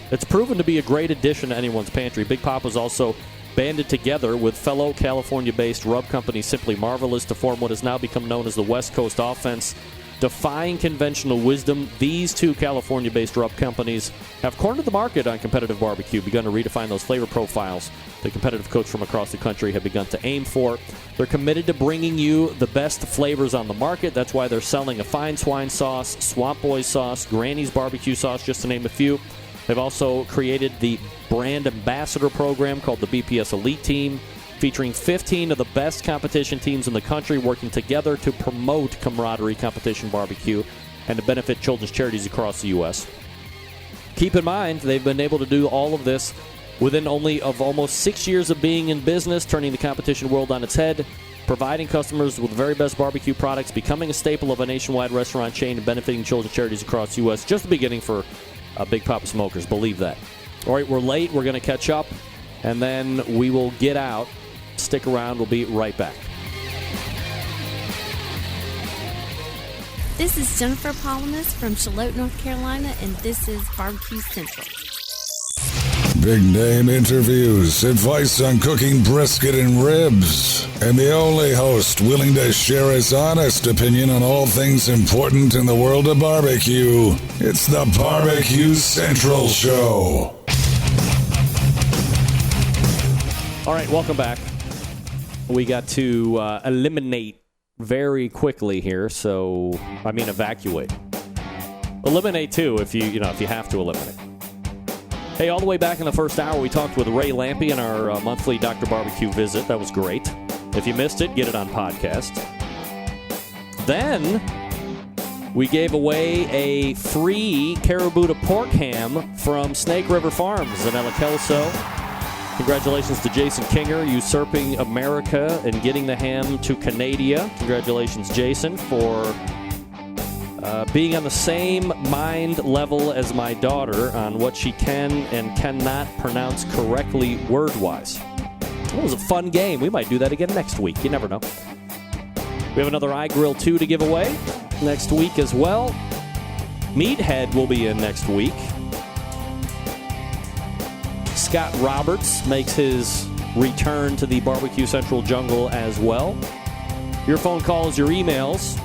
It's proven to be a great addition to anyone's pantry. Big Poppa's also banded together with fellow California-based rub company Simply Marvelous to form what has now become known as the West Coast Offense. Defying conventional wisdom, these 2 California-based rub companies have cornered the market on competitive barbecue, begun to redefine those flavor profiles the competitive cooks from across the country have begun to aim for. They're committed to bringing you the best flavors on the market. That's why they're selling a fine swine sauce, Swamp Boys sauce, Granny's barbecue sauce, just to name a few. They've also created the brand ambassador program called the BPS Elite Team, featuring 15 of the best competition teams in the country working together to promote camaraderie, competition barbecue, and to benefit children's charities across the U.S. Keep in mind, they've been able to do all of this within almost 6 years of being in business, turning the competition world on its head, providing customers with the very best barbecue products, becoming a staple of a nationwide restaurant chain, and benefiting children's charities across the U.S. Just the beginning for Big Poppa Smokers, believe that. All right, we're late. We're going to catch up, and then we will get out. Stick around. We'll be right back. This is Jennifer Palamas from Charlotte, North Carolina, and this is BBQ Central. Big name interviews, advice on cooking brisket and ribs, and the only host willing to share his honest opinion on all things important in the world of barbecue. It's the BBQ Central Show. All right, welcome back. We got to eliminate very quickly here, evacuate. Eliminate too if you have to eliminate. Hey, all the way back in the first hour, we talked with Ray Lampe in our monthly Dr. Barbecue visit. That was great. If you missed it, get it on podcast. Then we gave away a free Caribou pork ham from Snake River Farms in El Kelso. Congratulations to Jason Kinger, usurping America and getting the ham to Canada. Congratulations, Jason, for being on the same mind level as my daughter on what she can and cannot pronounce correctly word-wise. It was a fun game. We might do that again next week. You never know. We have another iGrill 2 to give away next week as well. Meathead will be in next week. Scott Roberts makes his return to the Barbecue Central jungle as well. Your phone calls, your emails.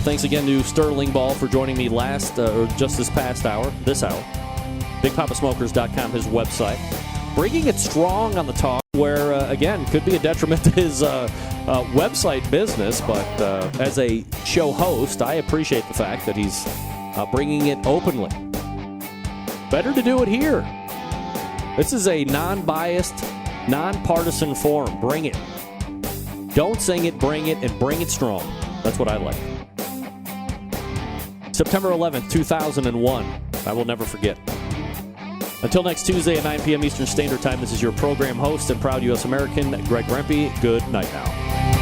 Thanks again to Sterling Ball for joining me just this hour. BigPoppaSmokers.com, his website. Bringing it strong on the talk where, again, could be a detriment to his website business, but as a show host, I appreciate the fact that he's bringing it openly. Better to do it here. This is a non-biased, non-partisan forum. Bring it. Don't sing it, bring it, and bring it strong. That's what I like. September 11th, 2001. I will never forget. Until next Tuesday at 9 p.m. Eastern Standard Time, this is your program host and proud U.S. American, Greg Rempe. Good night now.